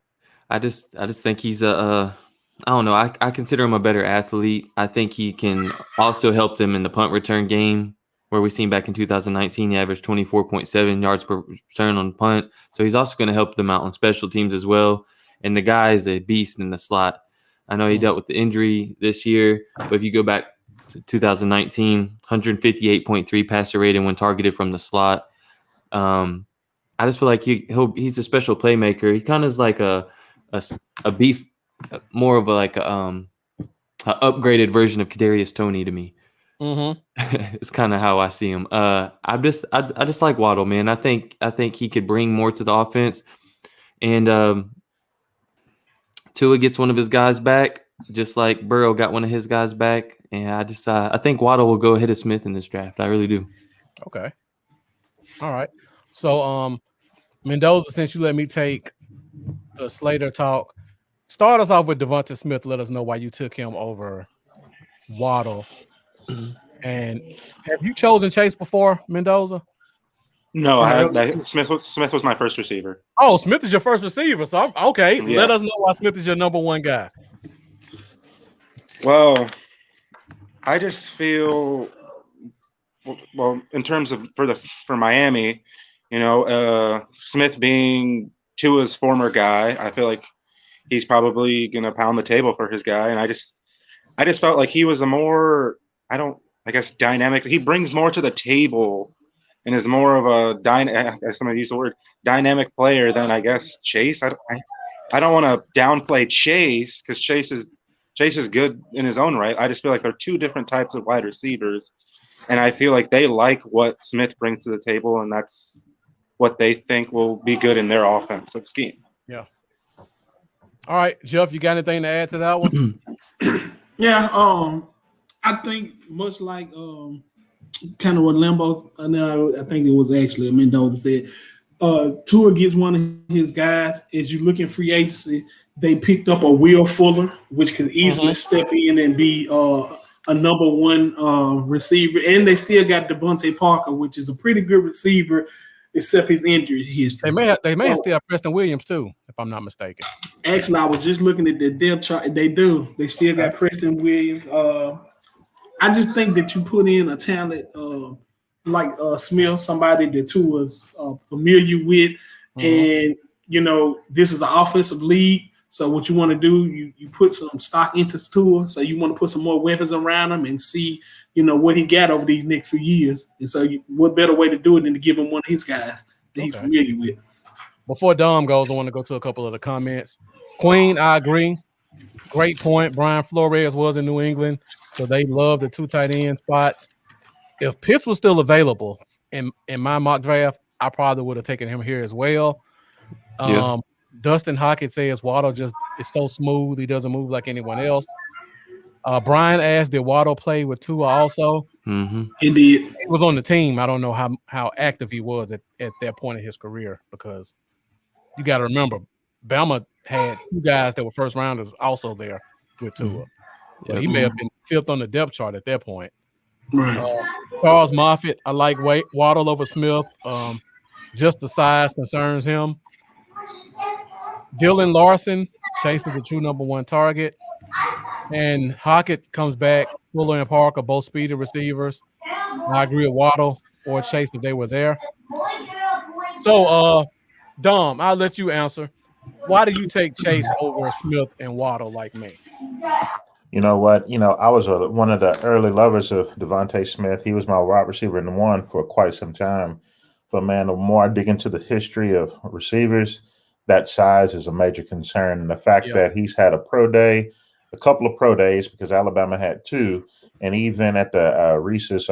I just think he's I don't know. I consider him a better athlete. I think he can also help them in the punt return game, where we seen back in 2019, he averaged 24.7 yards per return on punt. So he's also going to help them out on special teams as well. And the guy is a beast in the slot. I know he dealt with the injury this year, but if you go back to 2019, 158.3 passer rating when targeted from the slot. I just feel like he's a special playmaker. He kind of is like a more of a upgraded version of Kadarius Toney to me. Mm-hmm. It's kind of how I see him. I just like Waddle, man. I think he could bring more to the offense, and Tua gets one of his guys back, just like Burrow got one of his guys back. And I think Waddle will go ahead of Smith in this draft. I really do. Okay. All right. So, Mendoza, since you let me take the Slater talk, start us off with Devonta Smith. Let us know why you took him over Waddle. And have you chosen Chase before, Mendoza? No, In the I early- had Smith was my first receiver. Oh, Smith is your first receiver. So I'm okay. Yeah. Let us know why Smith is your number one guy. Well, I just feel well in terms of for Miami, Smith being Tua's former guy, I feel like he's probably gonna pound the table for his guy, and I just felt like he was a more dynamic. He brings more to the table and is more of a as somebody used the word dynamic player than I guess Chase. I don't want to downplay Chase because Chase is good in his own right. I just feel like they're two different types of wide receivers, and I feel like they like what Smith brings to the table, and that's what they think will be good in their offensive scheme. Yeah. All right, Jeff, you got anything to add to that one? Yeah, I think much like kind of what Lambo, I think it was actually Mendoza said, Tua gets one of his guys. As you look in free agency, they picked up a Will Fuller, which could easily step in and be a number one receiver. And they still got Devontae Parker, which is a pretty good receiver, except his injury history. They may still have Preston Williams too, if I'm not mistaken. Actually, I was just looking at the depth chart. They do. They still got Preston Williams. I just think that you put in a talent like Smith, somebody that Tua was familiar with, and this is an offensive league. So what you want to do, you put some stock into Tua. So you want to put some more weapons around him and see, what he got over these next few years. And so, what better way to do it than to give him one of his guys that he's familiar with? Before Dom goes, I want to go to a couple of the comments. Queen, I agree. Great point. Brian Flores was in New England, so they love the two tight end spots. If Pitts was still available in my mock draft, I probably would have taken him here as well. Yeah. Dustin Hockett says Waddle just is so smooth. He doesn't move like anyone else. Brian asked, did Waddle play with Tua also? Mm-hmm. He did. He was on the team. I don't know how active he was at that point in his career, because you got to remember, Bama had two guys that were first rounders also there with Tua. So he may have been fifth on the depth chart at that point. Right. Charles Moffitt, I like Waddle over Smith. Just the size concerns him. Dylan Larson, Chase is the true number one target. And Hockett comes back. Fuller and Parker, both speedy receivers. I agree with Waddle or Chase if they were there. So, Dom, I'll let you answer. Why do you take Chase over Smith and Waddle like me? You know what? I was one of the early lovers of Devontae Smith. He was my wide receiver in the one for quite some time. But, man, the more I dig into the history of receivers, that size is a major concern. And the fact that he's had a couple of pro days, because Alabama had two, and even at the Reese's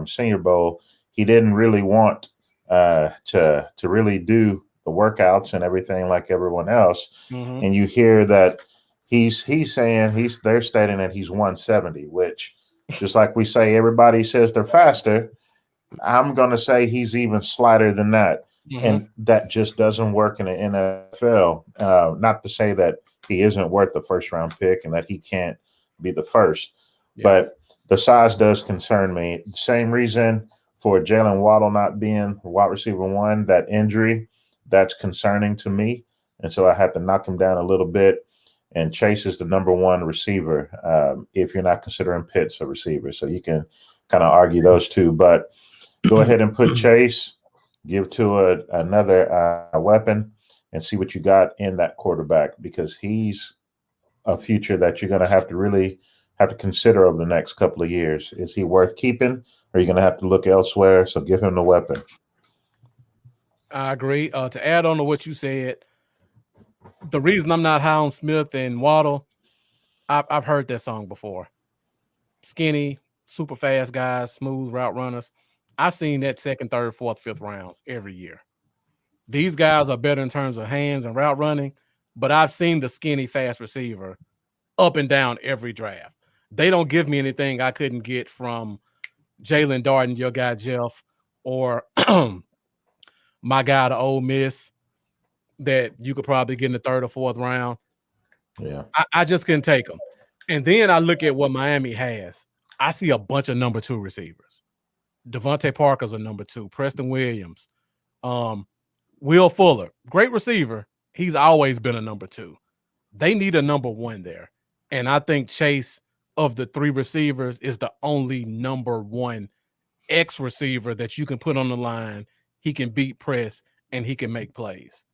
Senior Bowl, he didn't really want to really do the workouts and everything like everyone else. Mm-hmm. And you hear that they're stating that he's 170, which, just like we say, everybody says they're faster. I'm going to say he's even slighter than that. Mm-hmm. And that just doesn't work in the NFL. Not to say that he isn't worth the first round pick and that he can't be the first, but the size does concern me. Same reason for Jalen Waddle not being wide receiver one, that injury, that's concerning to me. And so I have to knock him down a little bit. And Chase is the number one receiver if you're not considering Pitts a receiver. So you can kind of argue those two. But go ahead and put Chase, give to another weapon, and see what you got in that quarterback, because he's a future that you're going to have to consider over the next couple of years. Is he worth keeping, or are you going to have to look elsewhere? So give him the weapon. I agree. To add on to what you said, the reason I'm not high on Smith and Waddle, I've heard that song before. Skinny, super fast guys, smooth route runners. I've seen that second, third, fourth, fifth rounds every year. These guys are better in terms of hands and route running, but I've seen the skinny, fast receiver up and down every draft. They don't give me anything I couldn't get from Jalen Darden, your guy Jeff, or my guy to Ole Miss that you could probably get in the third or fourth round. Yeah. I just couldn't take them. And then I look at what Miami has. I see a bunch of number 2 receivers. Devontae Parker's a number 2. Preston Williams. Will Fuller, great receiver. He's always been a number 2. They need a number 1 there. And I think Chase, of the 3 receivers, is the only number 1 X receiver that you can put on the line. He can beat press and he can make plays.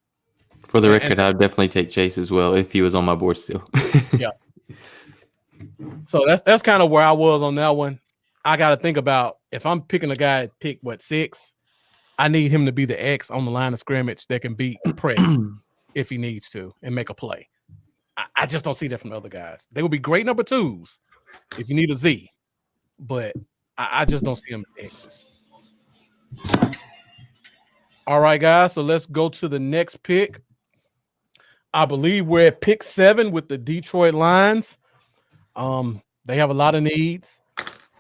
For the record, I'd definitely take Chase as well if he was on my board still. Yeah. So that's kind of where I was on that one. I got to think about if I'm picking a guy at pick 6, I need him to be the X on the line of scrimmage that can beat press if he needs to and make a play. I just don't see that from the other guys. They would be great number 2s if you need a Z, but I just don't see them X's. All right, guys. So let's go to the next pick. I believe we're at pick 7 with the Detroit Lions. They have a lot of needs.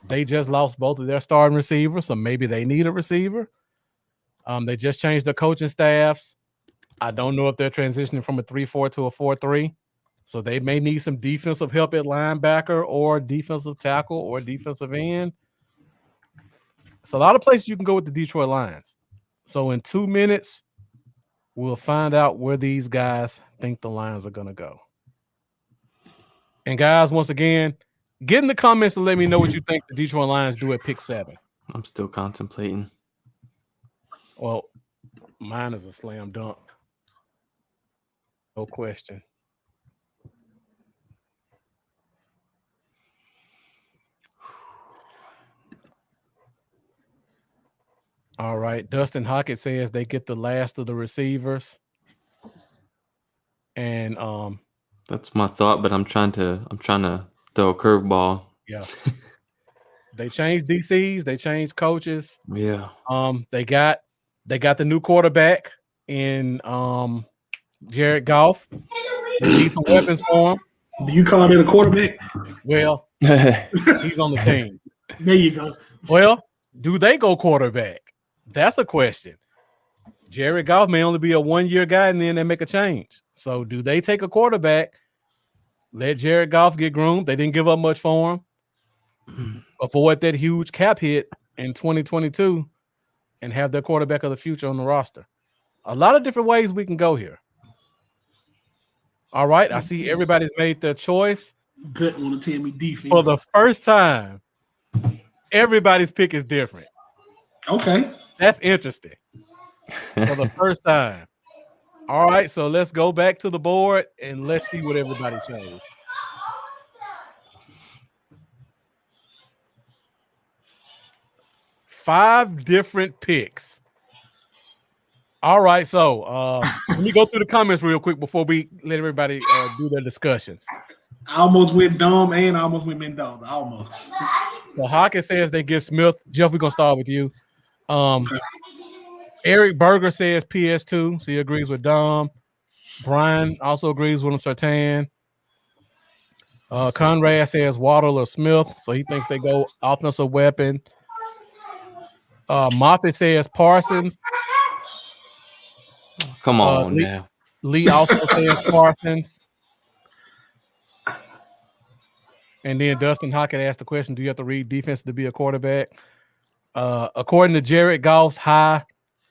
They just lost both of their starting receivers, so maybe they need a receiver. They just changed their coaching staffs. I don't know if they're transitioning from a 3-4 to a 4-3, so they may need some defensive help at linebacker or defensive tackle or defensive end. It's a lot of places you can go with the Detroit Lions. So in 2 minutes, we'll find out where these guys think the Lions are going to go. And guys, once again, get in the comments and let me know what you think the Detroit Lions do at pick 7. I'm still contemplating. Well, mine is a slam dunk. No question. All right. Dustin Hockett says they get the last of the receivers. And that's my thought, but I'm trying to throw a curveball. Yeah. They changed DCs, they changed coaches. Yeah. They got the new quarterback in Jared Goff. They need some weapons for him. Do you call it a quarterback? Well, he's on the team. There you go. Well, do they go quarterback? That's a question. Jared Goff may only be a 1-year guy, and then they make a change. So do they take a quarterback, let Jared Goff get groomed? They didn't give up much for him. Avoid that huge cap hit in 2022 and have their quarterback of the future on the roster. A lot of different ways we can go here. All right, I see everybody's made their choice. Good want to tell me defense. For the first time, everybody's pick is different. Okay. That's interesting. For the first time. All right, so let's go back to the board and let's see what everybody chose. Five different picks. All right, so let me go through the comments real quick before we let everybody do their discussions. I almost went Dom and I almost went Mendoza. Almost. So Hawkins says they get Smith. Jeff, we're gonna start with you. Eric Berger says PS2, so he agrees with Dom. Brian also agrees with him. Sertan. Conrad says Waddle or Smith, so he thinks they go offensive weapon. Moffitt says Parsons. Come on now. Lee also says Parsons. And then Dustin Hockett asked the question, do you have to read defense to be a quarterback? According to Jared Goff's high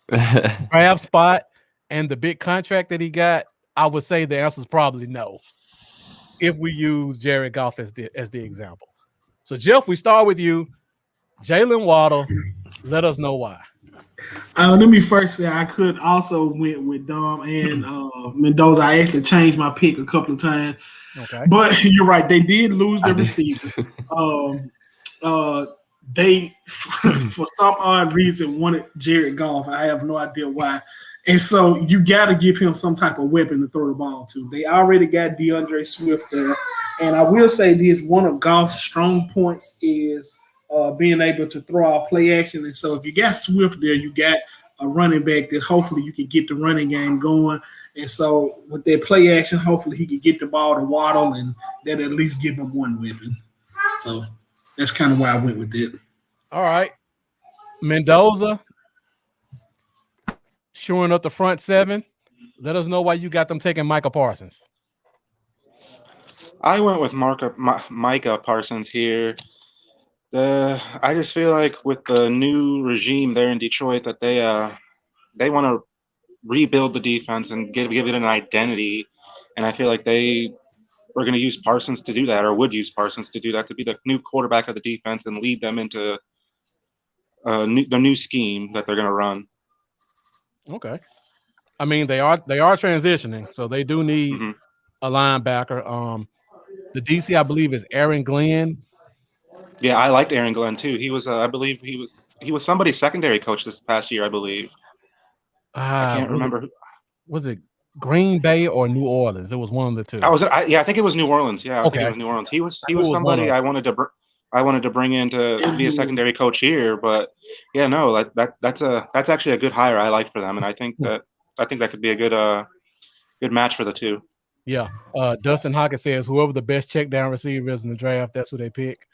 draft spot and the big contract that he got, I would say the answer is probably no. If we use Jared Goff as the example. So Jeff, we start with you. Jalen Waddle, let us know why. Let me first say I could also went with Dom and Mendoza. I actually changed my pick a couple of times. Okay. But you're right, they did lose their receivers. They, for some odd reason, wanted Jared Goff. I have no idea why. And so you got to give him some type of weapon to throw the ball to. They already got DeAndre Swift there. And I will say this, one of Goff's strong points is being able to throw out play action. And so if you got Swift there, you got a running back that hopefully you can get the running game going. And so with that play action, hopefully he can get the ball to Waddle, and that at least give him one weapon. So that's kind of why I went with it. All right. Mendoza, shoring up the front seven. Let us know why you got them taking Micah Parsons. I went with Micah Parsons here. I just feel like with the new regime there in Detroit that they want to rebuild the defense and give it an identity, and I feel like they are going to use Parsons to do that, or would use Parsons to do that, to be the new quarterback of the defense and lead them into the new scheme that they're going to run. Okay. I mean, they are transitioning, so they do need a linebacker. The DC, I believe, is Aaron Glenn. Yeah, I liked Aaron Glenn too. He was, I believe, he was somebody's secondary coach this past year, I believe. I can't remember. Was it Green Bay or New Orleans? It was one of the two. I think it was New Orleans. Yeah, I think it was New Orleans. He was somebody I wanted to bring in to be a secondary coach here. But yeah, no, that's actually a good hire I like for them, and I think that could be a good match for the two. Yeah. Dustin Hawkins says whoever the best check down receiver is in the draft, that's who they pick.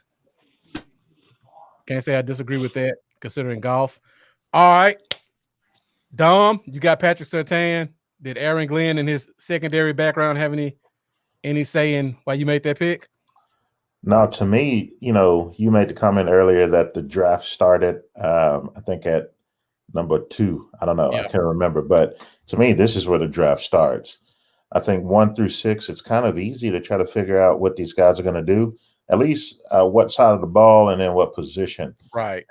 Can't say I disagree with that, considering golf. All right. Dom, you got Patrick Surtain. Did Aaron Glenn and his secondary background have any say in why you made that pick? No, to me, you made the comment earlier that the draft started, I think at number 2. I don't know. Yeah. I can't remember. But to me, this is where the draft starts. I think 1 through 6, it's kind of easy to try to figure out what these guys are going to do, at least what side of the ball and then what position. Right.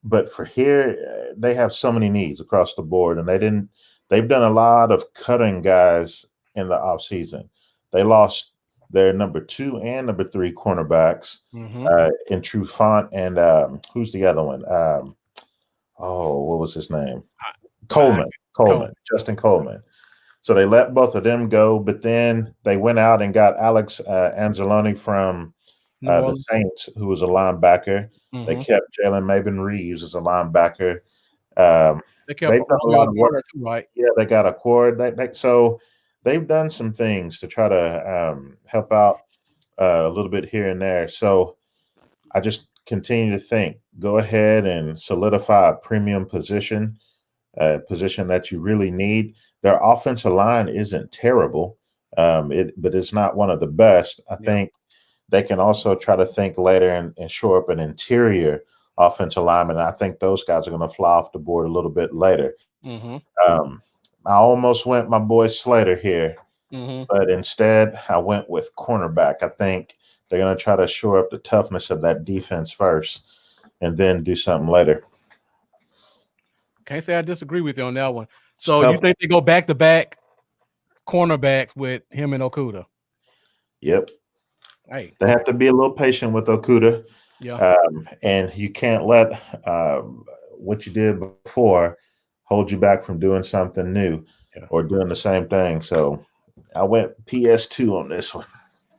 But for here, they have so many needs across the board, and they've done a lot of cutting guys in the offseason. They lost their number 2 and number 3 cornerbacks in Trufant and who's the other one? What was his name? Coleman, Justin Coleman. So they let both of them go, but then they went out and got Alex Anzalone from the Saints, who was a linebacker. They kept Jalen Mabin Reeves as a linebacker. They kept a lot of work too, right? Yeah, they got a cord. So they've done some things to try to help out a little bit here and there. So I just continue to think, go ahead and solidify a premium position, a position that you really need. Their offensive line isn't terrible, but it's not one of the best. I think they can also try to think later and shore up an interior offensive lineman. I think those guys are going to fly off the board a little bit later. I almost went my boy Slater here, but instead I went with cornerback. I think they're going to try to shore up the toughness of that defense first and then do something later. Can't say I disagree with you on that one. So you think they go back-to-back cornerbacks with him and Okudah? Yep. Hey, they have to be a little patient with Okudah. Yeah. And you can't let what you did before hold you back from doing something new or doing the same thing. So I went PS2 on this one.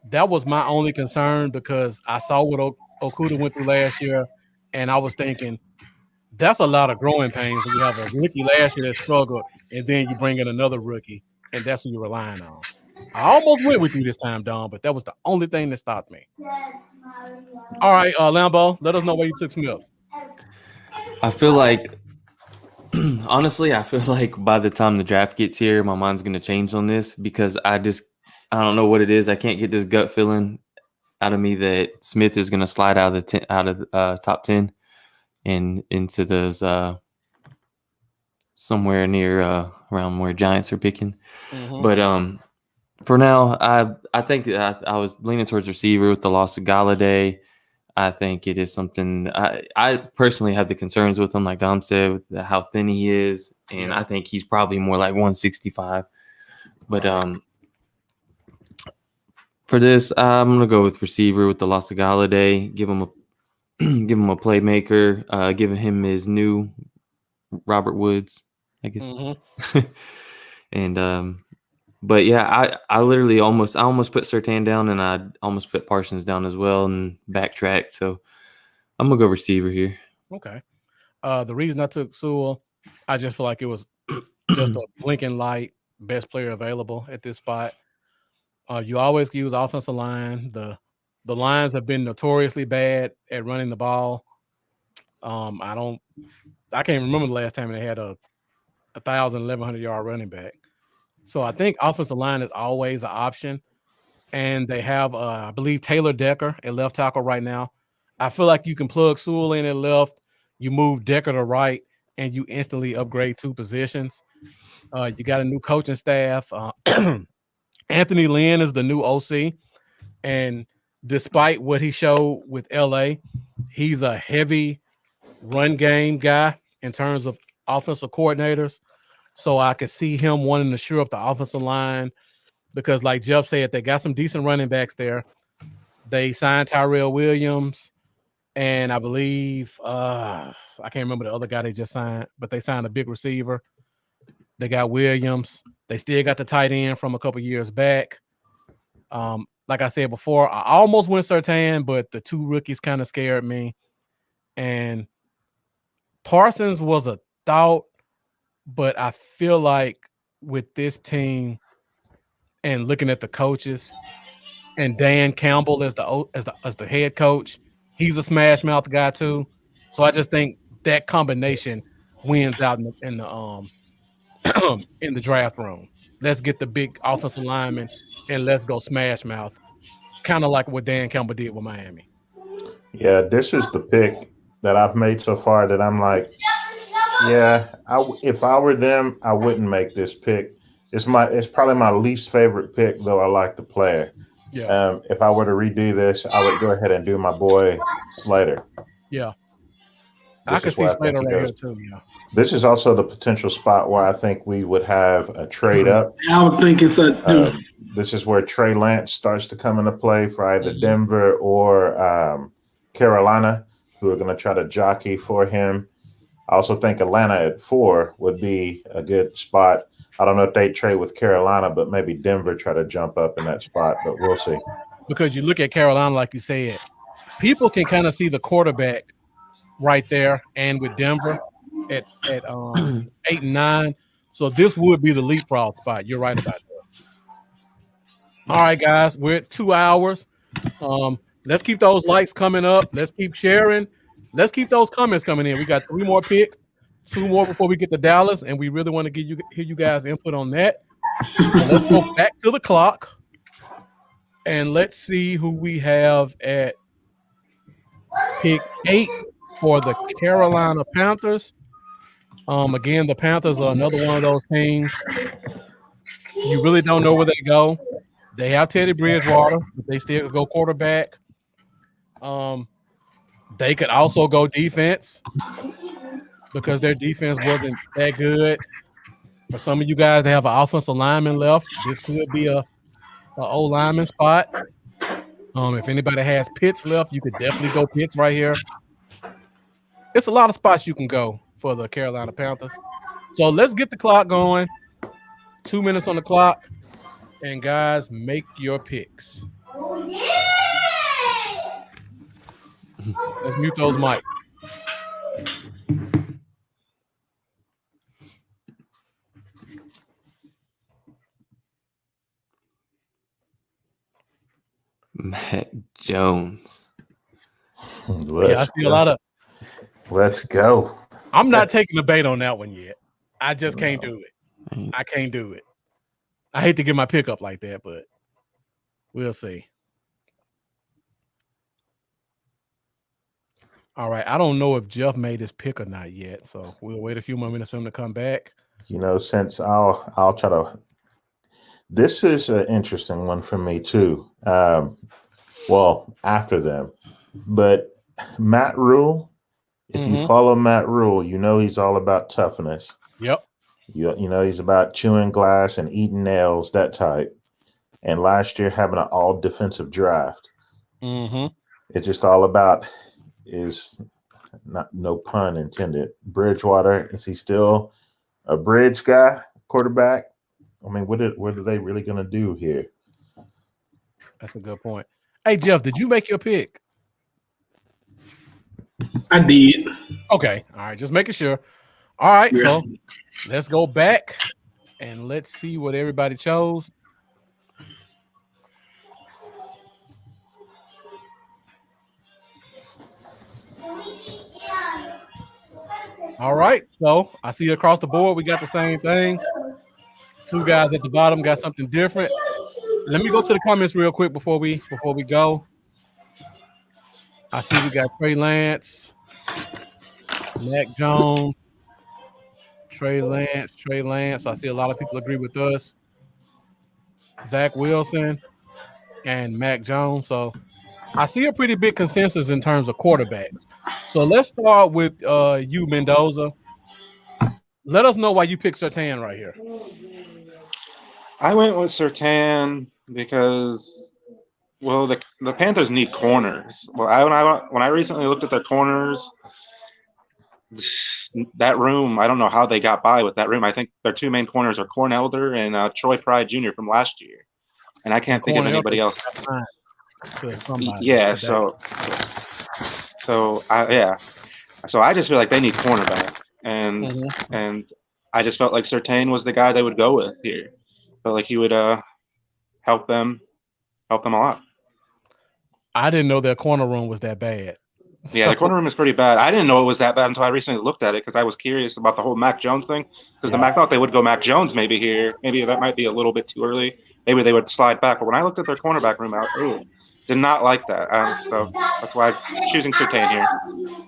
That was my only concern because I saw what Okudah went through last year, and I was thinking, that's a lot of growing pains when you have a rookie last year that struggled, and then you bring in another rookie, and that's who you're relying on. I almost went with you this time, Don, but that was the only thing that stopped me. All right, Lambo, let us know where you took Smith. I feel like, honestly, by the time the draft gets here, my mind's going to change on this because I don't know what it is. I can't get this gut feeling out of me that Smith is going to slide out of the top 10 and into those somewhere near around where Giants are picking. But for now, I think I was leaning towards receiver with the loss of Galladay. I think it is something I personally have the concerns with him, like Dom said, with how thin he is, and I think he's probably more like 165. But for this, I'm gonna go with receiver with the loss of Galladay. Give him a playmaker. Give him his new Robert Woods, I guess. And but yeah, I almost put Surtain down, and I almost put Parsons down as well, and backtracked. So I'm gonna go receiver here. Okay. The reason I took Sewell, I just feel like it was just a blinking light, best player available at this spot. You always use offensive line. The Lions have been notoriously bad at running the ball. I can't remember the last time they had a 1,100 yard running back. So I think offensive line is always an option. And they have, I believe, Taylor Decker at left tackle right now. I feel like you can plug Sewell in at left, you move Decker to right, and you instantly upgrade 2 positions. You got a new coaching staff. Anthony Lynn is the new OC. And despite what he showed with LA, he's a heavy run game guy in terms of offensive coordinators. So I could see him wanting to shore up the offensive line because, like Jeff said, they got some decent running backs there. They signed Tyrell Williams, and I believe I can't remember the other guy they just signed, but they signed a big receiver. They got Williams. They still got the tight end from a couple years back. Like I said before, I almost went Surtain, but the 2 rookies kind of scared me. And Parsons was a thought, but I feel like with this team and looking at the coaches and Dan Campbell as the head coach, he's a smash mouth guy too. So I just think that combination wins out in the in the draft room. Let's get the big offensive lineman and let's go smash mouth. Kind of like what Dan Campbell did with Miami. Yeah, this is the pick that I've made so far that I'm like, yeah, if I were them, I wouldn't make this pick. It's probably my least favorite pick, though I like the player. Yeah. If I were to redo this, I would go ahead and do my boy Slater. Yeah. I could see Slater right here too. Yeah. This is also the potential spot where I think we would have a trade up. I was thinking so. This is where Trey Lance starts to come into play for either Denver or Carolina, who are going to try to jockey for him. I also think Atlanta at 4 would be a good spot. I don't know if they trade with Carolina, but maybe Denver try to jump up in that spot, but we'll see. Because you look at Carolina, like you said, people can kind of see the quarterback right there, and with Denver at 8 and 9. So this would be the leapfrog spot. You're right about that. All right, guys, we're at 2 hours. Let's keep those likes coming up. Let's keep sharing. Let's keep those comments coming in. We got 3 more picks, 2 more before we get to Dallas, and we really want to hear you guys' input on that. So let's go back to the clock, and let's see who we have at pick 8 for the Carolina Panthers. Again, the Panthers are another one of those teams. You really don't know where they go. They have Teddy Bridgewater, but they still could go quarterback. They could also go defense because their defense wasn't that good. For some of you guys that have an offensive lineman left, this could be a O-lineman spot. If anybody has Pitts left, you could definitely go Pitts right here. It's a lot of spots you can go for the Carolina Panthers. So let's get the clock going. 2 minutes on the clock. And guys, make your picks. Let's mute those mics. Matt Jones. I see a lot of. Let's go. I'm not taking the bait on that one yet. I just can't do it. I can't do it. I hate to get my pick up like that, but we'll see. All right. I don't know if Jeff made his pick or not yet, so we'll wait a few more minutes for him to come back. Since I'll try to. This is an interesting one for me too. Well, after them, but Matt Rule. If you follow Matt Rule, he's all about toughness. Yep. He's about chewing glass and eating nails, that type. And last year having an all defensive draft. It's just all about no pun intended. Bridgewater, is he still a bridge guy, quarterback? I mean, what are they really going to do here? That's a good point. Hey, Jeff, did you make your pick? I did. Okay. All right. Just making sure. All right. Yeah. So let's go back and let's see what everybody chose. All right. So I see across the board we got the same thing. Two guys at the bottom got something different. Let me go to the comments real quick before we go. I see we got Trey Lance, Mac Jones, Trey Lance. I see a lot of people agree with us. Zach Wilson and Mac Jones. So I see a pretty big consensus in terms of quarterbacks. So let's start with you, Mendoza. Let us know why you picked Surtain right here. I went with Sertan because, well, the Panthers need corners. Well, when I recently looked at their corners, that room, I don't know how they got by with that room. I think their two main corners are Corn Elder and Troy Pride Jr. from last year, and I can't think of anybody else. Yeah, so I just feel like they need cornerback, and I just felt like Surtain was the guy they would go with here. Felt like he would help them a lot. I didn't know their corner room was that bad. Yeah, the corner room is pretty bad. I didn't know it was that bad until I recently looked at it because I was curious about the whole Mac Jones thing. Because I thought they would go Mac Jones maybe here. Maybe that might be a little bit too early. Maybe they would slide back. But when I looked at their cornerback room, I did not like that. So that's why I'm choosing Surtain here.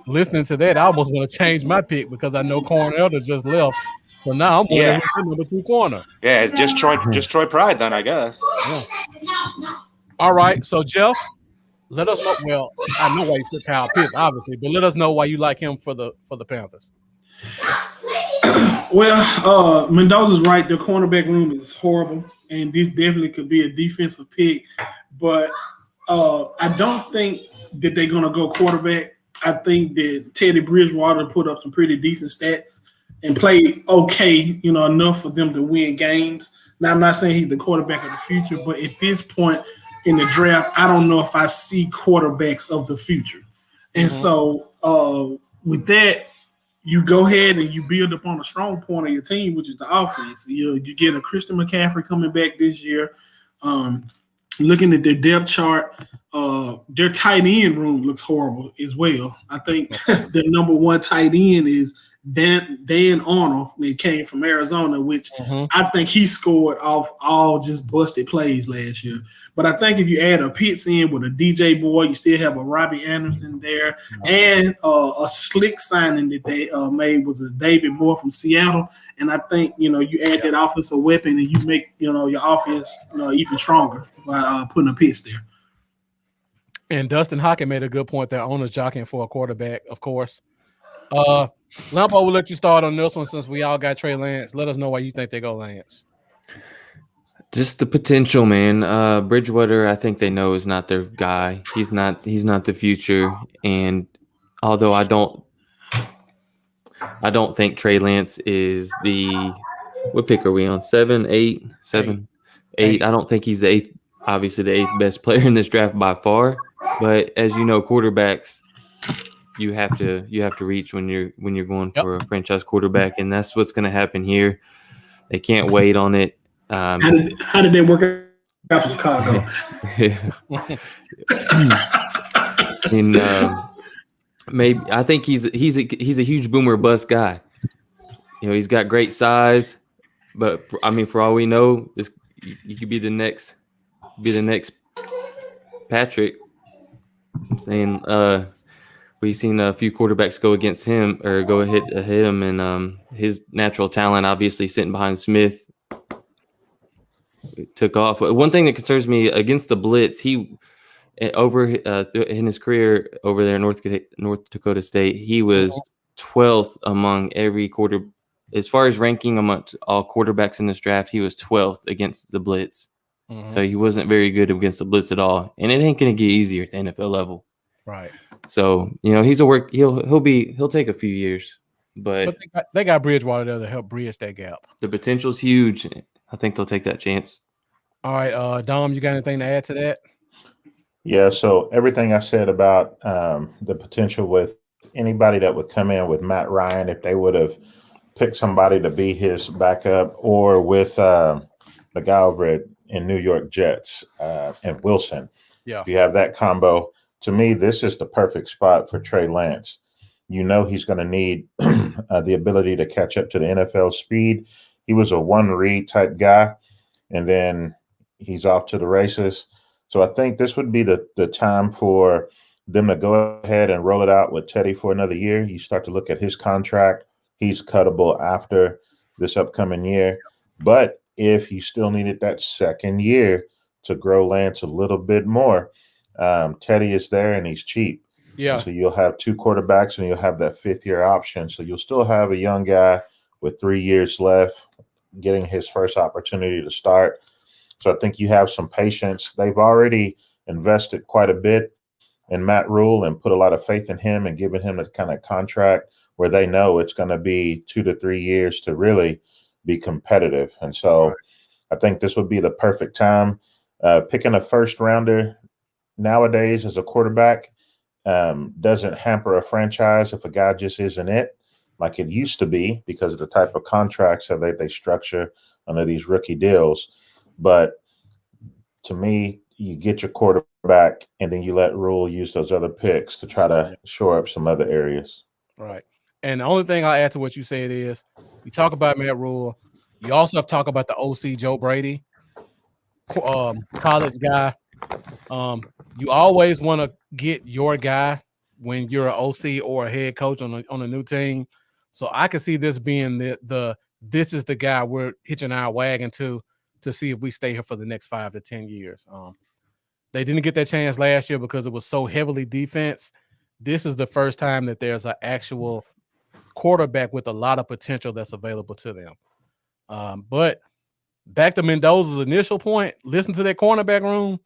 Listening to that, I almost want to change my pick because I know Corn Elder just left. So now I'm wondering who's number 2 corner. Yeah, just Troy Pride then, I guess. Yeah. All right, so Jeff, let us know. Well, I know why you took Kyle Pitts, obviously, but let us know why you like him for the Panthers. Well, Mendoza's right. The cornerback room is horrible, and this definitely could be a defensive pick. But I don't think that they're going to go quarterback. I think that Teddy Bridgewater put up some pretty decent stats and played okay, enough for them to win games. Now, I'm not saying he's the quarterback of the future, but at this point in the draft, I don't know if I see quarterbacks of the future. And so with that, you go ahead and you build upon a strong point of your team, which is the offense. You get a Christian McCaffrey coming back this year. Looking at their depth chart, their tight end room looks horrible as well. I think their number 1 tight end is Dan Arnold. He came from Arizona, which I think he scored off all just busted plays last year. But I think if you add a Pitts in with a DJ Boy, you still have a Robbie Anderson there, and a slick signing that they made was a David Moore from Seattle. And I think you add that offensive weapon and you make your offense even stronger by putting a Pitts there. And Dustin Hockey made a good point. Their owner's jockeying for a quarterback, of course. Lampo, we'll let you start on this one since we all got Trey Lance. Let us know why you think they go Lance. Just the potential, man. Bridgewater, I think they know is not their guy. He's not the future. And although I don't think Trey Lance is what pick are we on? 7, 8, 7, 8. I don't think he's the 8th, obviously the 8th best player in this draft by far. But as you know, quarterbacks, you have to reach when you're going for a franchise quarterback, and that's what's going to happen here. They can't wait on it. How did they work out for Chicago? And maybe I think he's a huge boomer bust guy. He's got great size, but for all we know, you could be the next Patrick. I'm saying we've seen a few quarterbacks go against him or go hit him, and his natural talent, obviously sitting behind Smith, took off. One thing that concerns me against the blitz, he in his career over there in North Dakota State, he was 12th among every quarter as far as ranking amongst all quarterbacks in this draft. He was 12th against the blitz, so he wasn't very good against the blitz at all. And it ain't gonna get easier at the NFL level, right? So he's a work. He'll take a few years, but they got Bridgewater there to help bridge that gap. The potential's huge. I think they'll take that chance. All right, Dom, you got anything to add to that? Yeah, so everything I said about the potential with anybody that would come in with Matt Ryan, if they would have picked somebody to be his backup, or with the guy over in New York Jets and Wilson. Yeah. If you have that combo, to me, this is the perfect spot for Trey Lance. You know he's going to need the ability to catch up to the NFL speed. He was a one-read type guy, and then he's off to the races. So I think this would be the time for them to go ahead and roll it out with Teddy for another year. You start to look at his contract. He's cuttable after this upcoming year. But if you still needed that second year to grow Lance a little bit more, Teddy is there and he's cheap. Yeah. And so you'll have two quarterbacks and you'll have that fifth-year option. So you'll still have a young guy with 3 years left getting his first opportunity to start. So I think you have some patience. They've already invested quite a bit in Matt Rule and put a lot of faith in him and given him a kind of contract where they know it's going to be 2 to 3 years to really be competitive. And so I think this would be the perfect time. Picking a first rounder nowadays as a quarterback doesn't hamper a franchise if a guy just isn't it like it used to be, because of the type of contracts that they structure under these rookie deals. But to me, you get your quarterback and then you let Rule use those other picks to try to shore up some other areas. Right. And the only thing I'll add to what you said is, you talk about Matt Rule. You also have to talk about the OC Joe Brady, college guy. You always want to get your guy when you're an OC or a head coach on a new team. So I can see this being this is the guy we're hitching our wagon to see if we stay here for the next 5 to 10 years. They didn't get that chance last year because it was so heavily defense. This is the first time that there's an actual quarterback with a lot of potential that's available to them. But back to Mendoza's initial point, listen to that cornerback room.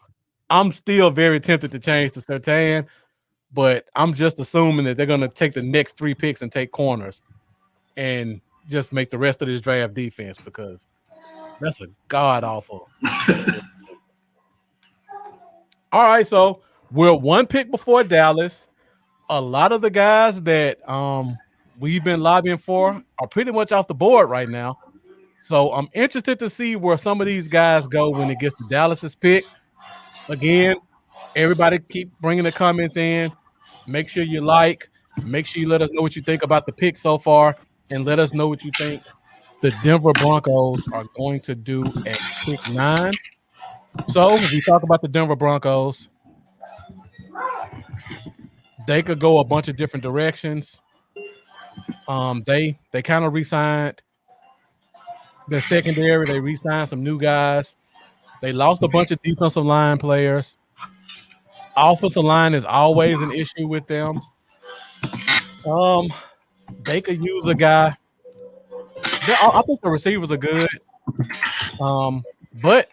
I'm still very tempted to change to Surtain, but I'm just assuming that they're going to take the next 3 picks and take corners and just make the rest of this draft defense, because that's a god-awful. All right, so we're 1 pick before Dallas. A lot of the guys that we've been lobbying for are pretty much off the board right now. So I'm interested to see where some of these guys go when it gets to Dallas's pick. Again, everybody keep bringing the comments in. Make sure you make sure you let us know what you think about the pick so far, and let us know what you think the Denver Broncos are going to do at pick 9. So we talk about the Denver Broncos. They could go a bunch of different directions. They kind of re-signed the secondary. They re-signed some new guys. They lost a bunch of defensive line players. Offensive line is always an issue with them. They could use a guy. I think the receivers are good. But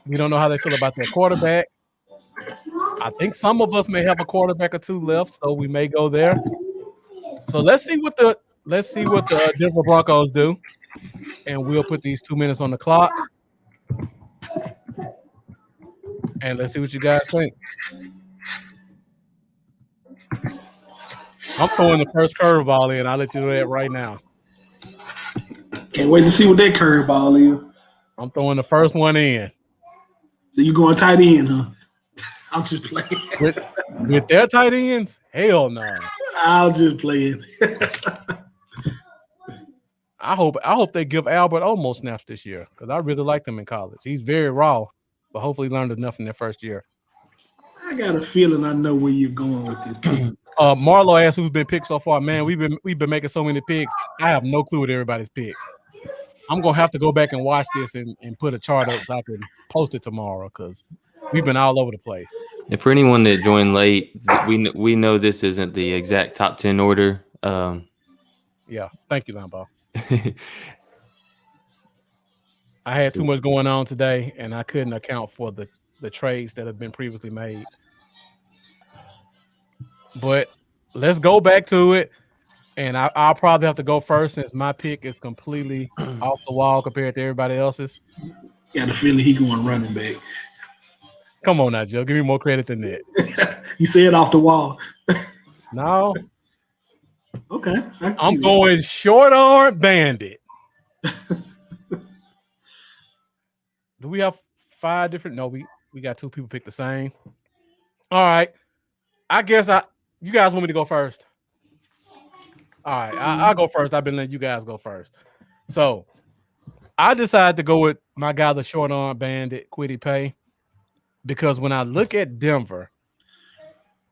we don't know how they feel about their quarterback. I think some of us may have a quarterback or 2 left, so we may go there. So let's see what the Denver Broncos do, and we'll put these 2 minutes on the clock, and let's see what you guys think. I'm throwing the first curveball in. I'll let you do that right now. Can't wait to see what that curveball is. I'm throwing the first one in. So you going tight end, huh? I'm just playing. With their tight ends? Hell no. I'll just play it. I hope they give Albert Olmo snaps this year, because I really liked him in college. He's very raw, but hopefully learned enough in their first year. I got a feeling I know where you're going with this pick. Marlo asked who's been picked so far. Man, we've been making so many picks. I have no clue what everybody's picked. I'm gonna have to go back and watch this and put a chart up so I can post it tomorrow, because we've been all over the place. And for anyone that joined late, we know this isn't the exact top 10 order. Yeah, thank you, Lambo. I had too much going on today, and I couldn't account for the trades that have been previously made. But let's go back to it, and I'll probably have to go first since my pick is completely off the wall compared to everybody else's. Got a feeling he going running back. Come on now, Joe. Give me more credit than that. You said off the wall. No, Okay, I can see I'm that. going short arm bandit. Do we have 5 different? No, we got 2 people pick the same. All right. I guess you guys want me to go first. All right, I'll go first. I've been letting you guys go first. So I decided to go with my guy, the short arm bandit, Quiddy Pay, because when I look at Denver,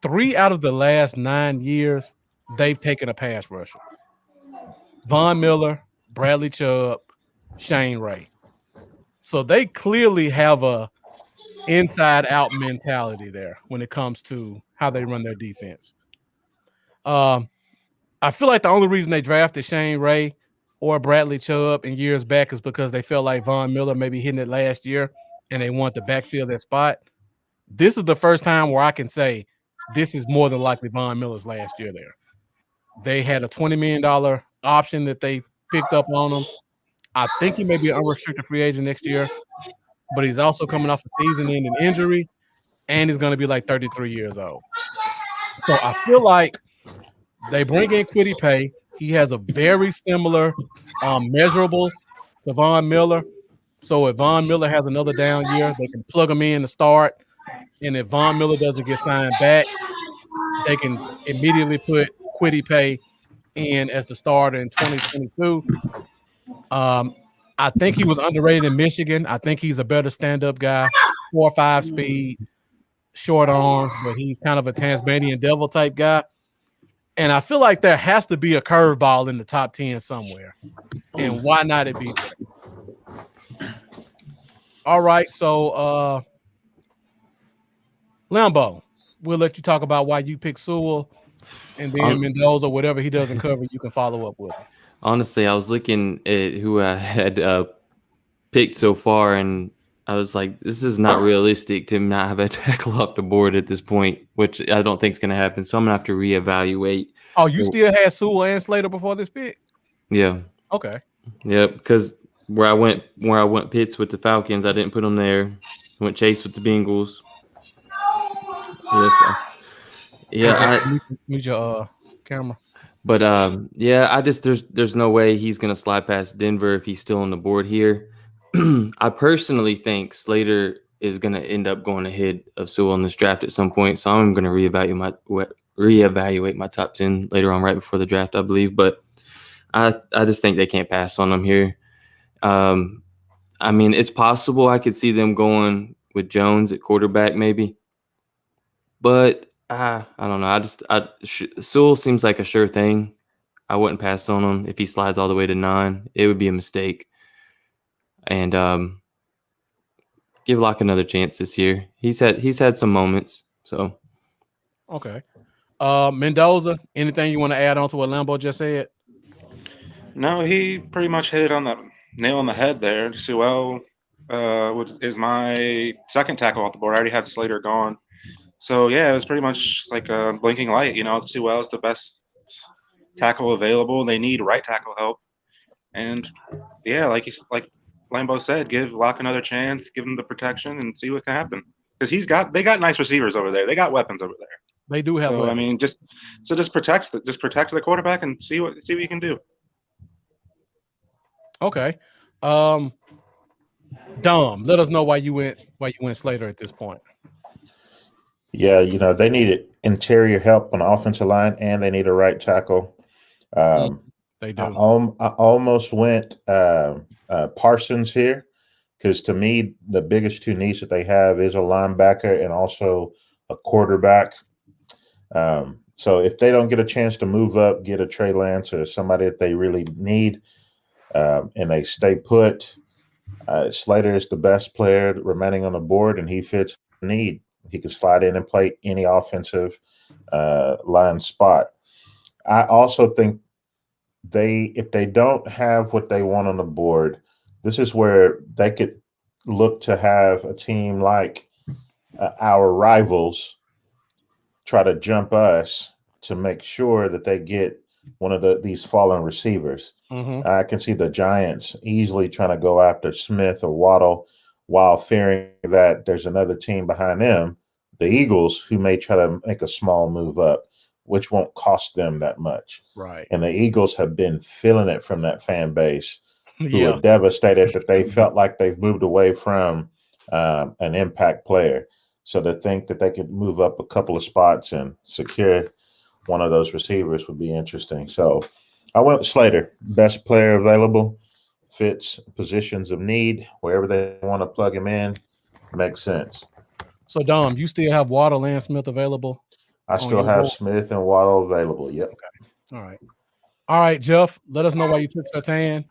3 out of the last 9 years, they've taken a pass rusher. Von Miller, Bradley Chubb, Shane Ray. So they clearly have a inside out mentality there when it comes to how they run their defense. I feel like the only reason they drafted Shane Ray or Bradley Chubb in years back is because they felt like Von Miller maybe hitting it last year and they wanted to backfill that spot. This is the first time where I can say this is more than likely Von Miller's last year there. They had a $20 million option that they picked up on him. I think he may be an unrestricted free agent next year, but he's also coming off a season-ending injury, and he's going to be like 33 years old. So I feel like they bring in Quiddy Pay. He has a very similar measurables to Von Miller. So if Von Miller has another down year, they can plug him in to start. And if Von Miller doesn't get signed back, they can immediately put Quiddy Pay in as the starter in 2022. I think he was underrated in Michigan. I think he's a better stand-up guy, 4 or 5 speed, short arms, but he's kind of a Tasmanian devil type guy. And I feel like there has to be a curveball in the top 10 somewhere. And why not it be there? All right, so Lambo, we'll let you talk about why you picked Sewell, and then Mendoza, whatever he doesn't cover, you can follow up with him. Honestly, I was looking at who I had picked so far, and I was like, this is not realistic to not have a tackle off the board at this point, which I don't think is going to happen. So I'm going to have to reevaluate. Oh, you still had Sewell and Slater before this pick? Yeah. Okay. Yeah, because where I went Pitts with the Falcons, I didn't put him there. Went Chase with the Bengals. Mute your camera. But I just there's no way he's gonna slide past Denver if he's still on the board here. I personally think Slater is gonna end up going ahead of Sewell in this draft at some point. So I'm gonna reevaluate my top 10 later on, right before the draft, I believe. But I just think they can't pass on him here. I mean, it's possible I could see them going with Jones at quarterback, maybe. But I don't know. Sewell seems like a sure thing. I wouldn't pass on him if he slides all the way to 9. It would be a mistake. And give Locke another chance this year. He's had some moments. So okay. Mendoza, anything you want to add on to what Lambo just said? No, he pretty much hit it on the nail on the head there. Sewell is my second tackle off the board. I already had Slater gone. So, yeah, it was pretty much like a blinking light. You know, Sewell is the best tackle available. They need right tackle help. And, yeah, like Lambo said, give Locke another chance, give him the protection, and see what can happen. Because they got nice receivers over there. They got weapons over there. They do have weapons. I mean, just protect the quarterback and see what you can do. Okay. Dom, let us know why you went Slater at this point. Yeah, they needed interior help on the offensive line, and they need a right tackle. They do. I almost went Parsons here because, to me, the biggest 2 needs that they have is a linebacker and also a quarterback. So if they don't get a chance to move up, get a Trey Lance or somebody that they really need, and they stay put, Slater is the best player remaining on the board, and he fits the need. He can slide in and play any offensive line spot. I also think if they don't have what they want on the board, this is where they could look to have a team like our rivals try to jump us to make sure that they get one of these fallen receivers. Mm-hmm. I can see the Giants easily trying to go after Smith or Waddle while fearing that there's another team behind them, the Eagles, who may try to make a small move up. which won't cost them that much. Right. And the Eagles have been feeling it from that fan base, who Yeah. are devastated that they felt like they've moved away from an impact player. So to think that they could move up a couple of spots and secure one of those receivers would be interesting. So I went with Slater, best player available, fits positions of need, wherever they want to plug him in, makes sense. So, Dom, you still have Waddle and Smith available? I still have Smith and Waddle available. Yep. Okay. All right, Jeff, let us know why you took Surtain.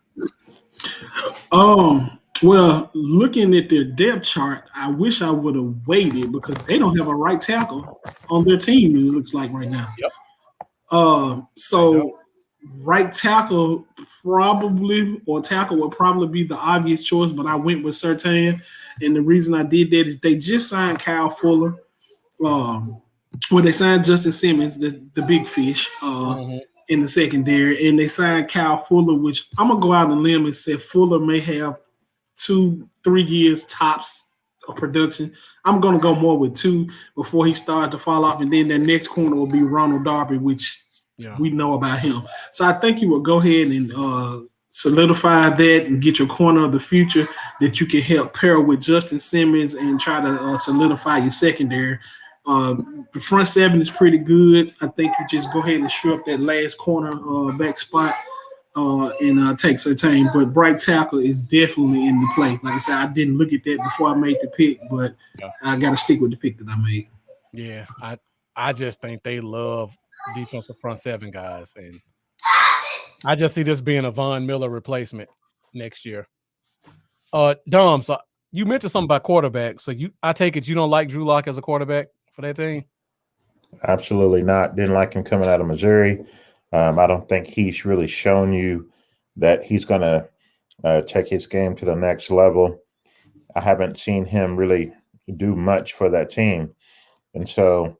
Well, looking at their depth chart, I wish I would have waited because they don't have a right tackle on their team, it looks like right now. Yep. So right tackle would probably be the obvious choice, but I went with Surtain. And the reason I did that is they just signed Kyle Fuller. They signed Justin Simmons, the big fish, in the secondary, and they signed Kyle Fuller, which I'm gonna go out on a limb and say Fuller may have 2-3 years tops of production. I'm gonna go more with 2 before he started to fall off, and then their next corner will be Ronald Darby, which we know about him. So I think you will go ahead and solidify that and get your corner of the future that you can help pair with Justin Simmons and try to solidify your secondary. The front seven is pretty good. I think you just go ahead and shore up that last corner back spot and take Surtain. But right tackle is definitely in the play. Like I said, I didn't look at that before I made the pick, but I got to stick with the pick that I made. Yeah, I just think they love defensive front seven guys, and I just see this being a Von Miller replacement next year. Dom, so you mentioned something about quarterback. So I take it you don't like Drew Lock as a quarterback for that team? Absolutely not. Didn't like him coming out of Missouri. I don't think he's really shown you that he's going to take his game to the next level. I haven't seen him really do much for that team. And so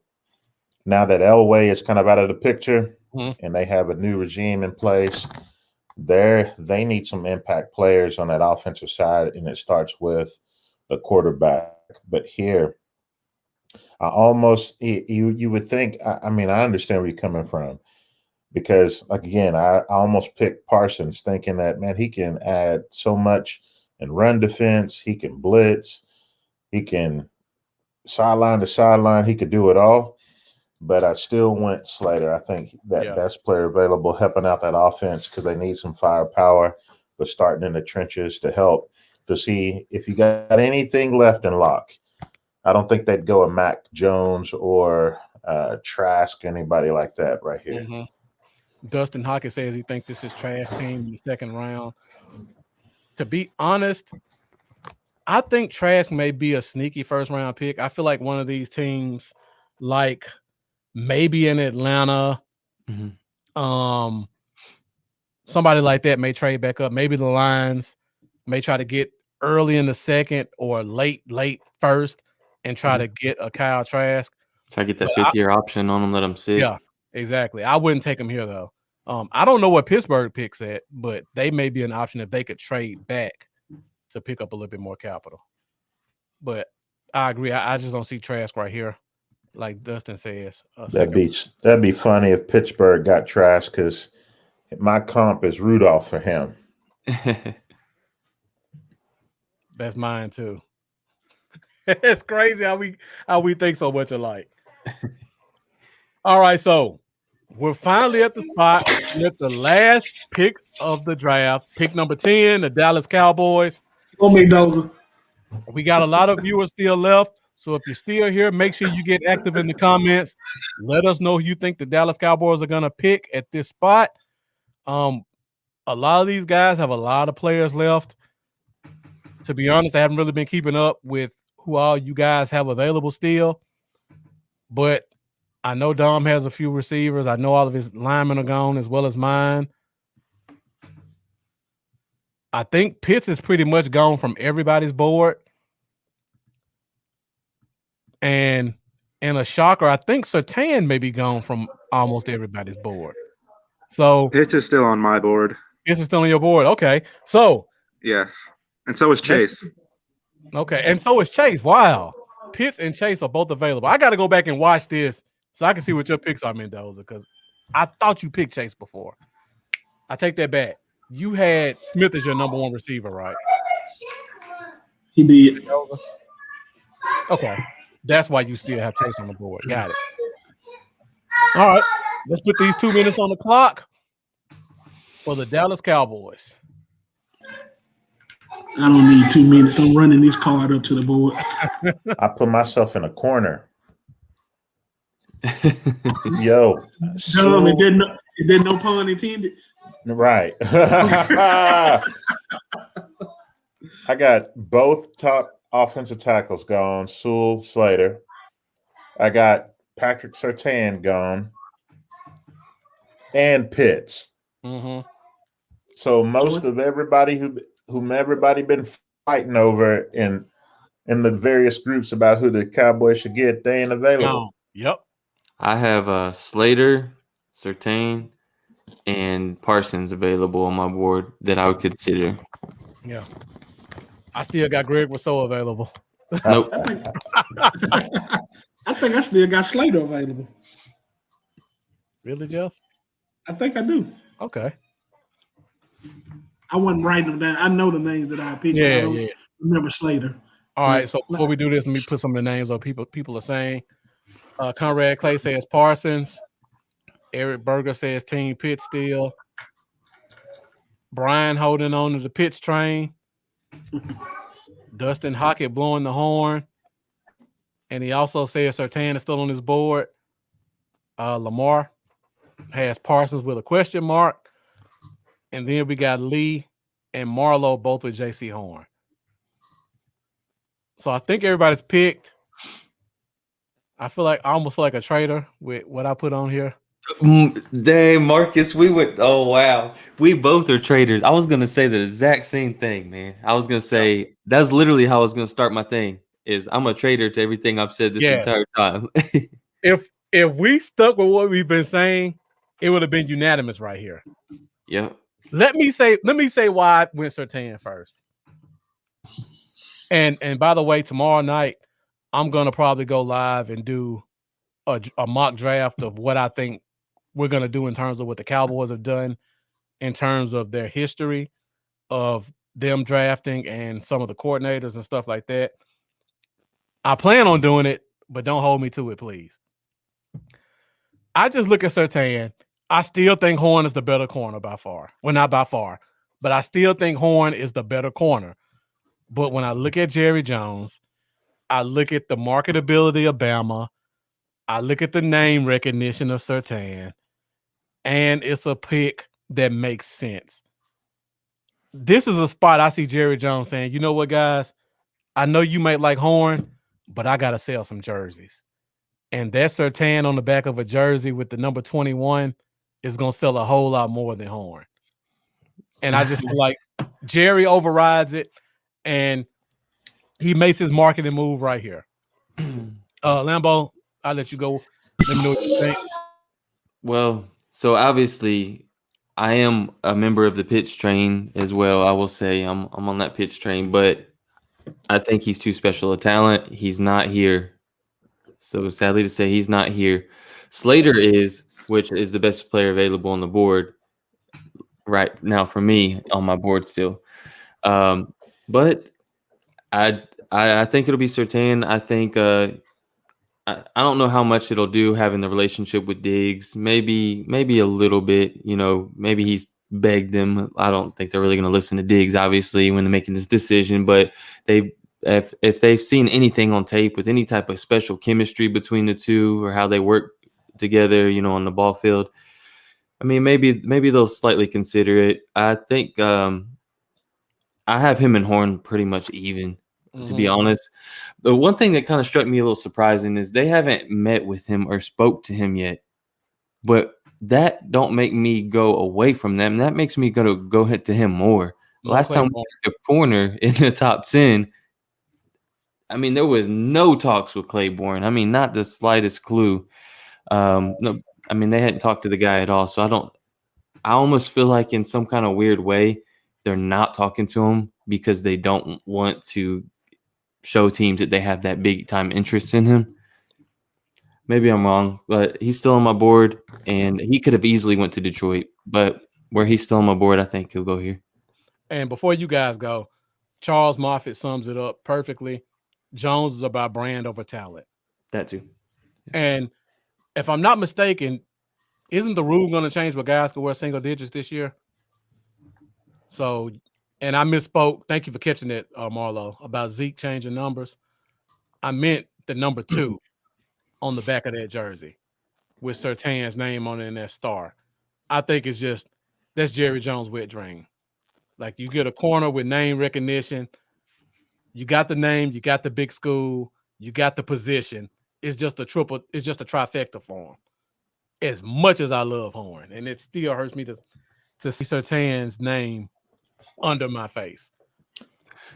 now that Elway is kind of out of the picture and they have a new regime in place, they need some impact players on that offensive side, and it starts with the quarterback. But here, I almost you would think. I mean, I understand where you're coming from because, like again, I almost picked Parsons, thinking that man, he can add so much in run defense. He can blitz. He can sideline to sideline. He could do it all. But I still went Slater. I think that best player available, helping out that offense because they need some firepower, but starting in the trenches to help to see if you got anything left in Lock. I don't think they'd go a Mac Jones or Trask, anybody like that right here. Dustin Hockett says he thinks this is trash team in the second round. To be honest, I think Trask may be a sneaky first round pick. I feel like one of these teams, like maybe in Atlanta, somebody like that may trade back up. Maybe the Lions may try to get early in the second or late first and try to get a Kyle Trask. Try to get that fifth-year option on him, let him sit. Yeah, exactly. I wouldn't take him here, though. I don't know what Pittsburgh picks at, but they may be an option if they could trade back to pick up a little bit more capital. But I agree. I just don't see Trask right here, like Dustin says. That'd be funny if Pittsburgh got Trask because my comp is Rudolph for him. That's mine too. It's crazy how we think so much alike. All right, so we're finally at the spot with the last pick of the draft. Pick number 10, the Dallas Cowboys. Oh, Mendoza. We got a lot of viewers still left. So if you're still here, make sure you get active in the comments. Let us know who you think the Dallas Cowboys are going to pick at this spot. A lot of these guys have a lot of players left. To be honest, I haven't really been keeping up with who all you guys have available still. But I know Dom has a few receivers. I know all of his linemen are gone as well as mine. I think Pitts is pretty much gone from everybody's board. And in a shocker, I think Surtain may be gone from almost everybody's board. So Pitts is still on my board. Pitts is still on your board. Okay. So yes. And so is Chase. Okay. And so is Chase. Wow. Pitts and Chase are both available. I got to go back and watch this So I can see what your picks are, Mendoza, because I thought you picked Chase before. I take that back. You had Smith as your number one receiver, right? He did. Okay. That's why you still have Chase on the board. Got it. All right. Let's put these 2 minutes on the clock for the Dallas Cowboys. I don't need 2 minutes. I'm running this card up to the board. I put myself in a corner. Yo, Dumb, it didn't no pun intended. right. I got both top offensive tackles gone, Sewell, Slater. I got Patrick Surtain gone, and Pitts. Mm-hmm. So most of everybody whom everybody been fighting over in the various groups about who the Cowboys should get, they ain't available. Yep. I have Slater, Surtain, and Parsons available on my board that I would consider. Yeah. I still got Greg Rousseau available. Nope. I think I still got Slater available. Really, Jeff? I think I do. Okay. I wasn't writing them down. I know the names that I picked. Yeah, I don't remember Slater. All right. So before we do this, let me put some of the names of people are saying. Conrad Clay says Parsons. Eric Berger says Team Pitt still. Brian holding on to the Pitts train. Dustin Hockett blowing the horn. And he also says Surtain is still on his board. Lamar has Parsons with a question mark. And then we got Lee and Marlowe both with J.C. Horn. So I think everybody's picked. I almost feel like a traitor with what I put on here. Dang, Marcus, we went. Oh wow, we both are traders. I was gonna say the exact same thing, man. I was gonna say that's literally how I was gonna start my thing. Is I'm a traitor to everything I've said this entire time. If we stuck with what we've been saying, it would have been unanimous right here. Yeah. Let me say why I went Surtain first. And by the way, tomorrow night I'm gonna probably go live and do a mock draft of what I think we're gonna do in terms of what the Cowboys have done in terms of their history of them drafting and some of the coordinators and stuff like that. I plan on doing it, but don't hold me to it, please. I just look at Surtain. I still think Horn is the better corner by far. Well, not by far, but I still think Horn is the better corner. But when I look at Jerry Jones, I look at the marketability of Bama, I look at the name recognition of Surtain, and it's a pick that makes sense. This is a spot I see Jerry Jones saying, you know what, guys? I know you might like Horn, but I got to sell some jerseys. And that Surtain on the back of a jersey with the number 21 is going to sell a whole lot more than Horn. And I just feel like Jerry overrides it, and he makes his marketing move right here. Lambo, I'll let you go. Let me know what you think. Well, so obviously I am a member of the pitch train as well. I will say I'm on that pitch train, but I think he's too special a talent. He's not here. So sadly to say, he's not here. Slater is, which is the best player available on the board right now for me on my board still. But I think it'll be Surtain. I think I don't know how much it'll do having the relationship with Diggs. Maybe a little bit. You know, maybe he's begged them. I don't think they're really going to listen to Diggs, obviously, when they're making this decision. But if they've seen anything on tape with any type of special chemistry between the two or how they work together, you know, on the ball field, I mean, maybe they'll slightly consider it. I think I have him and Horn pretty much even, to be honest. The one thing that kind of struck me a little surprising is they haven't met with him or spoke to him yet. But that don't make me go away from them. That makes me go hit to him more. Last time we took the corner in the top 10, I mean, there was no talks with Claiborne. I mean, not the slightest clue. No, I mean, they hadn't talked to the guy at all. So I almost feel like in some kind of weird way, they're not talking to him because they don't want to show teams that they have that big time interest in him. Maybe I'm wrong, but he's still on my board, and he could have easily went to Detroit, but where he's still on my board, I think he'll go here. And before you guys go, Charles Moffitt sums it up perfectly. Jones is about brand over talent. That too. And if I'm not mistaken, isn't the rule going to change where guys can wear single digits this year? So, and I misspoke. Thank you for catching it, Marlo, about Zeke changing numbers. I meant the number 2 on the back of that jersey with Surtain's name on it and that star. I think it's just that's Jerry Jones' wet dream. Like you get a corner with name recognition. You got the name, you got the big school, you got the position. It's just a trifecta for him. As much as I love Horn, and it still hurts me to see Surtain's name under my face.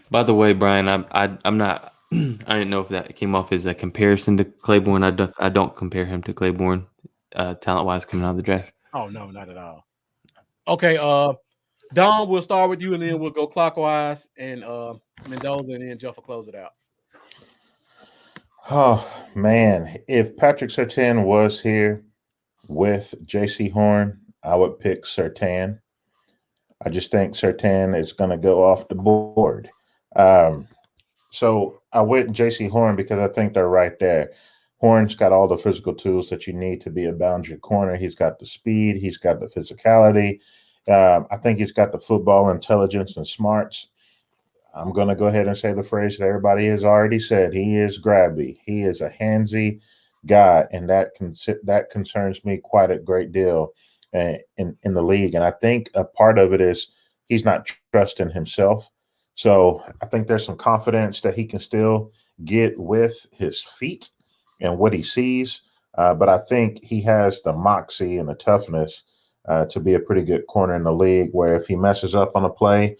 By the way, Brian, I'm not. I didn't know if that came off as a comparison to Claiborne. I don't compare him to Claiborne, talent wise, coming out of the draft. Oh no, not at all. Okay, Don, we'll start with you, and then we'll go clockwise, and Mendoza, and then Jeff will close it out. Oh man, if Patrick Surtain was here with J.C. Horn, I would pick Surtain. I just think Surtain is going to go off the board. So I went J.C. Horn because I think they're right there. Horn's got all the physical tools that you need to be a boundary corner. He's got the speed. He's got the physicality. I think he's got the football intelligence and smarts. I'm going to go ahead and say the phrase that everybody has already said. He is grabby. He is a handsy guy, and that concerns me quite a great deal in the league. And I think a part of it is he's not trusting himself. So I think there's some confidence that he can still get with his feet and what he sees. But I think he has the moxie and the toughness to be a pretty good corner in the league, where if he messes up on a play,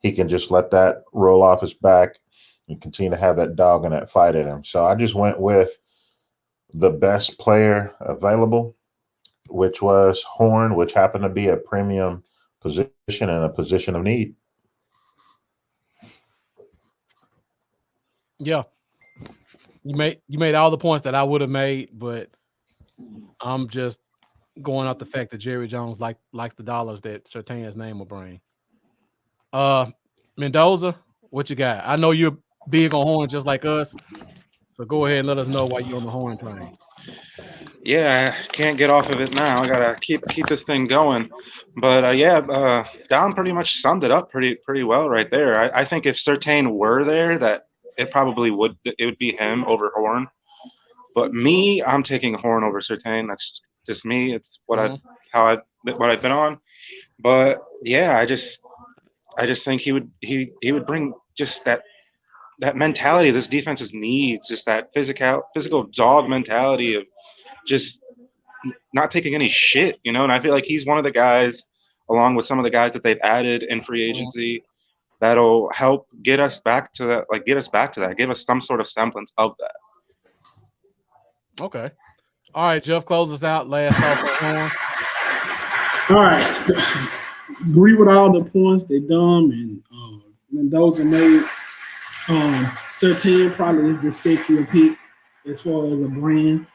he can just let that roll off his back and continue to have that dog and that fight in him. So I just went with the best player available, which was Horn, which happened to be a premium position and a position of need. Yeah. You made all the points that I would have made, but I'm just going off the fact that Jerry Jones likes the dollars that Surtain's name will bring. Mendoza, what you got? I know you're big on Horn just like us, so go ahead and let us know why you're on the Horn train. Yeah, I can't get off of it now. I gotta keep this thing going. But Don pretty much summed it up pretty well right there. I think if Surtain were there, that it would be him over Horn. But me, I'm taking Horn over Surtain. That's just me. It's what I've been on. But yeah, I just think he would bring just that mentality this defense needs, just that physical dog mentality of just not taking any shit, and I feel like he's one of the guys, along with some of the guys that they've added in free agency, that'll help get us back to that, give us some sort of semblance of that. Okay. All right, Jeff, close us out. Last off on Horn. All right. Agree with all the points that Dom and Mendoza made. Surtain probably is the sexier pick as far as a brand.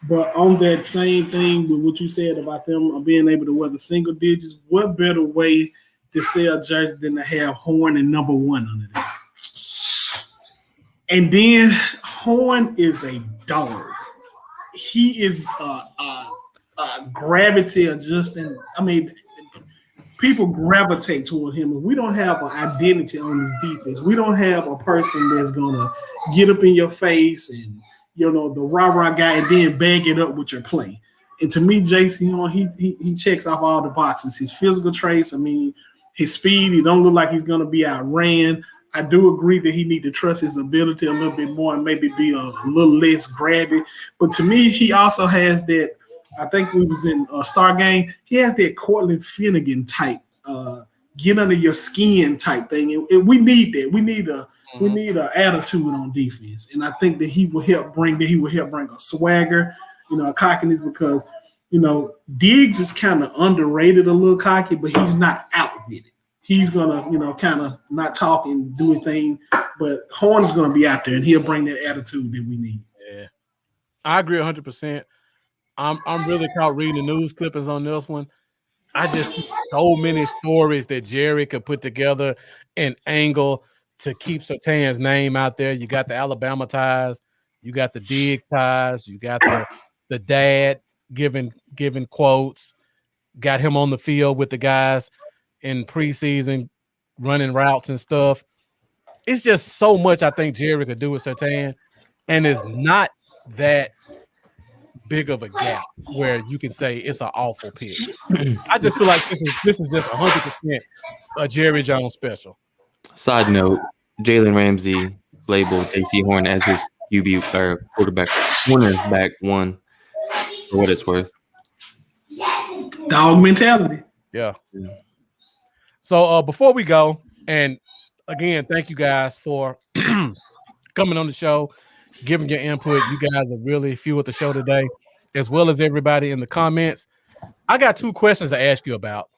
But on that same thing with what you said about them being able to wear the single digits, what better way to sell jersey than to have Horn and number 1 under there? And then Horn is a dog. He is a gravity adjusting. I mean, people gravitate toward him. If we don't have an identity on this defense, we don't have a person that's gonna get up in your face and the rah-rah guy and then bag it up with your play. And to me, J.C. Horn, he checks off all the boxes. His physical traits, I mean, his speed, he don't look like he's gonna be outran. I do agree that he need to trust his ability a little bit more and maybe be a little less grabby. But to me, he also has that. I think we was in a Star Game. He has that Cortland Finnegan type, get under your skin type thing, and we need that. We need an attitude on defense, and I think that he will help bring a swagger, a cockiness, because Diggs is kind of underrated, a little cocky, but he's not out with it. He's gonna kind of not talk and do a thing, but Horn is gonna be out there, and he'll bring that attitude that we need. Yeah. I agree 100%. I'm really caught reading the news clippings on this one. I just see so many stories that Jerry could put together and angle to keep Sertan's name out there. You got the Alabama ties, you got the Diggs ties, you got the dad giving quotes, got him on the field with the guys in preseason running routes and stuff. It's just so much I think Jerry could do with Sertan, and it's not that big of a gap where you can say it's an awful pick. I just feel like this is just 100% a Jerry Jones special. Side note: Jalen Ramsey labeled JC Horn as his QB or cornerback one, for what it's worth. Dog mentality. Yeah. So before we go, and again, thank you guys for coming on the show, giving your input. You guys have really fueled the show today, as well as everybody in the comments. I got 2 questions to ask you about,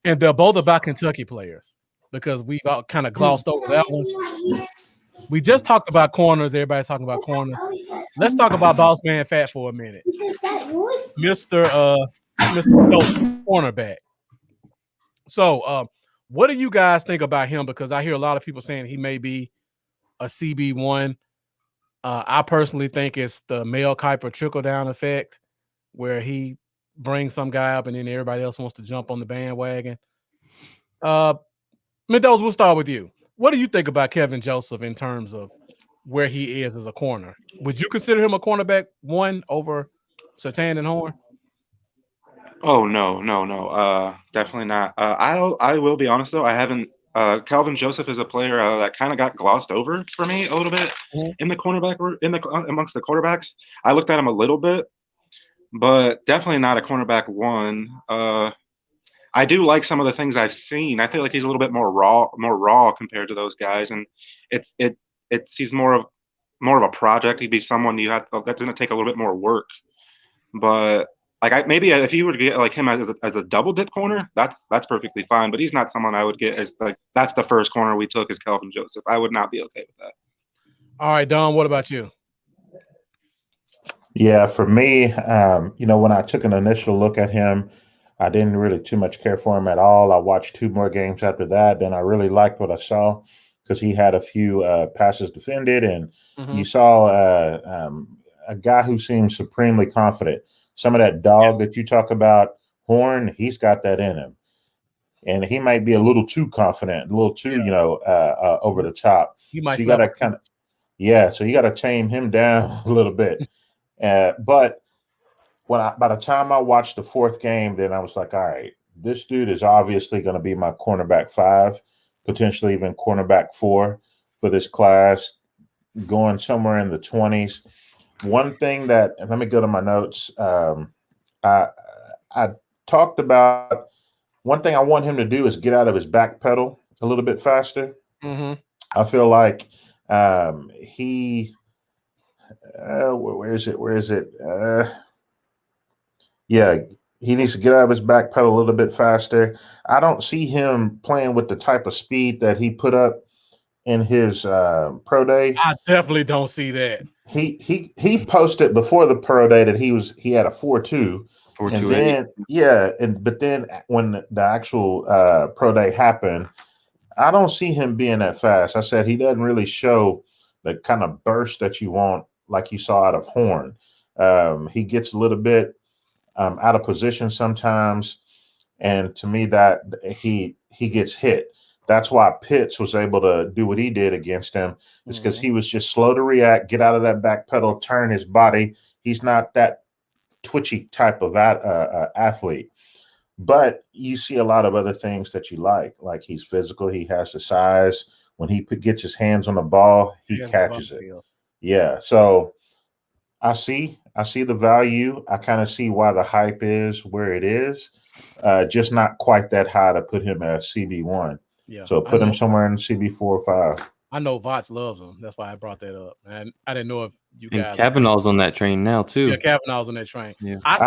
and they're both about Kentucky players because we've all kind of glossed over that one. We just talked about corners. Everybody's talking about corners. Let's talk about Boss Man Fat for a minute. Mr. Cornerback. So, what do you guys think about him? Because I hear a lot of people saying he may be a CB1. I personally think it's the Mel Kiper trickle-down effect where he brings some guy up and then everybody else wants to jump on the bandwagon. Mendoza, we'll start with you. What do you think about Kevin Joseph in terms of where he is as a corner? Would you consider him a cornerback 1 over Sertan and Horn? Oh no, definitely not. I will be honest though, I haven't. Calvin Joseph is a player that kind of got glossed over for me a little bit in the cornerback amongst the quarterbacks. I looked at him a little bit, but definitely not a cornerback 1. I do like some of the things I've seen. I feel like he's a little bit more raw compared to those guys, and he's more of a project. He'd be someone that's going to take a little bit more work, but. Like maybe if you were to get like him as a double dip corner, that's perfectly fine. But he's not someone I would get as like that's the first corner we took as Calvin Joseph. I would not be okay with that. All right, Don, what about you? Yeah, for me, when I took an initial look at him, I didn't really too much care for him at all. I watched 2 more games after that. Then I really liked what I saw because he had a few passes defended, and you saw a guy who seemed supremely confident. Some of that dog that you talk about, Horn, he's got that in him. And he might be a little too confident, a little too, over the top. He might so you got to so you got to tame him down a little bit. But by the time I watched the 4th game, then I was like, all right, this dude is obviously going to be my cornerback 5, potentially even cornerback 4 for this class, going somewhere in the 20s. One thing that, and let me go to my notes. I talked about one thing I want him to do is get out of his back pedal a little bit faster. I feel like he, where is it? He needs to get out of his back pedal a little bit faster. I don't see him playing with the type of speed that he put up in his pro day. I definitely don't see that. He posted before the pro day that he had a 4.2, and then but then when the actual pro day happened, I don't see him being that fast. I said he doesn't really show the kind of burst that you want like you saw out of Horn. He gets a little bit out of position sometimes, and to me that he gets hit. That's why Pitts was able to do what he did against him. It's because he was just slow to react, get out of that back pedal, turn his body. He's not that twitchy type of athlete. But you see a lot of other things that you like he's physical. He has the size. When he gets his hands on the ball, he catches it. Yeah, so I see the value. I kind of see why the hype is where it is. Just not quite that high to put him at CB1. Yeah. So put him somewhere in CB4 or 5. I know Voch loves him. That's why I brought that up. And I didn't know if you guys. And Kavanaugh's on that train now too. Yeah, Kavanaugh's on that train. Yeah. I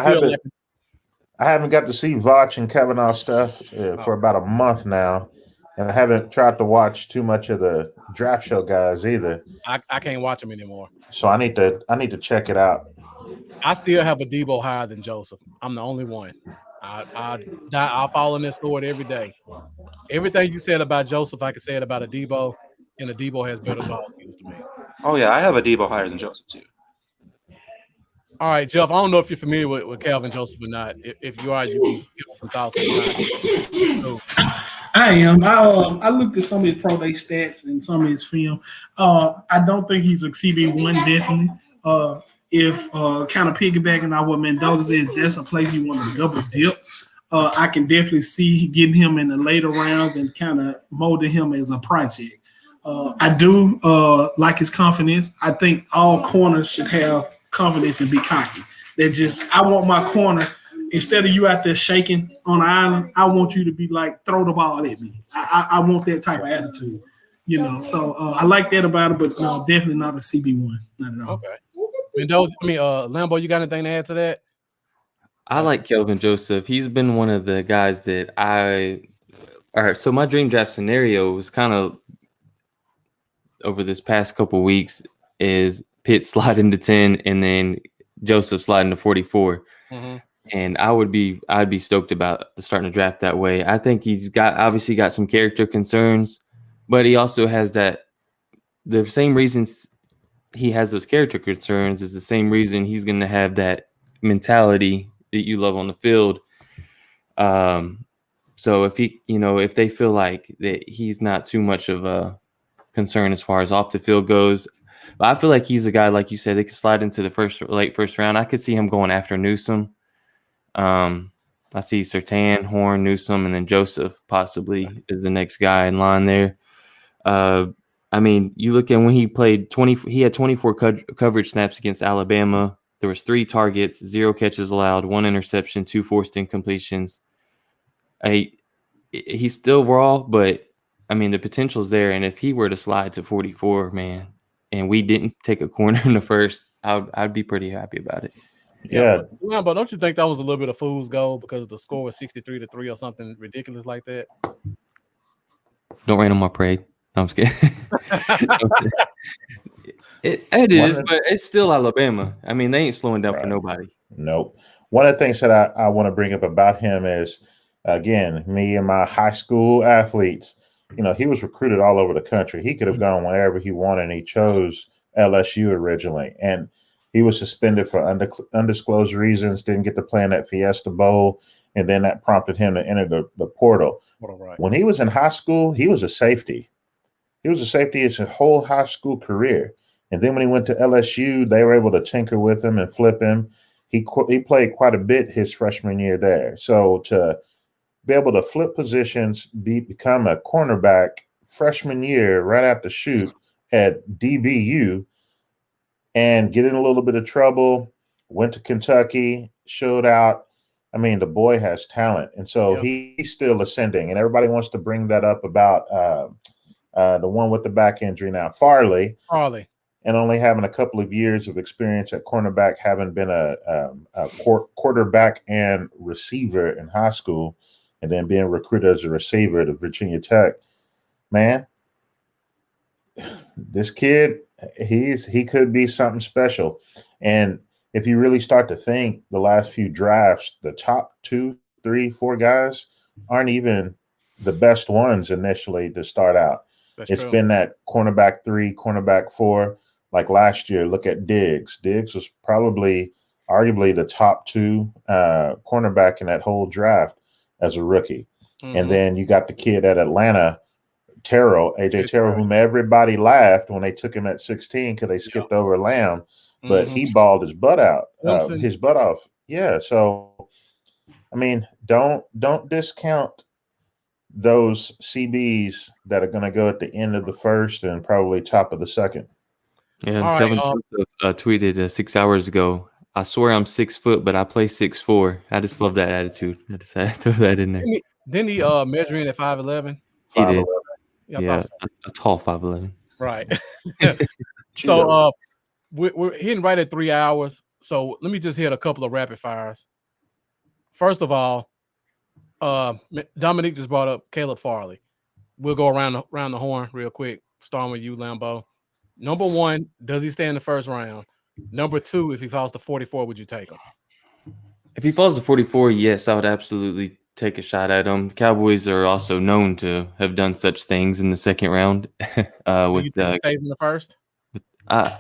haven't got to see Voch and Kavanaugh stuff for about a month now, and I haven't tried to watch too much of the draft show guys either. I can't watch them anymore. So I need to check it out. I still have a Debo higher than Joseph. I'm the only one. I fall in this sword every day. Everything you said about Joseph, I could say it about a Debo, and a Debo has better ball skills to me. Oh yeah, I have a Debo higher than Joseph too. All right, Jeff. I don't know if you're familiar with Calvin Joseph or not. If you are, you can give us some thoughts. If not, so I am. I looked at some of his pro day stats and some of his film. I don't think he's a CB1 definitely. If kind of piggybacking on what Mendoza said, that's a place you want to double dip. I can definitely see getting him in the later rounds and kind of molding him as a project. I do like his confidence. I think all corners should have confidence and be cocky. That just I want my corner instead of you out there shaking on the island. I want you to be like throw the ball at me. I want that type of attitude. So I like that about it, but no, definitely not a CB1, not at all. okay. Mendoza, Lambo, you got anything to add to that? I like Kelvin Joseph. He's been one of the guys that all right, so my dream draft scenario was kind of over this past couple weeks is Pitt sliding to 10 and then Joseph sliding to 44. Mm-hmm. And I'd be stoked about starting to draft that way. I think he's obviously got some character concerns, but he also has the same reasons he has those character concerns is the same reason he's going to have that mentality that you love on the field. So if they feel like that he's not too much of a concern as far as off the field goes, but I feel like he's a guy, like you said, they could slide into the late first round. I could see him going after Newsome. I see Surtain, Horn, Newsome, and then Joseph possibly is the next guy in line there. You look at when he played he had 24 coverage snaps against Alabama. There was 3 targets, 0 catches allowed, 1 interception, 2 forced incompletions. He's still raw, but the potential's there. And if he were to slide to 44, man, and we didn't take a corner in the first, I'd be pretty happy about it. Yeah. But don't you think that was a little bit of fool's gold because the score was 63-3 or something ridiculous like that? Don't rain on my parade. No, I'm just kidding. It is, but it's still Alabama. They ain't slowing down for nobody. Nope. One of the things that I want to bring up about him is, again, me and my high school athletes, he was recruited all over the country. He could have gone wherever he wanted, and he chose LSU originally. And he was suspended for undisclosed reasons, didn't get to play in that Fiesta Bowl, and then that prompted him to enter the portal. Right. When he was in high school, he was a safety. He was a safety his whole high school career. And then when he went to LSU, they were able to tinker with him and flip him. He played quite a bit his freshman year there. So to be able to flip positions, become a cornerback freshman year right out the chute at DBU, and get in a little bit of trouble, went to Kentucky, showed out. The boy has talent. And so he's still ascending. And everybody wants to bring that up about the one with the back injury now, Farley. And only having a couple of years of experience at cornerback, having been a quarterback and receiver in high school, and then being recruited as a receiver at Virginia Tech. Man, this kid, he could be something special. And if you really start to think, the last few drafts, the top 2, 3, 4 guys aren't even the best ones initially to start out. It's been that cornerback 3, cornerback 4. Like last year, look at Diggs. Diggs was arguably the top 2 cornerback in that whole draft as a rookie. Mm-hmm. And then you got the kid at Atlanta, AJ Terrell, whom everybody laughed when they took him at 16 because they skipped over Lamb, but he balled his butt out, his butt off. Yeah. So, don't discount those CBs that are going to go at the end of the first and probably top of the second. Yeah, Kevin Joseph tweeted 6 hours ago, I swear I'm 6 foot, but I play 6'4". I just love that attitude. I just had to throw that in there. Didn't he measure in at 5'11"? He did. Yeah, a tall 5'11". Right. So we're hitting right at 3 hours. So let me just hit a couple of rapid fires. First of all, Dominique just brought up Caleb Farley. We'll go around the horn real quick, starting with you, Lambo. Number one, does he stay in the first round? Number two, if he falls to 44, would you take him? If he falls to 44, yes, I would absolutely take a shot at him. Cowboys are also known to have done such things in the second round. Do you With think he stays in the first? I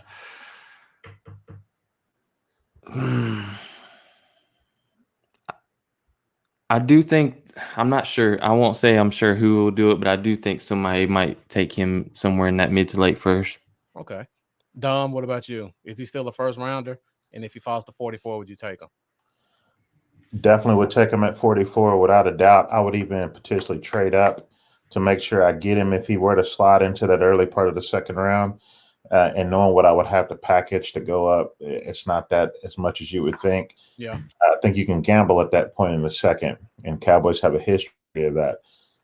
do think, I'm not sure. I won't say I'm sure who will do it, but I do think somebody might take him somewhere in that mid to late first. Okay. Dom, what about you? Is he still a first rounder? And if he falls to 44, would you take him? Definitely would take him at 44 without a doubt. I would even potentially trade up to make sure I get him if he were to slide into that early part of the second round. And knowing what I would have to package to go up, it's not that as much as you would think. Yeah. I think you can gamble at that point in the second, and Cowboys have a history of that.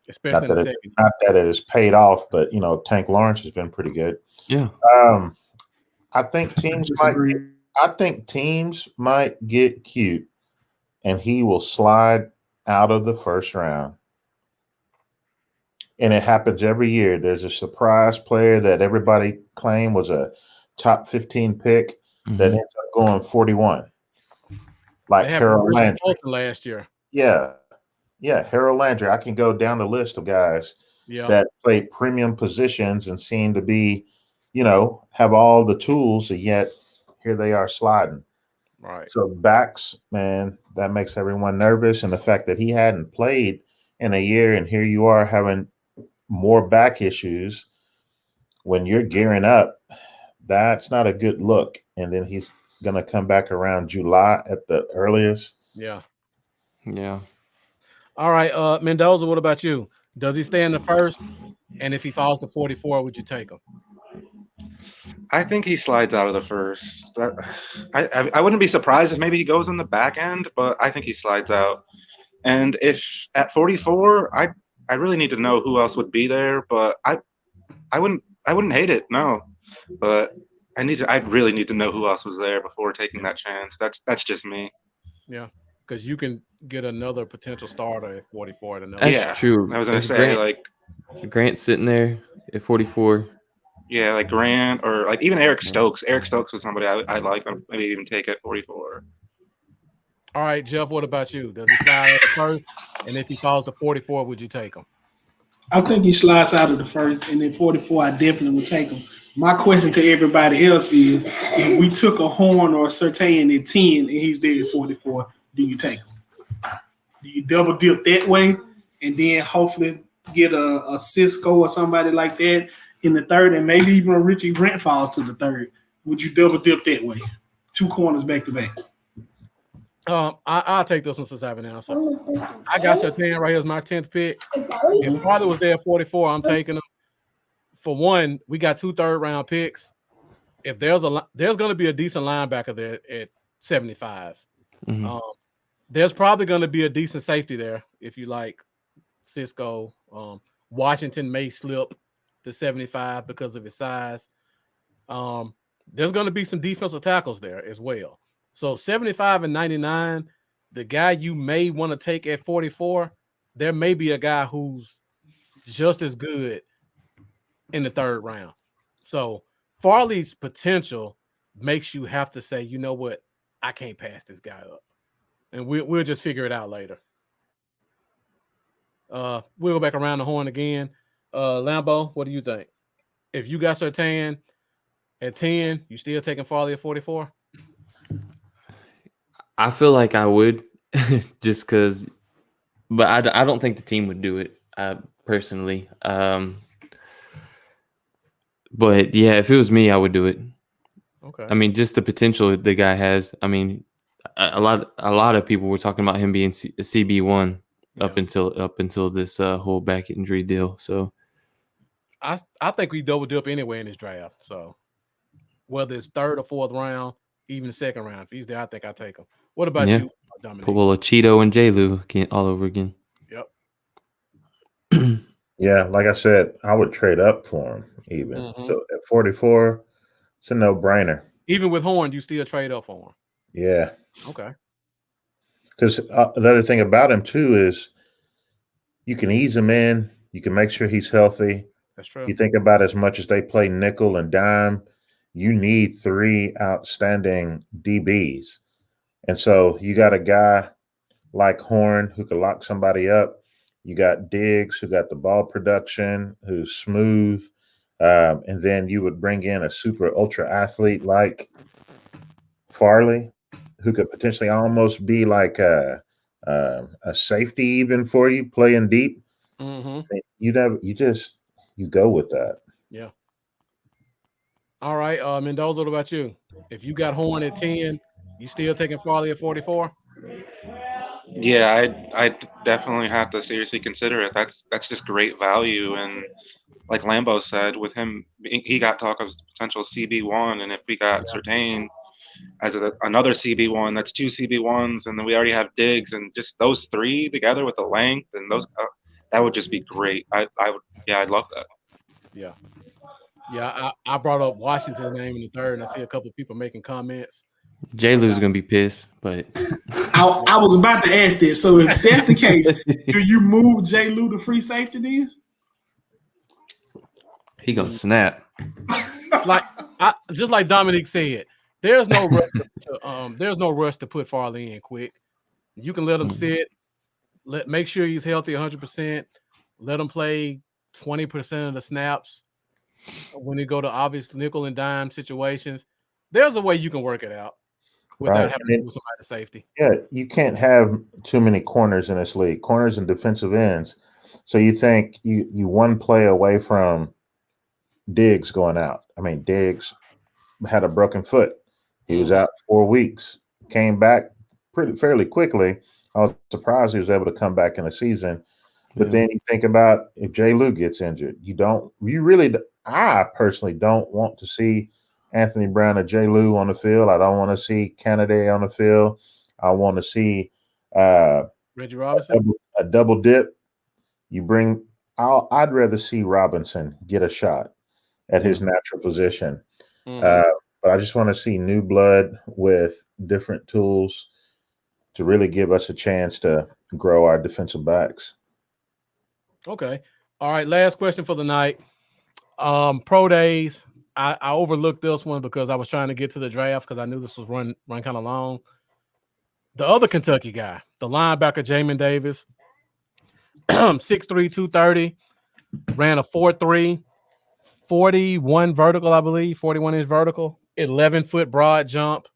Especially in the second. Not that it has paid off, but Tank Lawrence has been pretty good. Yeah. I think teams might get cute, and he will slide out of the first round. And it happens every year. There's a surprise player that everybody claimed was a top 15 pick that ends up going 41. Like Harold Landry last year. Yeah, Harold Landry. I can go down the list of guys that played premium positions and seem to be, have all the tools, and yet here they are sliding. Right. So backs, man, that makes everyone nervous. And the fact that he hadn't played in a year, and here you are having more back issues when you're gearing up, that's not a good look. And then he's going to come back around July at the earliest. Yeah. All right. Mendoza, what about you? Does he stay in the first? And if he falls to 44, would you take him? I think he slides out of the first. I wouldn't be surprised if maybe he goes in the back end, but I think he slides out. And if at 44, I really need to know who else would be there, but I wouldn't hate it, no. But I really need to know who else was there before taking that chance. That's just me. Yeah, because you can get another potential starter at 44 to know. That's true. I was gonna say Grant's sitting there at 44. Yeah, like Grant or like even Eric Stokes. Eric Stokes was somebody I like. Maybe even take at 44. All right, Jeff, what about you? Does he slide at the first? And if he falls to 44, would you take him? I think he slides out of the first, and then 44, I definitely would take him. My question to everybody else is, if we took a Horn or a Surtain at 10 and he's there at 44, do you take him? Do you double dip that way and then hopefully get a Cisco or somebody like that in the third, and maybe even a Richie Grant falls to the third? Would you double dip that way? 2 corners back to back. I'll take this one since I have an answer. I got Surtain right here as my 10th pick. If Farley was there at 44, I'm taking him. For one, we got 2 third-round picks. If there's going to be a decent linebacker there at 75. There's probably going to be a decent safety there if you like Cisco. Washington may slip to 75 because of his size. There's going to be some defensive tackles there as well. So 75 and 99, the guy you may want to take at 44, there may be a guy who's just as good in the third round. So Farley's potential makes you have to say, you know what, I can't pass this guy up. And we'll just figure it out later. We'll go back around the horn again. Lambo, what do you think? If you got Surtain at 10, you still taking Farley at 44? I feel like I would just because, but I don't think the team would do it personally. But yeah, if it was me, I would do it. Okay. I mean, just the potential the guy has. I mean, a lot of people were talking about him being CB1 up until this whole back injury deal. So I think we double dip anyway in this draft. So whether it's third or fourth round, even the second round, if he's there, I think I take him. What about you, Dominic? Put a little Cheeto and J-Lu all over again. Yep. Yeah, like I said, I would trade up for him even. So at 44, it's a no-brainer. Even with Horn, you still trade up for him? Yeah. Okay. Because the other thing about him, too, is you can ease him in. You can make sure he's healthy. That's true. You think about as much as they play nickel and dime, you need 3 outstanding DBs. And so you got a guy like Horn who could lock somebody up. You got Diggs who got the ball production, who's smooth. And then you would bring in a super ultra athlete like Farley, who could potentially almost be like a safety even for you playing deep. Mm-hmm. You go with that. Yeah. All right, Mendoza, what about you? If you got Horn at 10, you still taking Farley at 44? Yeah, I definitely have to seriously consider it. That's just great value, and like Lambo said, with him, he got talk of potential CB1, and if we got Yeah. Surtain as another CB1, that's 2 CB1s, and then we already have Diggs, and just those 3 together with the length and those, that would just be great. I would, yeah, I'd love that. Yeah. Yeah, I brought up Washington's name in the third, and I see a couple of people making comments. J. Lou's gonna be pissed, but I was about to ask that. So if that's the case, do you move J. Lou to free safety then? he gonna snap. Like just like Dominic said, there's no rush to put Farley in quick. You can let him sit. Make sure he's healthy 100%. Let him play 20% of the snaps when you go to obvious nickel and dime situations. There's a way you can work it out without having to move somebody to safety. Yeah, you can't have too many corners in this league, corners and defensive ends. So you think you one play away from Diggs going out. I mean, Diggs had a broken foot. He was out 4 weeks, came back fairly quickly. I was surprised he was able to come back in the season. But then you think about if J. Lou gets injured, I personally don't want to see Anthony Brown or J. Lou on the field. I don't want to see Canada on the field. I want to see Reggie Robinson, a double dip. I'd rather see Robinson get a shot at his natural position. But I just want to see new blood with different tools to really give us a chance to grow our defensive backs. Okay. All right. Last question for the night. Pro days. I overlooked this one because I was trying to get to the draft because I knew this was run kind of long. The other Kentucky guy, the linebacker Jamin Davis, 6'3", 230, ran a 4.3, 41 vertical, I believe, 41-inch vertical, 11-foot broad jump.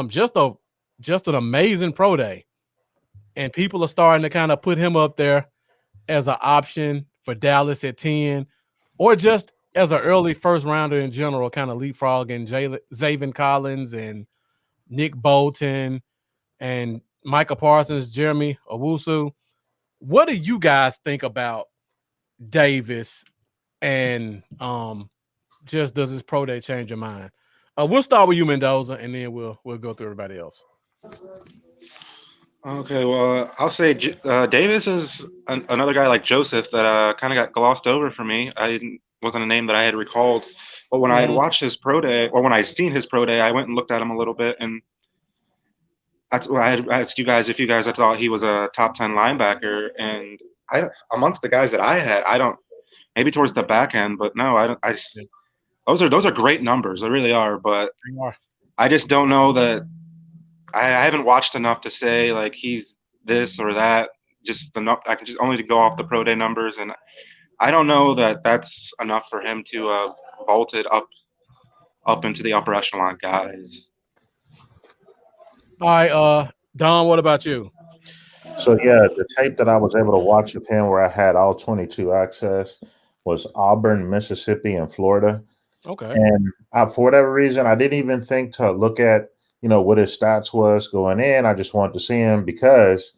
Just an amazing pro day. And people are starting to kind of put him up there as an option for Dallas at 10, or just as an early first rounder in general, kind of leapfrogging Zaven Collins and Nick Bolton and Micah Parsons, Jeremy Owusu. What do you guys think about Davis? And just does his pro day change your mind? We'll start with you, Mendoza, and then we'll go through everybody else. Okay, well, I'll say Davis is another guy like Joseph that kind of got glossed over for me. Wasn't a name that I had recalled, but when I had watched his pro day, or when I seen his pro day, I went and looked at him a little bit, and that's why I had asked you guys if you guys had thought he was a top 10 linebacker. And amongst the guys that I had, I don't. Maybe towards the back end, but no, I don't. Those are great numbers, they really are. But I just don't know that. I haven't watched enough to say like he's this or that. I can just only go off the pro day numbers, and I don't know that that's enough for him to vaulted up into the upper echelon guys. All right, Don, what about you? So yeah, the tape that I was able to watch of him where I had all 22 access was Auburn, Mississippi, and Florida. Okay. And for whatever reason, I didn't even think to look at what his stats was going in. I just wanted to see him because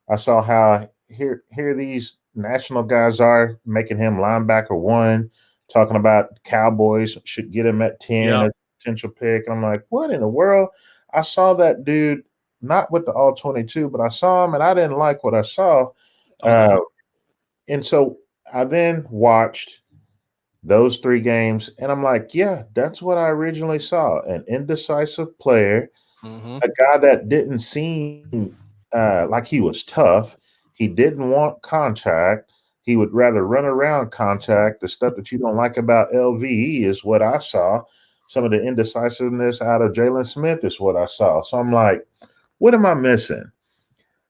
I saw how here these national guys are making him linebacker 1, talking about Cowboys should get him at 10 as a potential pick. And I'm like, what in the world? I saw that dude not with the all 22, but I saw him and I didn't like what I saw. And so I then watched those 3 games, and I'm like, yeah, that's what I originally saw. An indecisive player, a guy that didn't seem like he was tough. He didn't want contact. he would rather run around contact. The stuff that you don't like about LVE is what I saw. Some of the indecisiveness out of Jalen Smith is what I saw. So I'm like, what am I missing?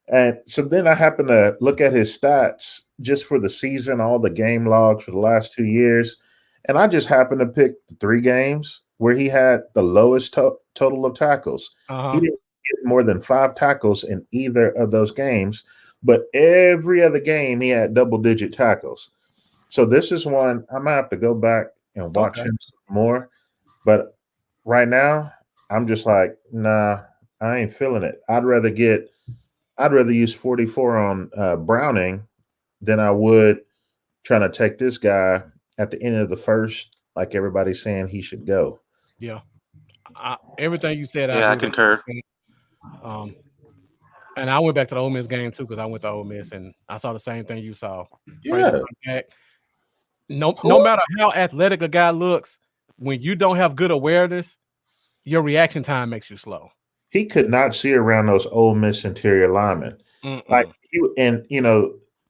And so then I happened to look at his stats just for the season, all the game logs for the last 2 years. And I just happened to pick the 3 games where he had the lowest total of tackles. He didn't get more than 5 tackles in either of those games, but every other game he had double-digit tackles. So this is one I might have to go back and watch him some more. But right now, I'm just like, nah, I ain't feeling it. I'd rather use 44 on Browning than I would trying to take this guy at the end of the first, like everybody's saying he should go. Yeah. Everything you said, I concur. And I went back to the Ole Miss game too because I went to Ole Miss and I saw the same thing you saw. Yeah. No matter how athletic a guy looks, when you don't have good awareness, your reaction time makes you slow. He could not see around those Ole Miss interior linemen. Like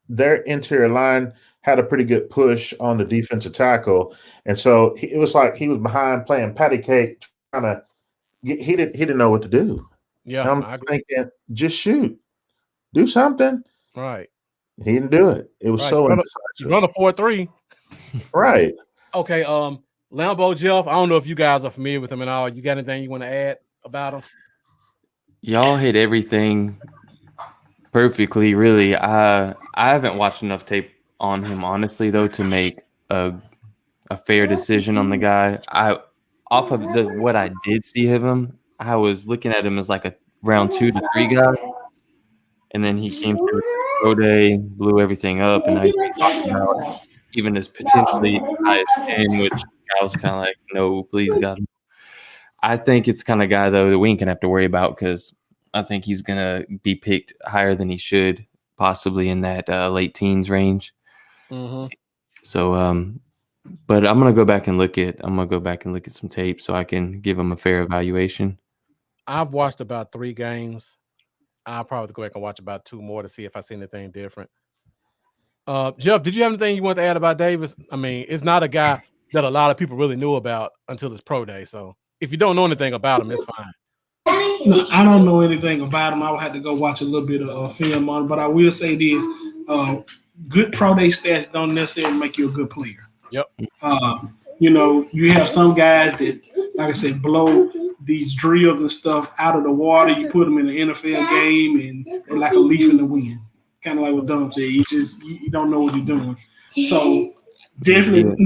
their interior line had a pretty good push on the defensive tackle, and so it was like he was behind playing patty cake, trying to get. He didn't know what to do. Yeah, and I'm thinking, just shoot, do something. Right. He didn't do it. It was so indecisive. Run a 4-3. Right. Okay. Lambeau Jeff. I don't know if you guys are familiar with him at all. You got anything you want to add about him? Y'all hit everything perfectly, really. I haven't watched enough tape on him, honestly, though, to make a fair decision on the guy. Off of what I did see of him, I was looking at him as like a round 2 to 3 guy, and then he came through pro day, blew everything up, and now he's talking about even as potentially highest 10, which I was kind of like, no, please, God. I think it's kind of guy, though, that we ain't going to have to worry about because I think he's going to be picked higher than he should, possibly in that late teens range. Mm-hmm. So, but I'm going to go back and look at some tape so I can give him a fair evaluation. I've watched about 3 games. I'll probably go back and watch about 2 more to see if I see anything different. Jeff, did you have anything you want to add about Davis? I mean, it's not a guy that a lot of people really knew about until his pro day. So if you don't know anything about him, it's fine. No, I don't know anything about him. I would have to go watch a little bit of film on him. But I will say this, good pro day stats don't necessarily make you a good player. Yep. You have some guys that, like I said, blow these drills and stuff out of the water. You put them in the NFL game and they're like a leaf in the wind. Kind of like what Dom said. You don't know what you're doing. So definitely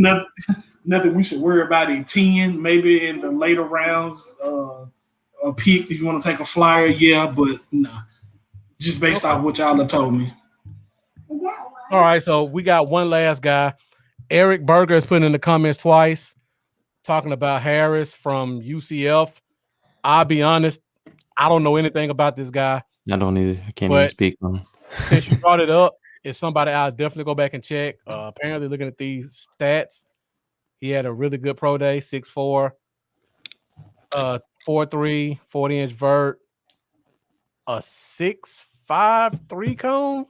nothing we should worry about in 10, maybe in the later rounds, a pick if you want to take a flyer, yeah, but nah. Just based off what y'all have told me. All right, so we got one last guy. Eric Berger has put in the comments twice talking about Harris from UCF. I'll be honest, I don't know anything about this guy. I don't either. I can't even speak on him. Since you brought it up, it's somebody I'll definitely go back and check. Apparently, looking at these stats, he had a really good pro day, 6'4", 4'3", 40-inch vert, a 6'5" 3-cone.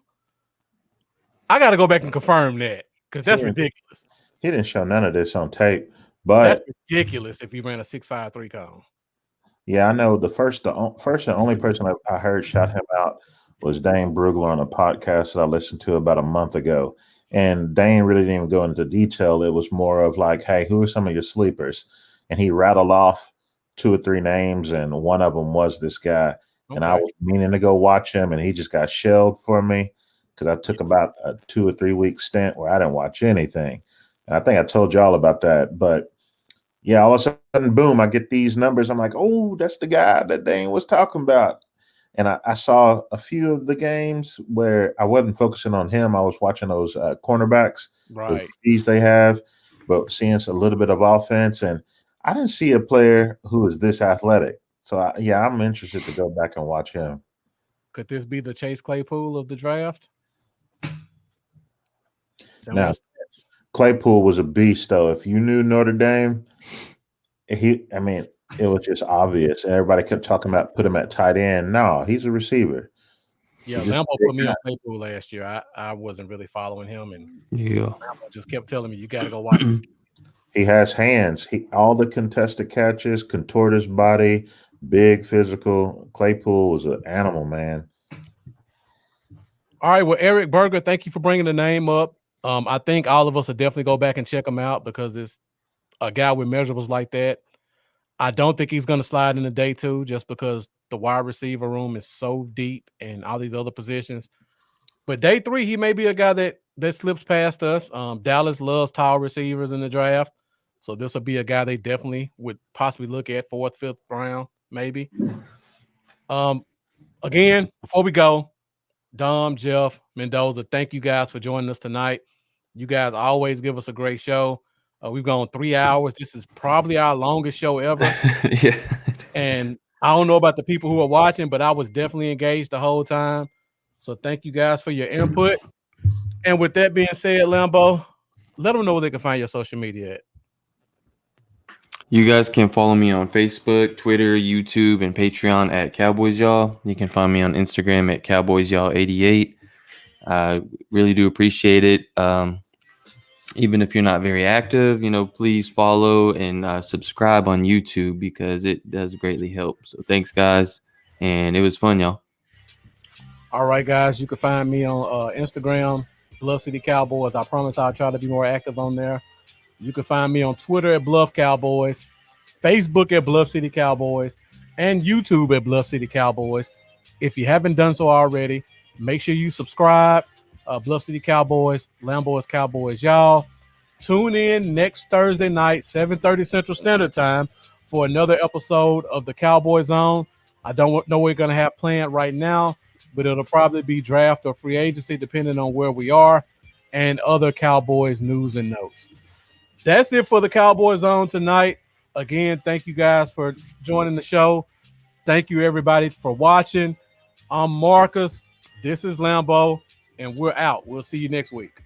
I got to go back and confirm that because that's ridiculous. He didn't show none of this on tape, but that's ridiculous if he ran a 6'5" 3-cone. Yeah, I know. The first and only person I heard shout him out was Dane Brugler on a podcast that I listened to about a month ago. And Dane really didn't even go into detail. It was more of like, hey, who are some of your sleepers? And he rattled off 2 or 3 names, and one of them was this guy. Okay. And I was meaning to go watch him, and he just got shelled for me because I took about a 2 or 3 week stint where I didn't watch anything. And I think I told y'all about that. But yeah, all of a sudden, boom, I get these numbers. I'm like, oh, that's the guy that Dane was talking about. And I saw a few of the games where I wasn't focusing on him. I was watching those cornerbacks, right? These they have, but seeing a little bit of offense. And I didn't see a player who is this athletic. So, I'm interested to go back and watch him. Could this be the Chase Claypool of the draft? Now, Claypool was a beast, though. If you knew Notre Dame, it was just obvious. And everybody kept talking about put him at tight end. No, he's a receiver. Yeah, He's just Lambo a big put me guy. on Claypool last year. I wasn't really following him, and Yeah. Lambo just kept telling me, you got to go watch this. He has hands. All the contested catches, contort his body, big physical. Claypool was an animal, man. All right, well, Eric Berger, thank you for bringing the name up. I think all of us will definitely go back and check him out because it's a guy with measurables like that. I don't think he's going to slide into day 2 just because the wide receiver room is so deep and all these other positions. But day 3, he may be a guy that slips past us. Dallas loves tall receivers in the draft, so this will be a guy they definitely would possibly look at 4th, 5th round, maybe. Again, before we go, Dom, Jeff, Mendoza, thank you guys for joining us tonight. You guys always give us a great show. We've gone 3 hours. This is probably our longest show ever. Yeah. And I don't know about the people who are watching, but I was definitely engaged the whole time. So thank you guys for your input. And with that being said, Lambo, let them know where they can find your social media at. You guys can follow me on Facebook, Twitter, YouTube, and Patreon at Cowboys Y'all. You can find me on Instagram at Cowboys Y'all 88. I really do appreciate it. Even if you're not very active, please follow and subscribe on YouTube because it does greatly help. So thanks, guys. And it was fun, y'all. All right, guys, you can find me on Instagram, Bluff City Cowboys. I promise I'll try to be more active on there. You can find me on Twitter at Bluff Cowboys, Facebook at Bluff City Cowboys, and YouTube at Bluff City Cowboys. If you haven't done so already, make sure you subscribe. Bluff City Cowboys, Lambo's Cowboys, y'all. Tune in next Thursday night, 7:30 Central Standard Time, for another episode of the Cowboy Zone. I don't know what we're going to have planned right now, but it'll probably be draft or free agency, depending on where we are, and other Cowboys news and notes. That's it for the Cowboy Zone tonight. Again, thank you guys for joining the show. Thank you, everybody, for watching. I'm Marcus. This is Lambo, and we're out. We'll see you next week.